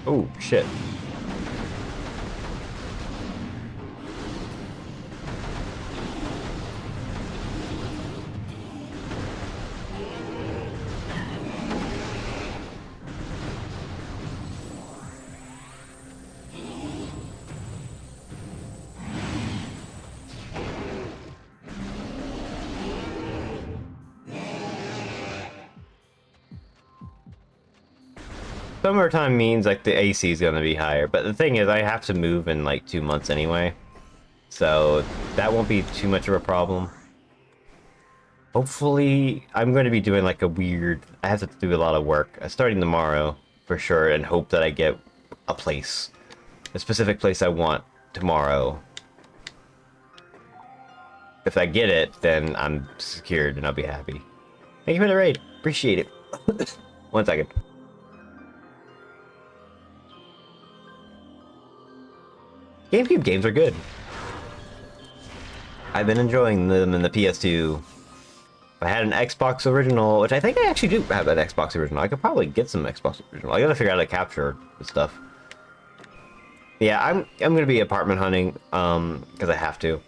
Oh, shit. Summertime means like the AC is gonna be higher, but the thing is I have to move in like 2 months anyway. So that won't be too much of a problem. Hopefully, I'm going to be doing like a weird... I have to do a lot of work starting tomorrow for sure and hope that I get a place. A specific place I want tomorrow. If I get it, then I'm secured and I'll be happy. Thank you for the raid. Appreciate it. 1 second. GameCube games are good. I've been enjoying them in the PS2. I had an Xbox original, which I think I actually do have an Xbox original. I could probably get some Xbox original. I gotta figure out how to capture the stuff. Yeah, I'm gonna be apartment hunting, because I have to.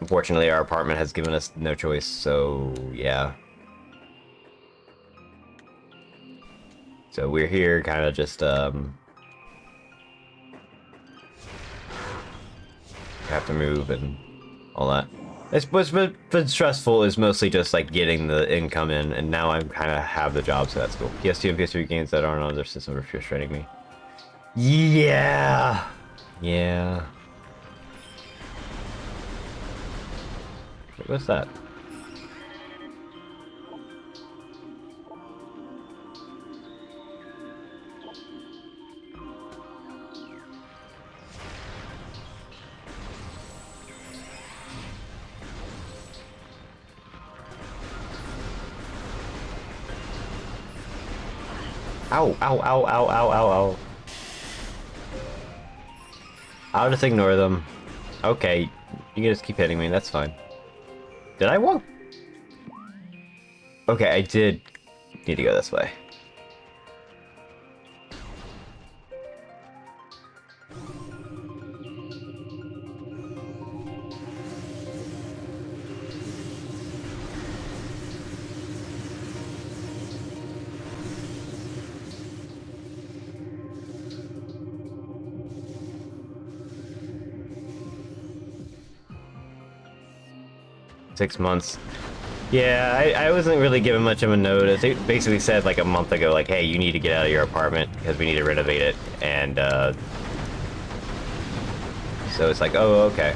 Unfortunately, our apartment has given us no choice, so yeah. So we're here, kind of just have to move and all that. What's been stressful is mostly just like getting the income in, and now I kind of have the job, so that's cool. PS2 and PS3 games that aren't on their system are frustrating me. Yeah, yeah. Wait, what's that? Ow, ow, ow, ow, ow, ow, ow. I'll just ignore them. Okay, you can just keep hitting me, that's fine. Did I walk? Okay, I did need to go this way. Six months. Yeah, I wasn't really given much of a notice. It basically said like a month ago, like, hey, you need to get out of your apartment because we need to renovate it. And so it's like, oh, okay.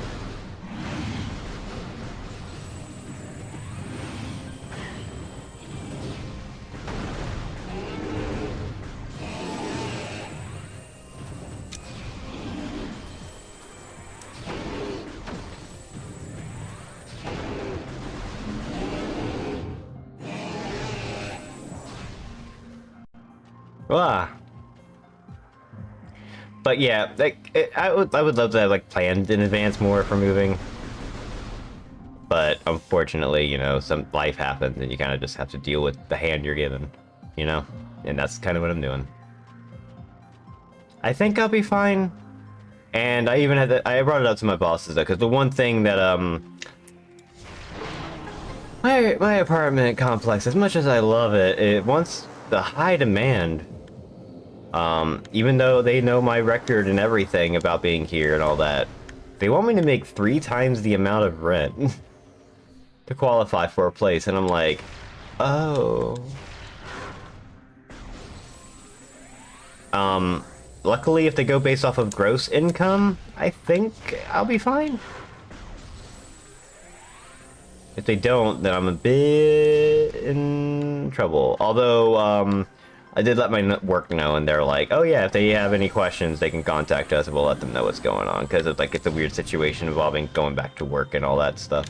Ah. But yeah, like I would love to have like planned in advance more for moving. But unfortunately, you know, some life happens and you kind of just have to deal with the hand you're given. you know? And that's kind of what I'm doing. I think I'll be fine. And I even had I brought it up to my bosses though, because the one thing that my apartment complex, as much as I love it, it wants the high demand. Even though they know my record and everything about being here and all that, they want me to make 3 times the amount of rent to qualify for a place, and I'm like, oh. Luckily, if they go based off of gross income, I think I'll be fine. If they don't, then I'm a bit in trouble. Although, I did let my work know, and they're like, oh yeah, if they have any questions, they can contact us, and we'll let them know what's going on. Because it's like, it's a weird situation involving going back to work and all that stuff.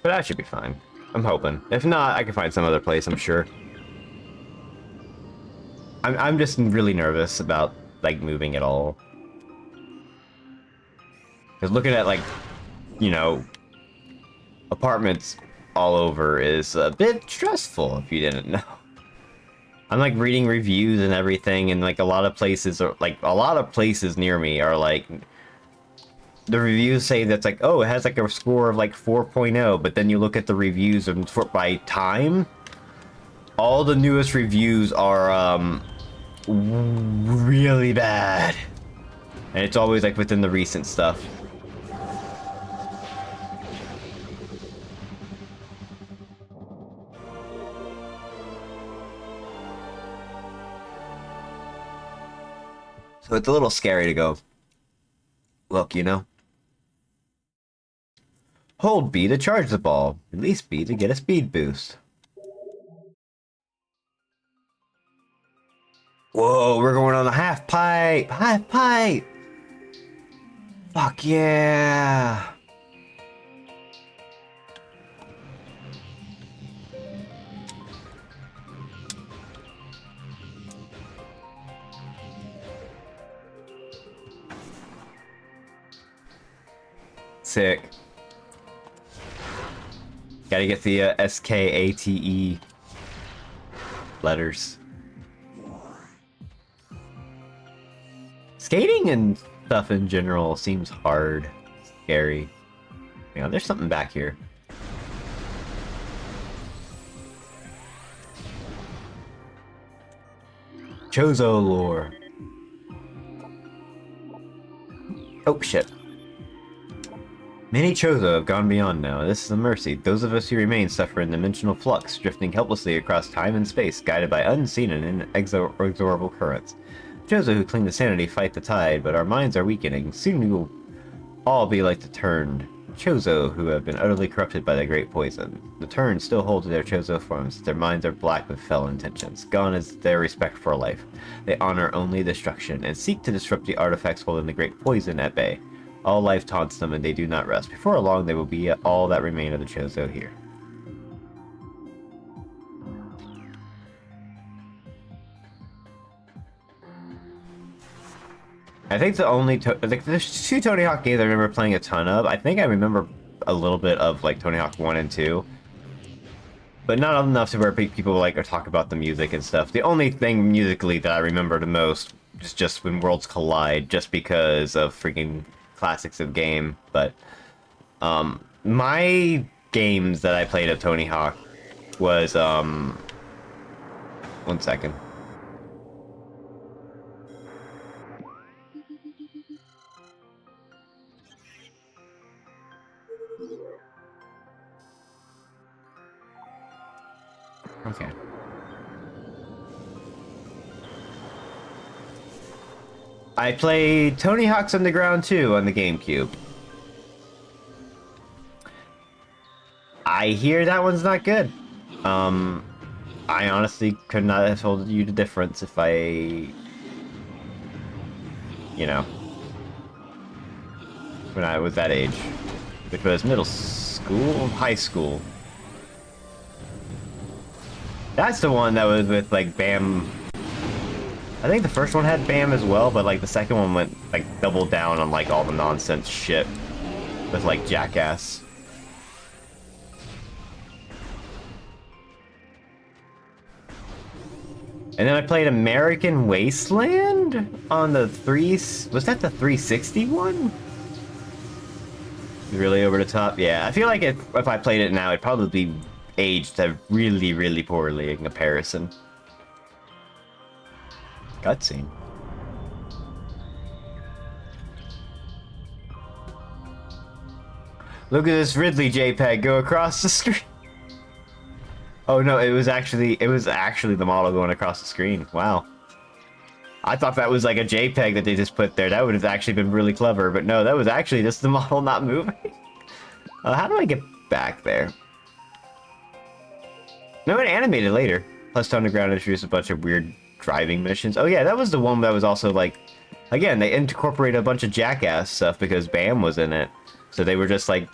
But I should be fine. I'm hoping. If not, I can find some other place, I'm sure. I'm just really nervous about, like, moving at all. Because looking at, like, you know, apartments all over is a bit stressful, if you didn't know. I'm, like, reading reviews and everything, and, like, a lot of places near me are, like... The reviews say that's like, oh, it has like a score of like 4.0, but then you look at the reviews and by time, all the newest reviews are really bad, and it's always like within the recent stuff. So it's a little scary to go, look, you know? Hold B to charge the ball. Release B to get a speed boost. Whoa, we're going on the half pipe! Half pipe! Fuck yeah! Sick. Gotta get the SKATE letters. Skating and stuff in general seems hard, scary. You know, there's something back here. Chozo lore. Oh shit. Many Chozo have gone beyond now. This is a mercy. Those of us who remain suffer in dimensional flux, drifting helplessly across time and space, guided by unseen and inexorable currents. Chozo who cling to sanity fight the tide, but our minds are weakening. Soon we will all be like the Turned. Chozo who have been utterly corrupted by the great poison. The Turned still hold to their Chozo forms. Their minds are black with fell intentions. Gone is their respect for life. They honor only destruction, and seek to disrupt the artifacts holding the great poison at bay. All life taunts them, and they do not rest. Before long, they will be all that remain of the Chozo here. I think the only there's 2 Tony Hawk games I remember playing a ton of. I think I remember a little bit of like Tony Hawk 1 and 2, but not enough to where people like or talk about the music and stuff. The only thing musically that I remember the most is just when Worlds Collide, just because of freaking classics of game. But my games that I played of Tony Hawk was 1 second. Okay. I played Tony Hawk's Underground 2 on the GameCube. I hear that one's not good. I honestly could not have told you the difference if I... You know... when I was that age. Which was middle school? High school. That's the one that was with like Bam. I think the first one had Bam as well, but like the second one went like double down on like all the nonsense shit with like Jackass. And then I played American Wasteland on the was that the 360 one? Really over the top? Yeah, I feel like if I played it now, it'd probably be aged really, really poorly in comparison. Cutscene. Look at this Ridley JPEG go across the screen. Oh no, it was actually the model going across the screen. Wow. I thought that was like a JPEG that they just put there. That would have actually been really clever, but no, that was actually just the model not moving. How do I get back there? No, it animated later. Plus, Underground introduced a bunch of weird driving missions. Oh yeah, that was the one that was also like, again, they incorporated a bunch of Jackass stuff because Bam was in it. So they were just like,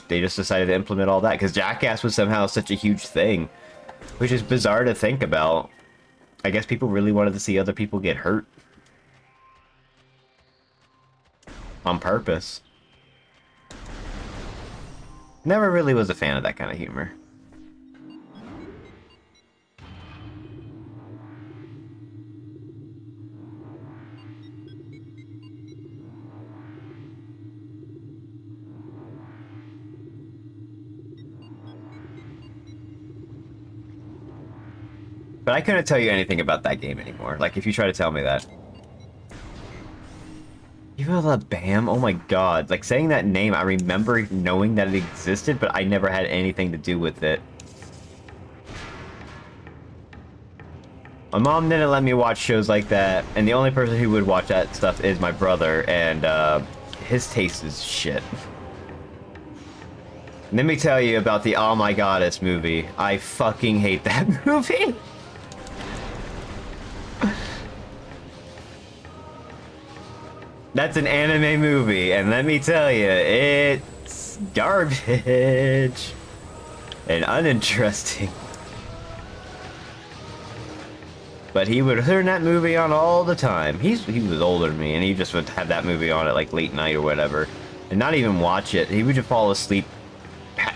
they just decided to implement all that because Jackass was somehow such a huge thing, which is bizarre to think about. I guess people really wanted to see other people get hurt. On purpose. Never really was a fan of that kind of humor. But I couldn't tell you anything about that game anymore. Like, if you try to tell me that. You feel the Bam? Oh my god. Like, saying that name, I remember knowing that it existed, but I never had anything to do with it. My mom didn't let me watch shows like that, and the only person who would watch that stuff is my brother, and his taste is shit. Let me tell you about the Oh My Goddess movie. I fucking hate that movie. That's an anime movie, and let me tell you, it's garbage and uninteresting. But he would turn that movie on all the time. He was older than me, and he just would have that movie on at like late night or whatever, and not even watch it. He would just fall asleep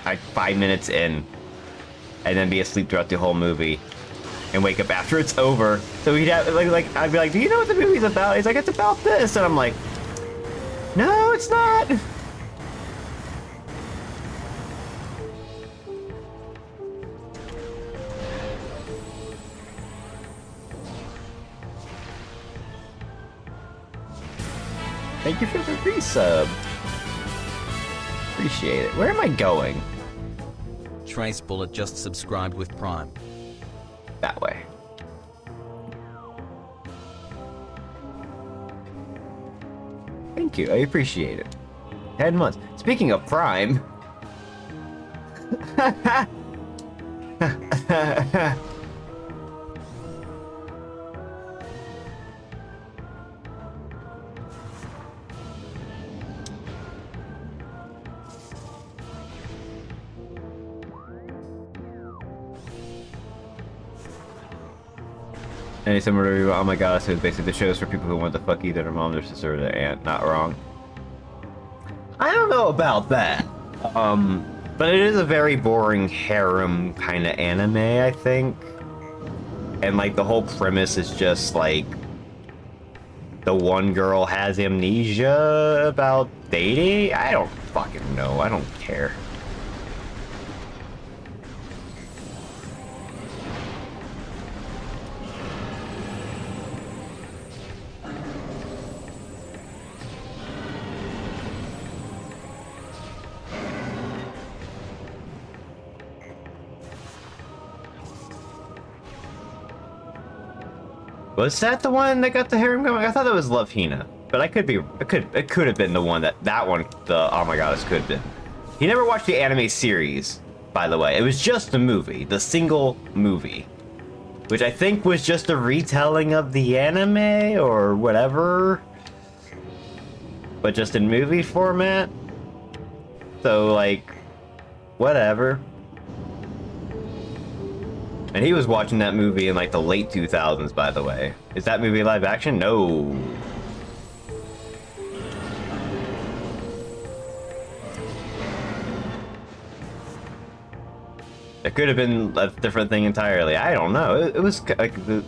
like 5 minutes in, and then be asleep throughout the whole movie, and wake up after it's over. So he'd have like I'd be like, "Do you know what the movie's about?" He's like, "It's about this," and I'm like, "No, it's not." Thank you for the resub. Appreciate it. Where am I going? Trace Bullet just subscribed with Prime. That way. Thank you. I appreciate it. 10 months. Speaking of Prime. Any similar review? Oh my god, so it's basically the shows for people who want to fuck either their mom, their sister, or their aunt. Not wrong. I don't know about that. But it is a very boring harem kind of anime, I think. And like the whole premise is just like the one girl has amnesia about dating. I don't fucking know. I don't care. Was that the one that got the harem going? I thought that was Love Hina, but it could have been the one the Oh My Goddess could have been. He never watched the anime series, by the way. It was just the movie, the single movie, which I think was just a retelling of the anime or whatever, but just in movie format. So like, whatever. And he was watching that movie in like the late 2000s, by the way. Is that movie live action? No. It could have been a different thing entirely. I don't know. It was like it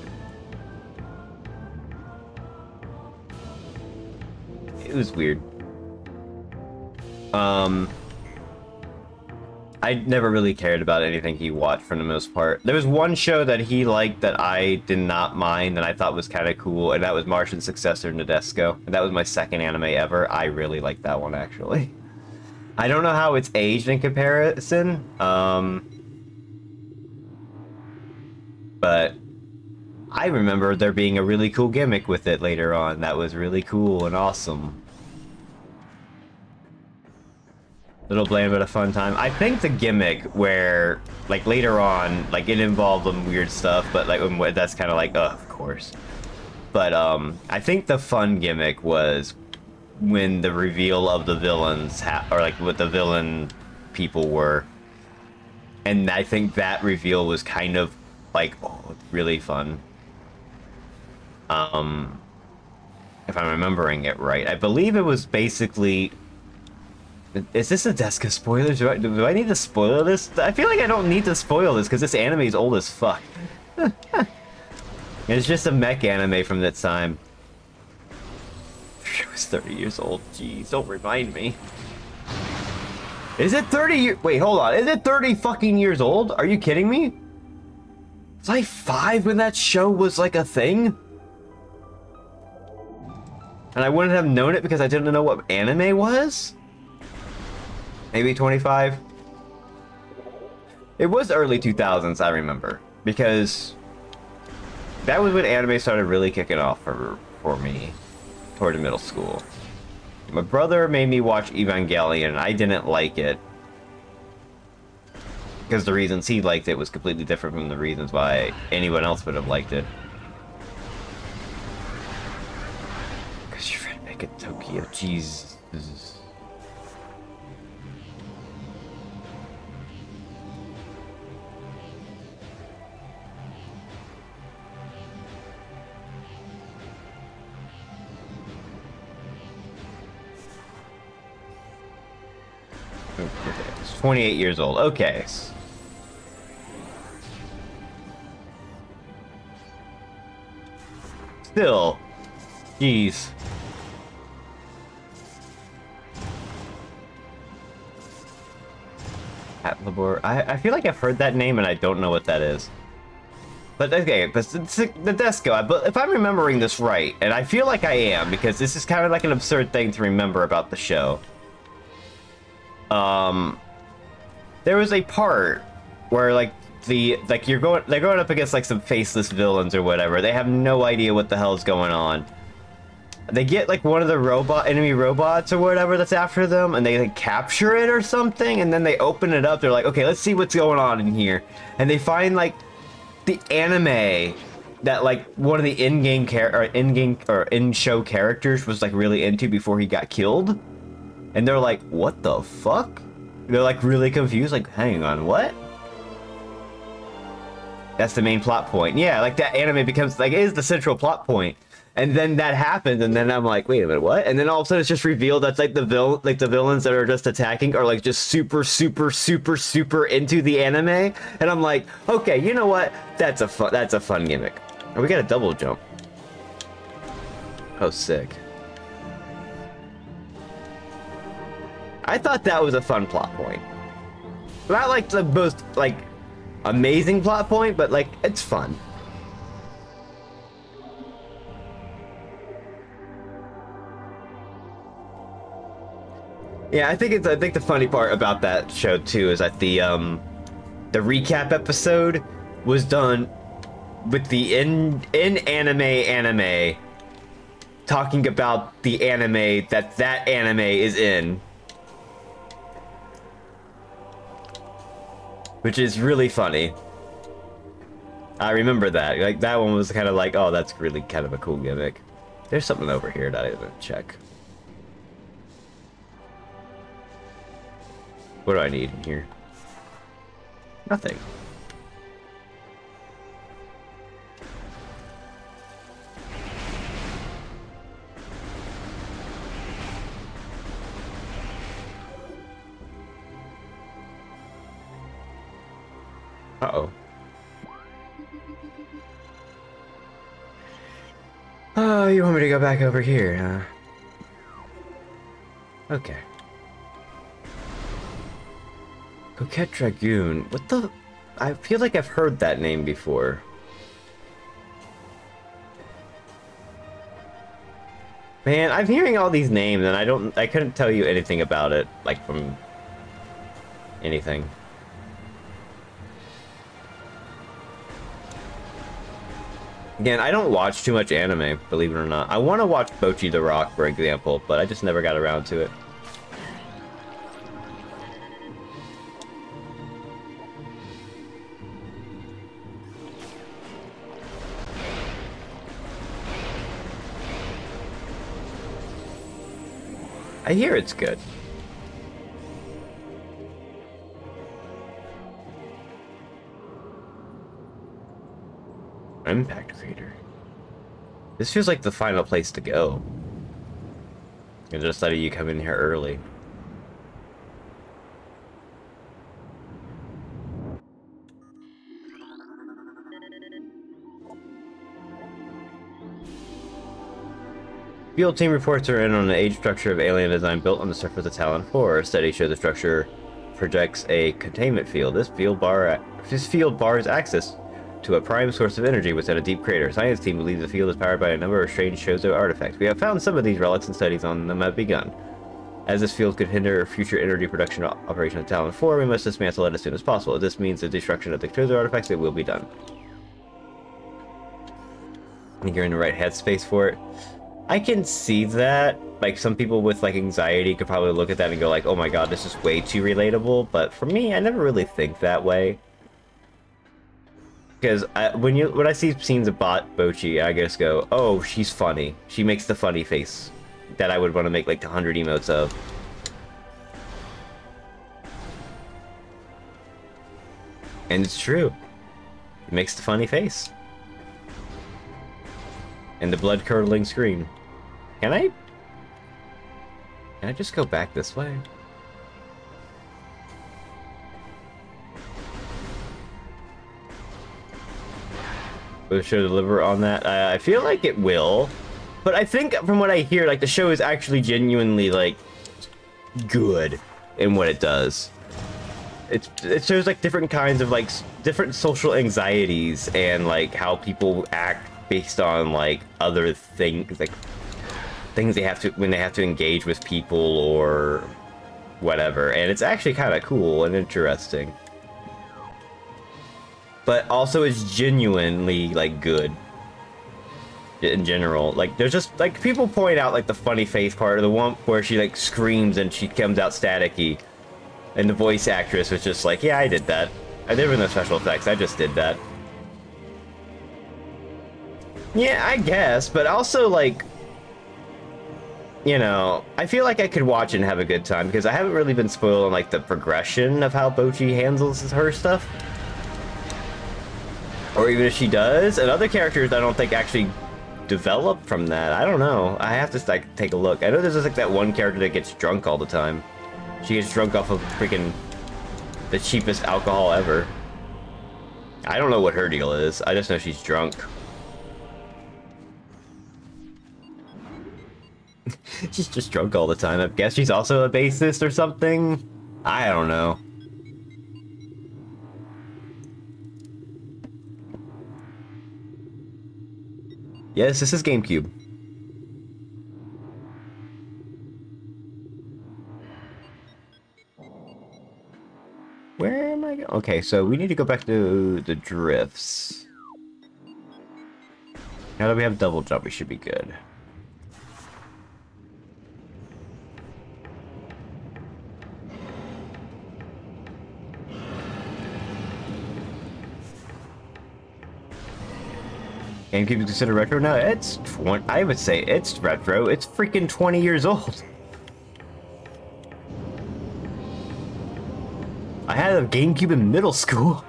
was weird. I never really cared about anything he watched for the most part. There was one show that he liked that I did not mind and I thought was kind of cool, and that was Martian Successor Nadesco. And that was my second anime ever. I really liked that one, actually. I don't know how it's aged in comparison. But I remember there being a really cool gimmick with it later on. That was really cool and awesome. Little bland but a fun time. I think the gimmick where, like, later on, like, it involved some weird stuff, but like that's kind of like, of course. But I think the fun gimmick was when the reveal of the villains or like what the villain people were, and I think that reveal was kind of like, oh, really fun. If I'm remembering it right, I believe it was basically. Is this a Deska spoilers? Do I need to spoil this? I feel like I don't need to spoil this because this anime is old as fuck. It's just a mech anime from that time. It was 30 years old. Jeez, don't remind me. Is it 30 years? Wait, hold on. Is it 30 fucking years old? Are you kidding me? Was I 5 when that show was like a thing? And I wouldn't have known it because I didn't know what anime was? Maybe 25? It was early 2000s, I remember. Because that was when anime started really kicking off for me toward middle school. My brother made me watch Evangelion, and I didn't like it. Because the reasons he liked it was completely different from the reasons why anyone else would have liked it. Because you're trying to make it Tokyo, jeez. It's 28 years old. Okay. Still. Jeez. Atlabor. I feel like I've heard that name and I don't know what that is. But okay, but the Desco, but if I'm remembering this right, and I feel like I am, because this is kind of like an absurd thing to remember about the show. There was a part where like they're going up against like some faceless villains or whatever. They have no idea what the hell's going on. They get like one of the enemy robots or whatever that's after them, and they like capture it or something, and then they open it up. They're like, okay, let's see what's going on in here, and they find like the anime that like one of the in-show characters was like really into before he got killed. And they're like, what the fuck? They're like really confused, like, hang on, what? That's the main plot point. Yeah, like that anime becomes like, it is the central plot point. And then that happens, and then I'm like, wait a minute, what? And then all of a sudden it's just revealed that's like the villains that are just attacking are like just super into the anime. And I'm like, okay, you know what? That's a fun gimmick. Oh, we got a double jump. Oh, sick. I thought that was a fun plot point. Not like the most like amazing plot point, but like it's fun. Yeah, I think the funny part about that show too is that the recap episode was done with the in anime talking about the anime that anime is in. Which is really funny. I remember that. Like, that one was kind of like, oh, that's really kind of a cool gimmick. There's something over here that I didn't check. What do I need in here? Nothing. Uh-oh. Oh, you want me to go back over here, huh? Okay. Coquette Dragoon. What the... I feel like I've heard that name before. Man, I'm hearing all these names and I couldn't tell you anything about it, like from anything. Again, I don't watch too much anime, believe it or not. I want to watch Bocchi the Rock, for example, but I just never got around to it. I hear it's good. Impact Crater. This feels like the final place to go. I just letting you come in here early. Field team reports are in on an age structure of alien design built on the surface of Talon 4. A study shows the structure projects a containment field. This field bars access to a prime source of energy within a deep crater. Science team believes the field is powered by a number of strange Shozo artifacts. We have found some of these relics and studies on them have begun. As this field could hinder future energy production operation of Talon 4, we must dismantle it as soon as possible. If this means the destruction of the Shozo artifacts, it will be done. I think you're in the right headspace for it. I can see that. Like, some people with, like, anxiety could probably look at that and go, like, oh my god, this is way too relatable. But for me, I never really think that way. Because when I see scenes of Bocchi, I just go, oh, she's funny. She makes the funny face that I would want to make, like, 100 emotes of. And it's true. It makes the funny face. And the blood-curdling scream. Can I just go back this way? Will the show deliver on that? I feel like it will. But I think from what I hear, like, the show is actually genuinely, like, good in what it does. It shows, like, different kinds of, like, different social anxieties and, like, how people act based on, like, other things, like things they have to when they have to engage with people or whatever, and it's actually kind of cool and interesting, but also it's genuinely, like, good in general. Like, there's just, like, people point out, like, the funny face part, or the one where she, like, screams and she comes out staticky, and the voice actress was just like, yeah, I did that. There were no special effects, I just did that. Yeah, I guess, but also, like, you know, I feel like I could watch it and have a good time, because I haven't really been spoiled on, like, the progression of how Bocchi handles her stuff. Or even if she does, and other characters I don't think actually develop from that. I don't know. I have to, like, take a look. I know there's just, like, that one character that gets drunk all the time. She gets drunk off of freaking the cheapest alcohol ever. I don't know what her deal is. I just know she's drunk. She's just drunk all the time. I guess she's also a bassist or something. I don't know. Yes, this is GameCube. Where am I going? Okay, so we need to go back to the drifts. Now that we have double jump, we should be good. GameCube is considered retro now? I would say it's retro. It's freaking 20 years old. I had a GameCube in middle school.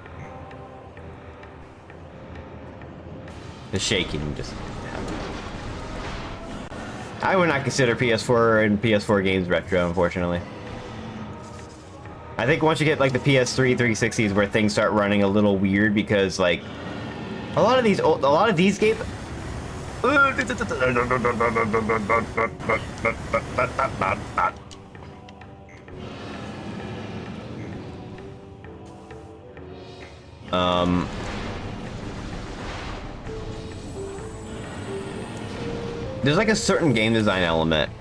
The shaking just happened. I would not consider PS4 and PS4 games retro, unfortunately. I think once you get like the PS3 360s where things start running a little weird because like a lot of these games. There's like a certain game design element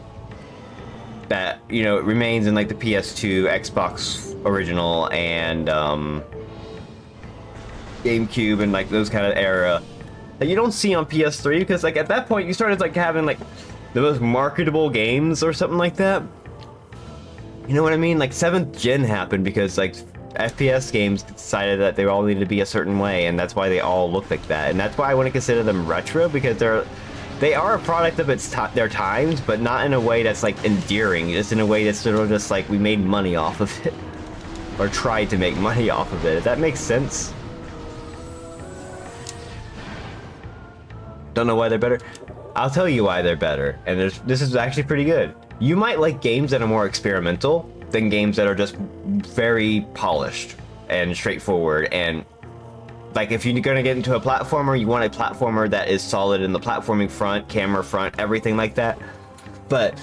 that, you know, it remains in like the PS2, Xbox original, and GameCube and like those kind of era that you don't see on PS3 because like at that point you started like having like the most marketable games or something like that. You know what I mean? Like 7th gen happened because like FPS games decided that they all needed to be a certain way, and that's why they all look like that. And that's why I want to consider them retro, because they are a product of their times, but not in a way that's like endearing, just in a way that's sort of just like we made money off of it or tried to make money off of it. If that makes sense. Don't know why they're better. I'll tell you why they're better, and this is actually pretty good. You might like games that are more experimental than games that are just very polished and straightforward. And like if you're gonna get into a platformer, you want a platformer that is solid in the platforming front, camera front, everything like that. But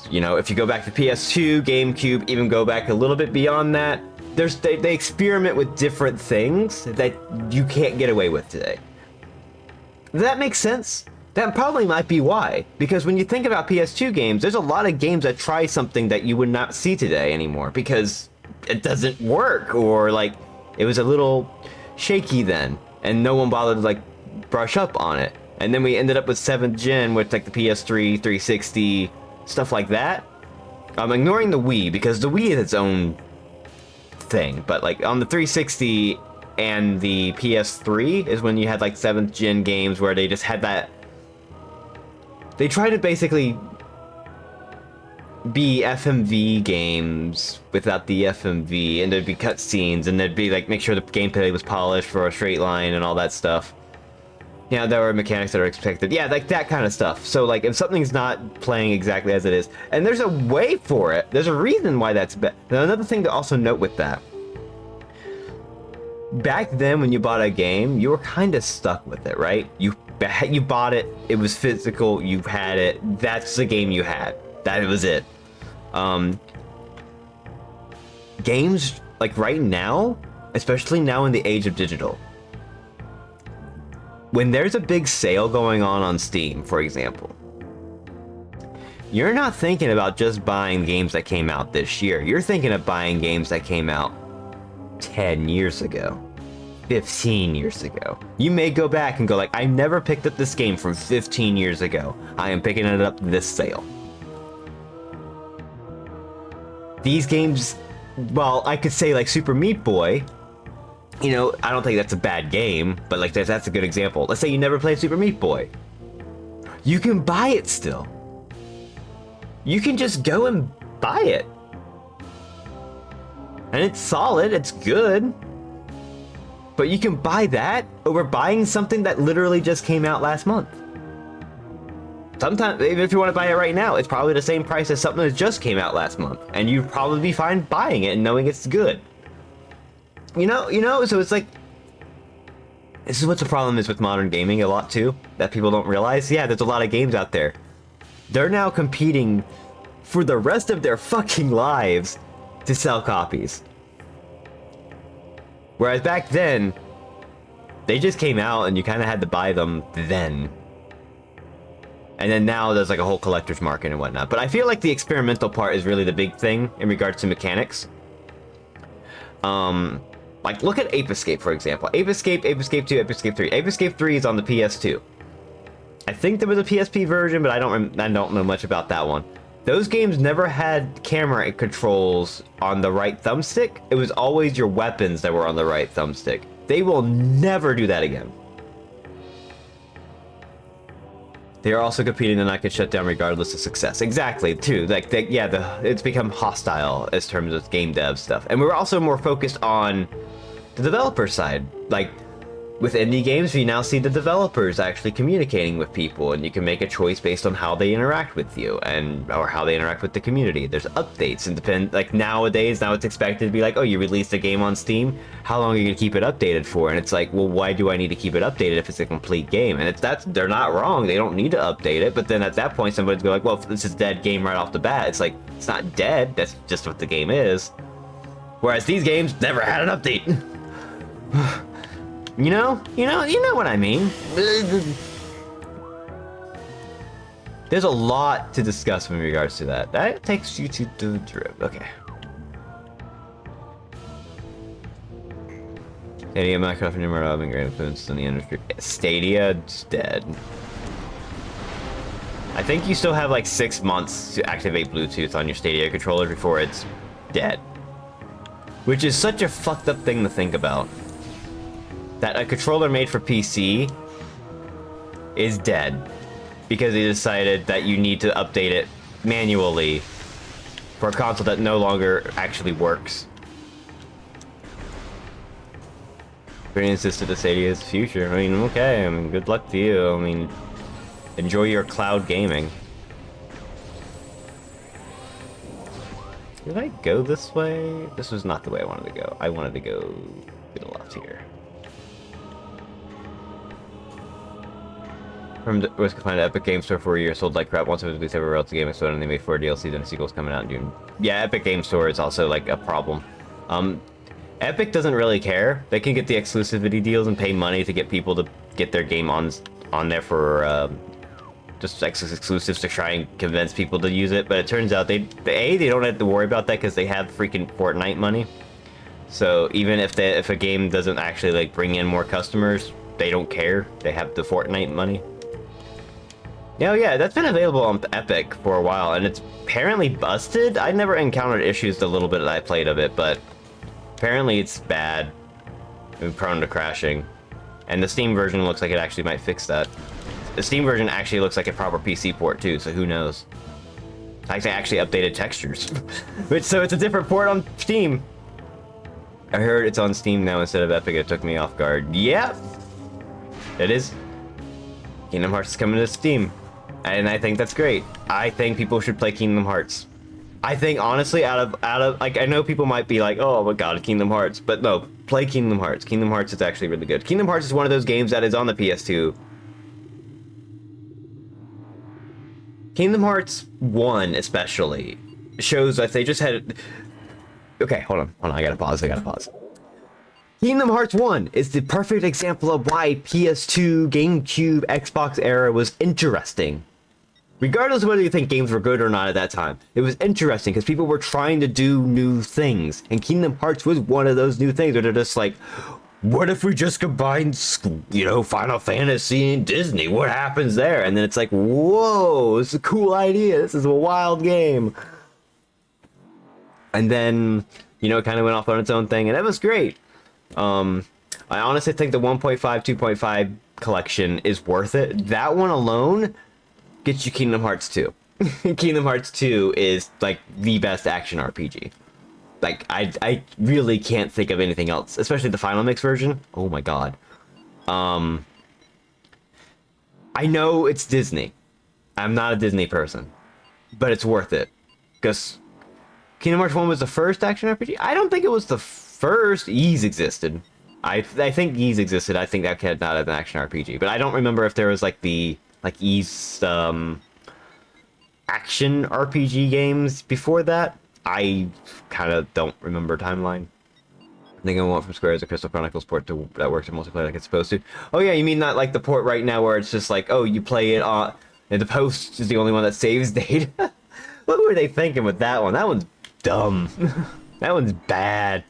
you know, if you go back to PS2, GameCube, even go back a little bit beyond that, they experiment with different things that you can't get away with today. Does that make sense? That probably might be why. Because when you think about PS2 games, there's a lot of games that try something that you would not see today anymore because it doesn't work, or like it was a little shaky then and no one bothered to like brush up on it. And then we ended up with 7th gen with like the PS3, 360, stuff like that. I'm ignoring the Wii because the Wii is its own thing, but like on the 360 and the PS3 is when you had like 7th gen games where they just had that. They tried to basically be FMV games without the FMV, and there'd be cutscenes, and there'd be like make sure the gameplay was polished for a straight line and all that stuff. Yeah, there were mechanics that are expected. Yeah, like that kind of stuff. So like if something's not playing exactly as it is, and there's a way for it, there's a reason why that's bad. Another thing to also note with that. Back then when you bought a game, you were kind of stuck with it, right? You bought it, it was physical, you had it, that's the game you had. That was it. Games, like right now, especially now in the age of digital, when there's a big sale going on Steam, for example, you're not thinking about just buying games that came out this year. You're thinking of buying games that came out 10 years ago. 15 years ago. You may go back and go like, I never picked up this game from 15 years ago. I am picking it up this sale. These games, well, I could say like Super Meat Boy, you know, I don't think that's a bad game, but like that's a good example. Let's say you never played Super Meat Boy. You can buy it still. You can just go and buy it. And it's solid, it's good. But you can buy that over buying something that literally just came out last month. Sometimes, even if you want to buy it right now, it's probably the same price as something that just came out last month. And you'd probably be fine buying it and knowing it's good. You know, so it's like, this is what the problem is with modern gaming a lot too, that people don't realize. Yeah, there's a lot of games out there. They're now competing for the rest of their fucking lives to sell copies. Whereas back then, they just came out and you kind of had to buy them then. And then now there's like a whole collector's market and whatnot. But I feel like the experimental part is really the big thing in regards to mechanics. Like look at Ape Escape, for example. Ape Escape, Ape Escape 2, Ape Escape 3. Ape Escape 3 is on the PS2. I think there was a PSP version, but I don't know much about that one. Those games never had camera controls on the right thumbstick. It was always your weapons that were on the right thumbstick. They will never do that again. They are also competing and not get shut down regardless of success. Exactly, too. Like, it's become hostile as terms of game dev stuff. And we're also more focused on the developer side. Like, with indie games, you now see the developers actually communicating with people, and you can make a choice based on how they interact with you or how they interact with the community. There's updates and like nowadays, now it's expected to be like, oh, you released a game on Steam, how long are you gonna keep it updated for? And it's like, well, why do I need to keep it updated if it's a complete game? And they're not wrong. They don't need to update it. But then at that point, somebody's going like, well, if this is a dead game right off the bat. It's like, it's not dead. That's just what the game is. Whereas these games never had an update. You know what I mean. There's a lot to discuss in regards to that. That takes you to the drip. Okay. Stadia, Minecraft, and Emerald have been great influence in the industry. Stadia's dead. I think you still have like 6 months to activate Bluetooth on your Stadia controller before it's dead. Which is such a fucked up thing to think about. That a controller made for PC is dead because they decided that you need to update it manually for a console that no longer actually works. Pretty insistent to Stadia's future. I mean, okay, I mean, good luck to you. I mean, enjoy your cloud gaming. Did I go this way? This was not the way I wanted to go. I wanted to go to the left here. From the was confined to Epic Games Store for a year, sold like crap. Once it was released everywhere else, the game exploded, and they made 4 DLCs and a sequel's coming out in June. Yeah, Epic Games Store is also like a problem. Epic doesn't really care. They can get the exclusivity deals and pay money to get people to get their game on there for just exclusives to try and convince people to use it. But it turns out they don't have to worry about that because they have freaking Fortnite money. So even if a game doesn't actually like bring in more customers, they don't care. They have the Fortnite money. Oh yeah, that's been available on Epic for a while, and it's apparently busted. I never encountered issues the little bit that I played of it, but apparently it's bad and prone to crashing. And the Steam version looks like it actually might fix that. The Steam version actually looks like a proper PC port too, so who knows? Like they actually updated textures. So it's a different port on Steam. I heard it's on Steam now instead of Epic. It took me off guard. Yeah, it is. Kingdom Hearts is coming to Steam. And I think that's great. I think people should play Kingdom Hearts. I think honestly, out of like, I know people might be like, oh my god, Kingdom Hearts, but no, play Kingdom Hearts. Kingdom Hearts is actually really good. Kingdom Hearts is one of those games that is on the PS2. Kingdom Hearts 1 especially shows that they just had. Okay, hold on, I gotta pause. Kingdom Hearts 1 is the perfect example of why PS2, GameCube, Xbox era was interesting. Regardless of whether you think games were good or not at that time, it was interesting because people were trying to do new things. And Kingdom Hearts was one of those new things where they're just like, what if we just combine, Final Fantasy and Disney? What happens there? And then it's like, whoa, this is a cool idea. This is a wild game. And then, it kind of went off on its own thing, and it was great. I honestly think the 1.5, 2.5 collection is worth it. That one alone gets you Kingdom Hearts 2. Kingdom Hearts 2 is like the best action RPG. Like I really can't think of anything else, especially the Final Mix version. Oh my god. I know it's Disney. I'm not a Disney person, but it's worth it because Kingdom Hearts 1 was the first action RPG. I don't think it was the first. Ys existed. I think Ys existed. I think that could not have an action RPG, but I don't remember if there was like the Ys action RPG games before that. I kind of don't remember timeline. I think I want from Square as a Crystal Chronicles port that works in multiplayer like it's supposed to. Oh yeah, you mean not like the port right now where it's just like, oh, you play it on, and the post is the only one that saves data. What were they thinking with that one? That one's dumb. That one's bad.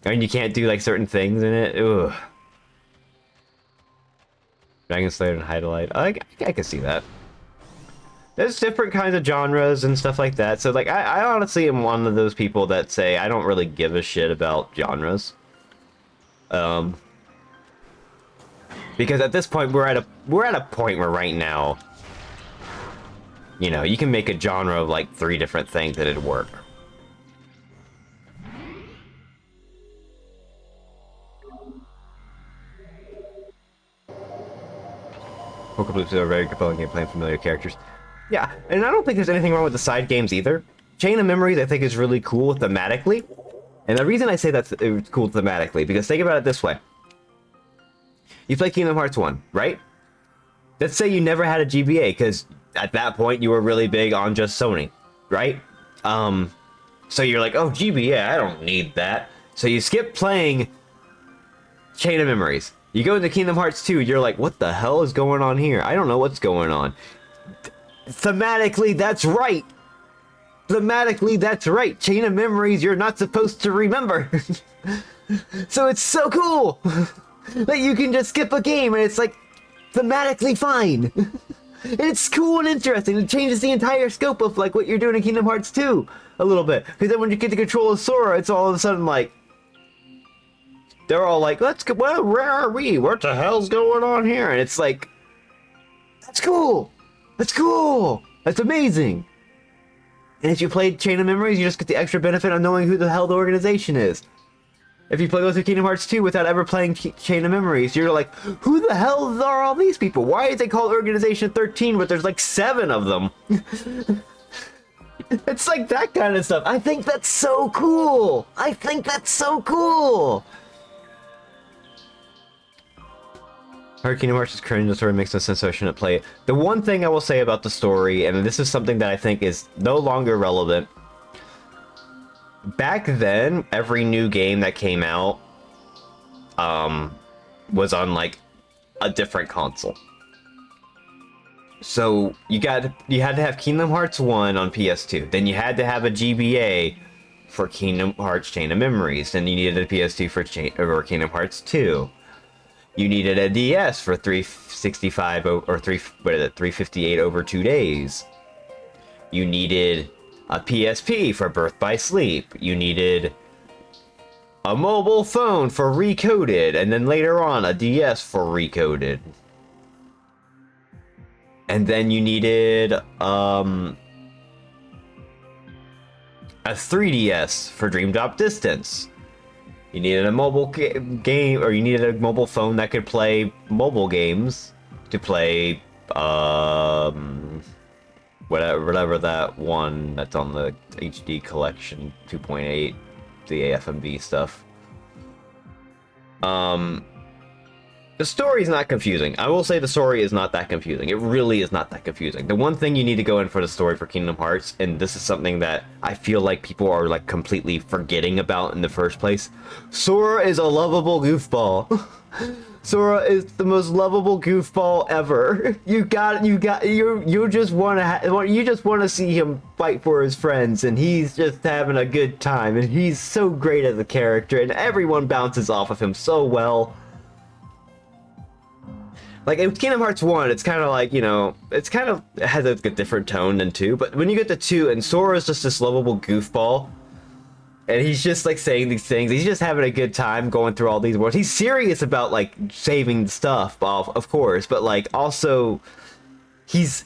And you can't do like certain things in it. Ugh. Dragon Slayer and Hydralight. I can see that. There's different kinds of genres and stuff like that. So like I honestly am one of those people that say I don't really give a shit about genres. Because at this point we're at a point where right now, you can make a genre of like 3 different things that it'd work. Poker Bloops are very compelling gameplay and familiar characters. Yeah, and I don't think there's anything wrong with the side games either. Chain of Memories, I think, is really cool thematically. And the reason I say that's it's cool thematically, because think about it this way. You play Kingdom Hearts 1, right? Let's say you never had a GBA, because at that point you were really big on just Sony, right? So you're like, oh, GBA, I don't need that. So you skip playing Chain of Memories. You go into Kingdom Hearts 2, you're like, what the hell is going on here? I don't know what's going on. Thematically, that's right. Thematically, that's right. Chain of Memories you're not supposed to remember. So it's so cool that you can just skip a game and it's like thematically fine. And it's cool and interesting. It changes the entire scope of like what you're doing in Kingdom Hearts 2 a little bit. Because then when you get to control of Sora, it's all of a sudden like they're all like, let's go, well, where are we? What the hell's going on here? And it's like, that's cool. That's cool. That's amazing. And if you played Chain of Memories, you just get the extra benefit of knowing who the hell the organization is. If you play through Kingdom Hearts 2 without ever playing Chain of Memories, you're like, who the hell are all these people? Why is it called Organization 13, but there's like 7 of them? It's like that kind of stuff. I think that's so cool. I think that's so cool. Kingdom Hearts is cringe, the story makes no sense, so I shouldn't play it. The one thing I will say about the story, and this is something that I think is no longer relevant. Back then, every new game that came out was on like a different console. So you had to have Kingdom Hearts 1 on PS2. Then you had to have a GBA for Kingdom Hearts Chain of Memories. Then you needed a PS2 for Kingdom Hearts 2. You needed a DS for 365 or 358 over 2 days. You needed a PSP for Birth by Sleep. You needed a mobile phone for Recoded, and then later on a DS for Recoded. And then you needed a 3DS for Dream Drop Distance. You needed a mobile game, or you needed a mobile phone that could play mobile games to play, whatever that one that's on the HD collection 2.8, the AFMV stuff. The story is not confusing. I will say the story is not that confusing. It really is not that confusing. The one thing you need to go in for the story for Kingdom Hearts, and this is something that I feel like people are like completely forgetting about in the first place. Sora is a lovable goofball. Sora is the most lovable goofball ever. You just want to see him fight for his friends, and he's just having a good time, and he's so great as a character, and everyone bounces off of him so well. Like, in Kingdom Hearts 1, it's kind of like, you know, it has a different tone than 2, but when you get to 2, and Sora's just this lovable goofball, and he's just, like, saying these things, he's just having a good time going through all these worlds. He's serious about, like, saving stuff, of course, but, like, also, he's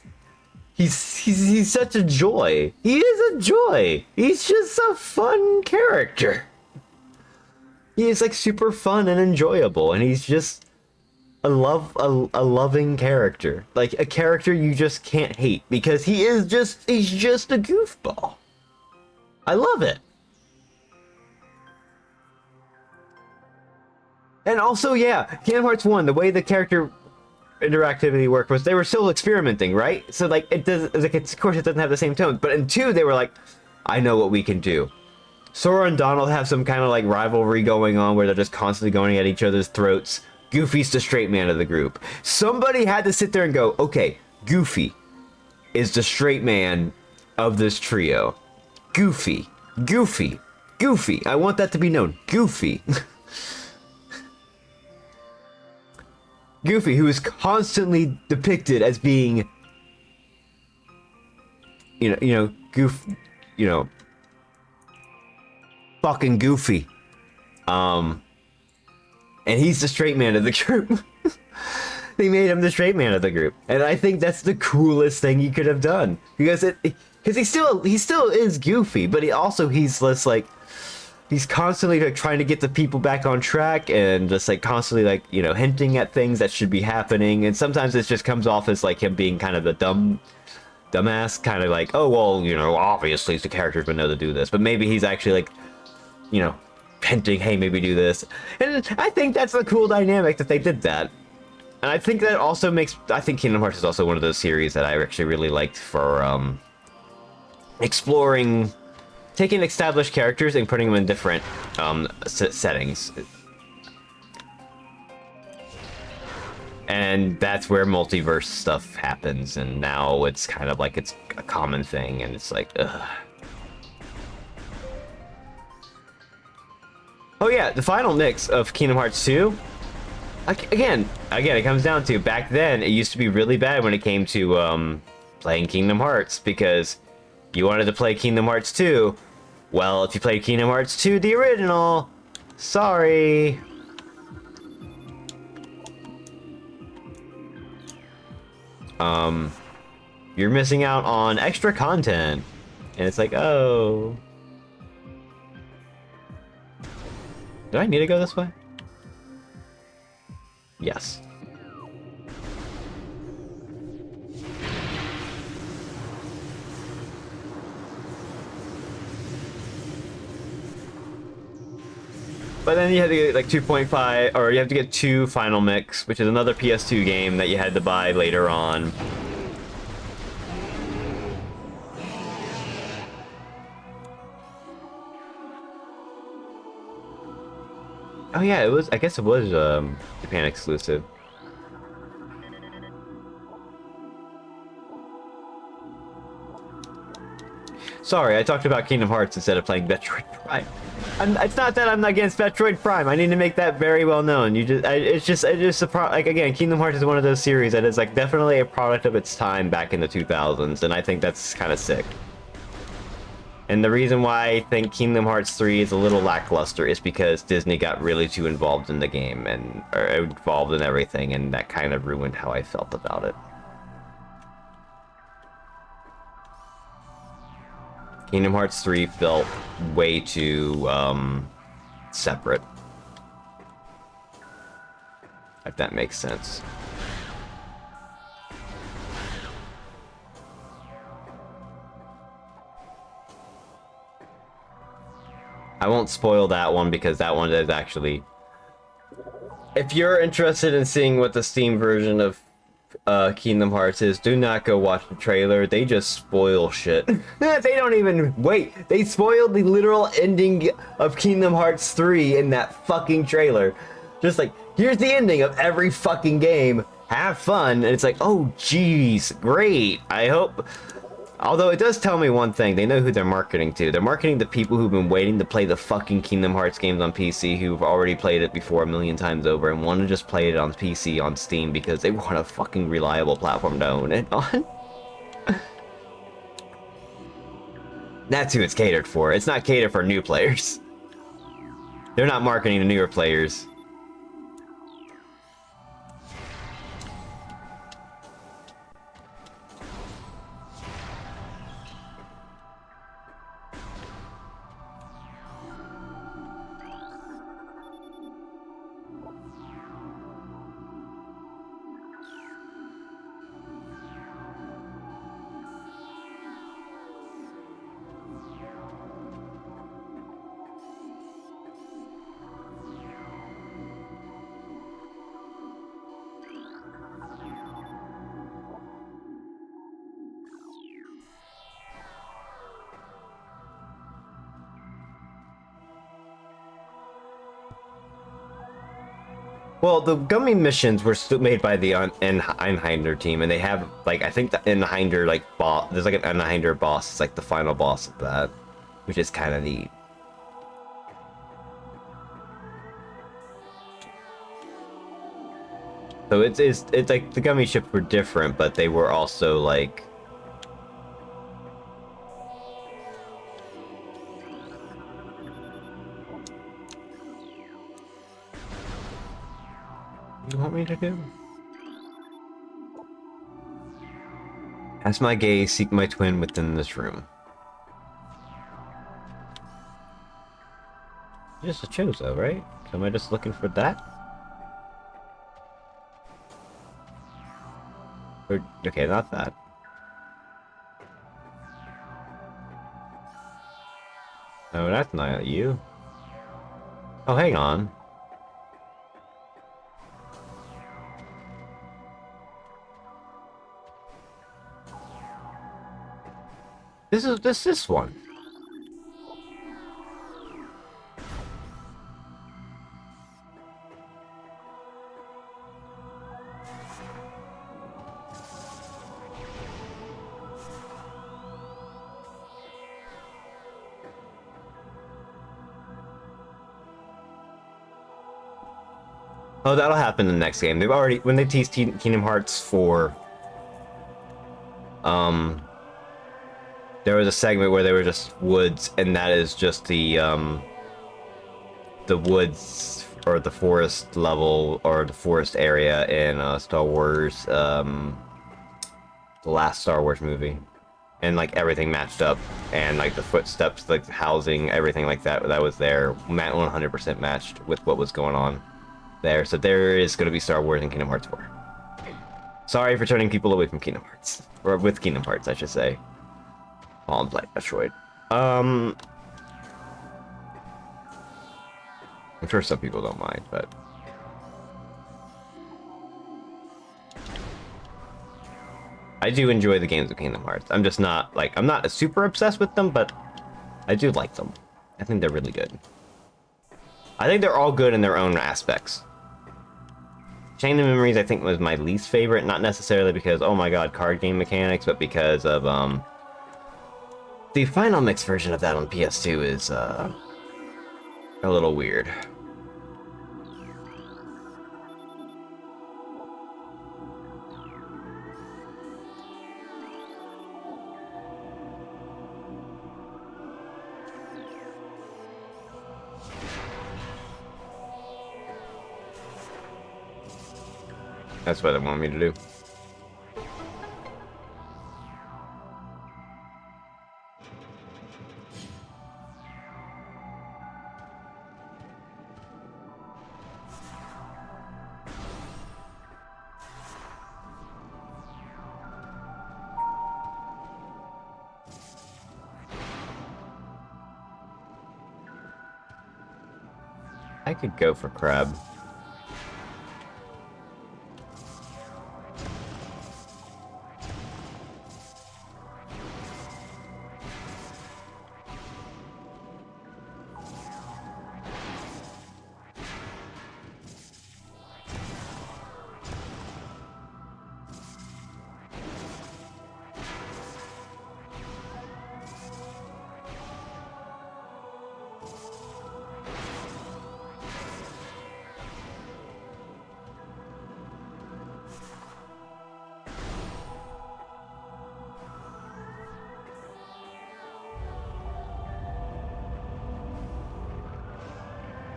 such a joy. He is a joy. He's just a fun character. He is, like, super fun and enjoyable, and he's just a loving character, like a character you just can't hate because he's just a goofball. I love it. And also, yeah, Kingdom Hearts 1, the way the character interactivity worked was they were still experimenting, right? So like it does, like of course it doesn't have the same tone, but in 2 they were like, I know what we can do. Sora and Donald have some kind of like rivalry going on where they're just constantly going at each other's throats. Goofy's the straight man of the group. Somebody had to sit there and go, okay, Goofy is the straight man of this trio. Goofy. Goofy. Goofy. I want that to be known. Goofy. Goofy, who is constantly depicted as being, fucking goofy. And he's the straight man of the group. They made him the straight man of the group, and I think that's the coolest thing you could have done because he still is goofy, but he's less like, he's constantly like trying to get the people back on track and just like constantly like, you know, hinting at things that should be happening, and sometimes it just comes off as like him being kind of a dumbass, kind of like, oh well, you know, obviously the characters would know to do this, but maybe he's actually like, you know, hinting, hey, maybe do this. And I think that's a cool dynamic that they did that. And I think that also makes, I think Kingdom Hearts is also one of those series that I actually really liked for exploring, taking established characters and putting them in different settings. And that's where multiverse stuff happens, and now it's kind of like it's a common thing, and it's like, ugh. Oh yeah, the final mix of Kingdom Hearts 2. Again, it comes down to, back then, it used to be really bad when it came to playing Kingdom Hearts, because you wanted to play Kingdom Hearts 2. Well, if you played Kingdom Hearts 2, the original, sorry. You're missing out on extra content. And it's like, oh. Do I need to go this way? Yes. But then you had to get like 2.5, or you have to get 2 Final Mix, which is another PS2 game that you had to buy later on. Oh yeah, it was, I guess it was Japan exclusive. Sorry, I talked about Kingdom Hearts instead of playing Metroid Prime. It's not that I'm not against Metroid Prime. I need to make that very well known. It's just like, again, Kingdom Hearts is one of those series that is like definitely a product of its time back in the 2000s, and I think that's kind of sick. And the reason why I think Kingdom Hearts 3 is a little lackluster is because Disney got really too involved in the game, and or involved in everything, and that kind of ruined how I felt about it. Kingdom Hearts 3 felt way too separate. If that makes sense. I won't spoil that one because that one is actually... If you're interested in seeing what the Steam version of Kingdom Hearts is, do not go watch the trailer. They just spoil shit. They don't even... Wait, they spoiled the literal ending of Kingdom Hearts 3 in that fucking trailer. Just like, here's the ending of every fucking game. Have fun. And it's like, oh, jeez, great. I hope... Although it does tell me one thing, they know who they're marketing to. They're marketing to people who've been waiting to play the fucking Kingdom Hearts games on PC, who've already played it before a million times over and want to just play it on PC on Steam because they want a fucking reliable platform to own it on. That's who it's catered for. It's not catered for new players. They're not marketing to newer players. Well, the gummy missions were still made by the Einhinder team, and they have, like, I think the Einhinder, like, boss, there's like an Einhinder boss, it's like the final boss of that, which is kind of neat. So it's like, the gummy ships were different, but they were also, like... You want me to do? As my gaze seek my twin within this room. Just a Chozo, right? So am I just looking for that? Or, okay, not that. No, that's not you. Oh, hang on. This one. Oh, that'll happen in the next game. They've already, when they teased Kingdom Hearts 4, there was a segment where they were just woods, and that is just the woods or the forest level or the forest area in Star Wars, the last Star Wars movie, and like everything matched up, and like the footsteps, like the housing, everything like that was there, 100% matched with what was going on there. So there is going to be Star Wars in Kingdom Hearts 4. Sorry for turning people away from Kingdom Hearts, or with Kingdom Hearts, I should say. While I'm playing Metroid. I'm sure some people don't mind, but I do enjoy the games of Kingdom Hearts. I'm just not, like, I'm not super obsessed with them, but I do like them. I think they're really good. I think they're all good in their own aspects. Chain of Memories, I think, was my least favorite, not necessarily because, oh my god, card game mechanics, but because of, the final mix version of that on PS2 is, a little weird. That's what they want me to do. I could go for Crab.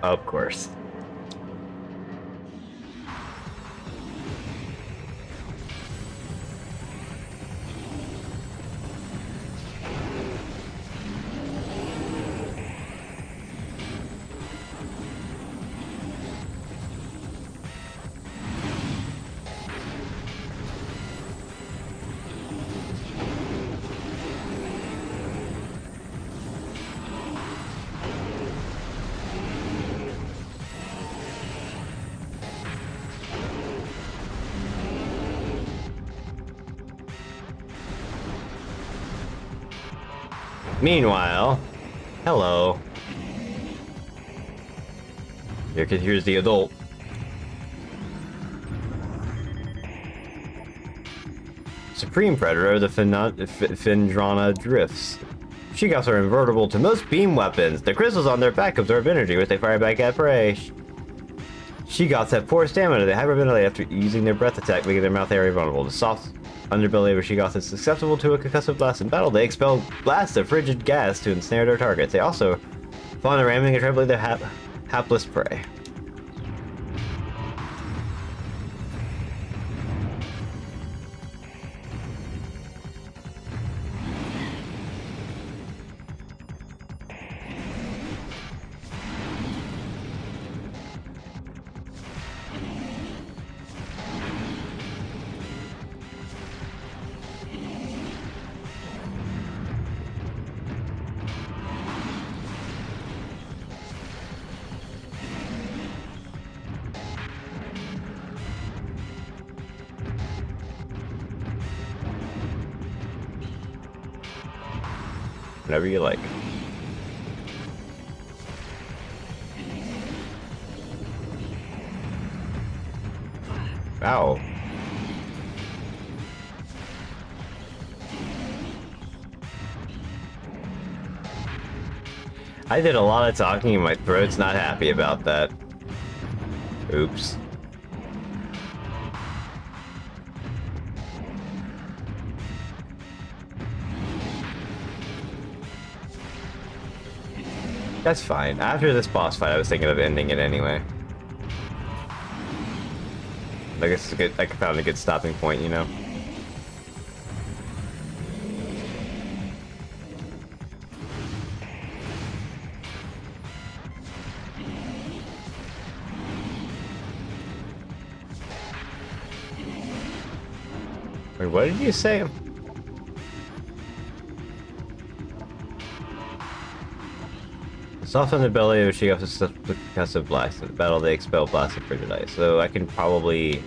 Of course. Meanwhile, hello. Here's the adult. Supreme Predator of the Findrana drifts. She-Goths are invertible to most beam weapons. The crystals on their back absorb energy, which they fire back at prey. She-Goths have poor stamina. They hyperventilate after using their breath attack, making their mouth area vulnerable. The soft underbelly of a She-Goth is susceptible to a concussive blast in battle. They expel blasts of frigid gas to ensnare their targets. They also spawn a ramming and trebly their hapless prey. Whatever you like. Ow. I did a lot of talking and my throat's not happy about that. Oops. That's fine. After this boss fight, I was thinking of ending it anyway. I guess it's a good, I found a good stopping point, you know? Wait, what did you say? Soften the ability of she also concussive blast. In the battle, they expel blast of frigid ice. So I can probably.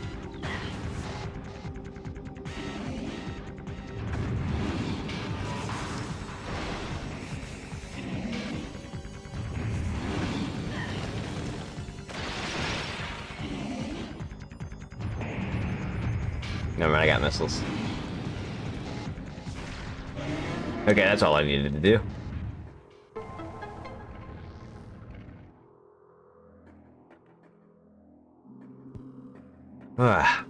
Never mind, I got missiles. Okay, that's all I needed to do. Ah.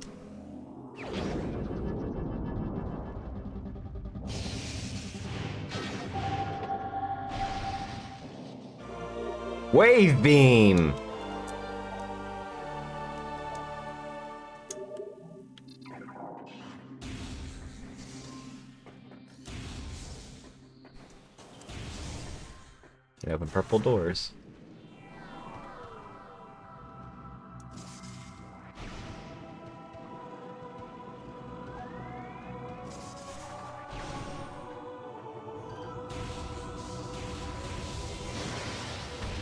Wave beam! Can open purple doors.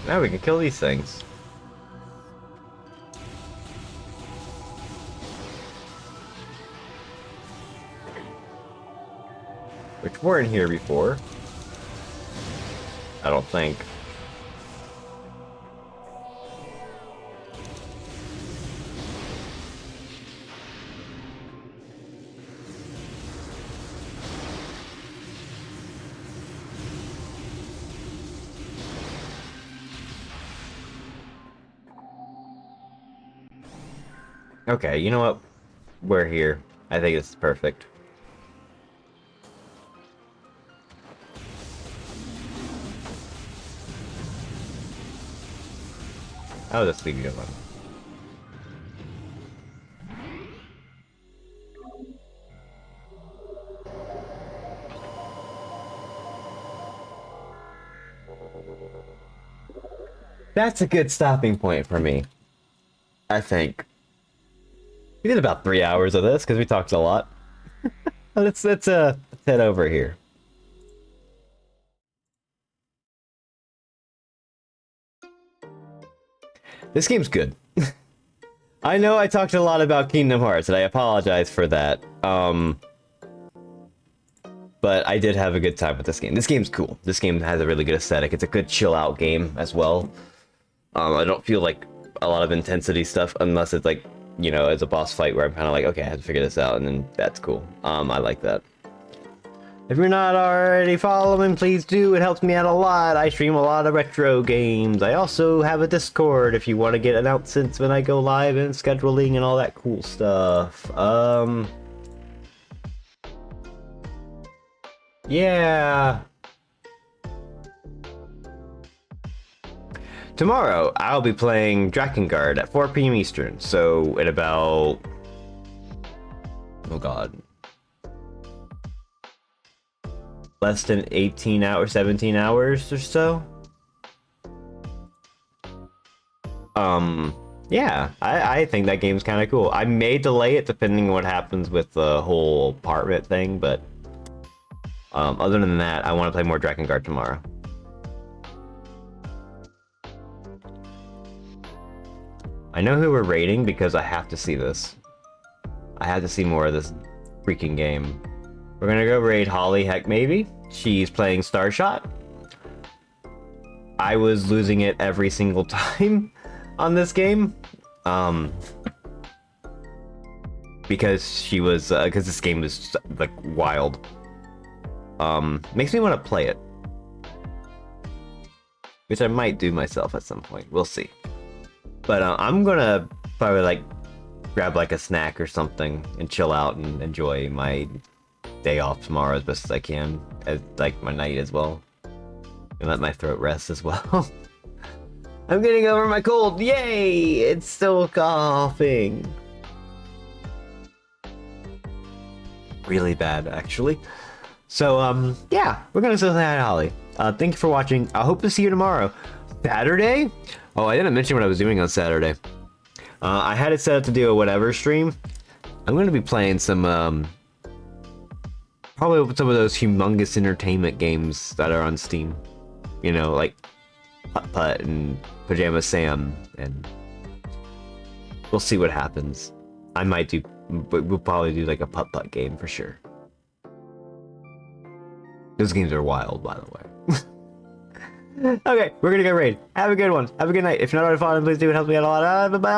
Now we can kill these things. Which weren't here before. I don't think. Okay, you know what? We're here. I think it's perfect. I'll just leave you alone. That's a good stopping point for me. I think. We did about 3 hours of this because we talked a lot. let's head over here. This game's good. I know I talked a lot about Kingdom Hearts, and I apologize for that. But I did have a good time with this game. This game's cool. This game has a really good aesthetic. It's a good chill-out game as well. I don't feel like a lot of intensity stuff unless it's like, you know, as a boss fight where I'm kind of like, okay, I have to figure this out, and then that's cool. I like that. If you're not already following, please do. It helps me out a lot. I stream a lot of retro games. I also have a Discord if you want to get announcements when I go live and scheduling and all that cool stuff. Yeah. Tomorrow, I'll be playing Drakengard at 4 p.m. Eastern, so in about... oh god. Less than 18 hours, 17 hours or so. Yeah, I think that game's kind of cool. I may delay it depending on what happens with the whole apartment thing, but other than that, I want to play more Drakengard tomorrow. I know who we're raiding because I have to see this. I have to see more of this freaking game. We're gonna go raid Holly, heck maybe. She's playing Starshot. I was losing it every single time on this game. Because she was, because this game was like wild. Makes me want to play it. Which I might do myself at some point. We'll see. But I'm gonna probably like grab like a snack or something and chill out and enjoy my day off tomorrow as best as I can. As like my night as well. And let my throat rest as well. I'm getting over my cold. Yay! It's still coughing. Really bad, actually. So, yeah, we're gonna say hi to Holly. Thank you for watching. I hope to see you tomorrow. Saturday? Oh, I didn't mention what I was doing on Saturday. I had it set up to do a whatever stream. I'm gonna be playing some, probably some of those humongous entertainment games that are on Steam. You know, like Putt Putt and Pajama Sam, and we'll see what happens. I might do, but we'll probably do like a Putt Putt game for sure. Those games are wild, by the way. Okay, we're gonna go raid. Have a good one. Have a good night. If you're not already following, please do. It helps me out a lot. Bye-bye.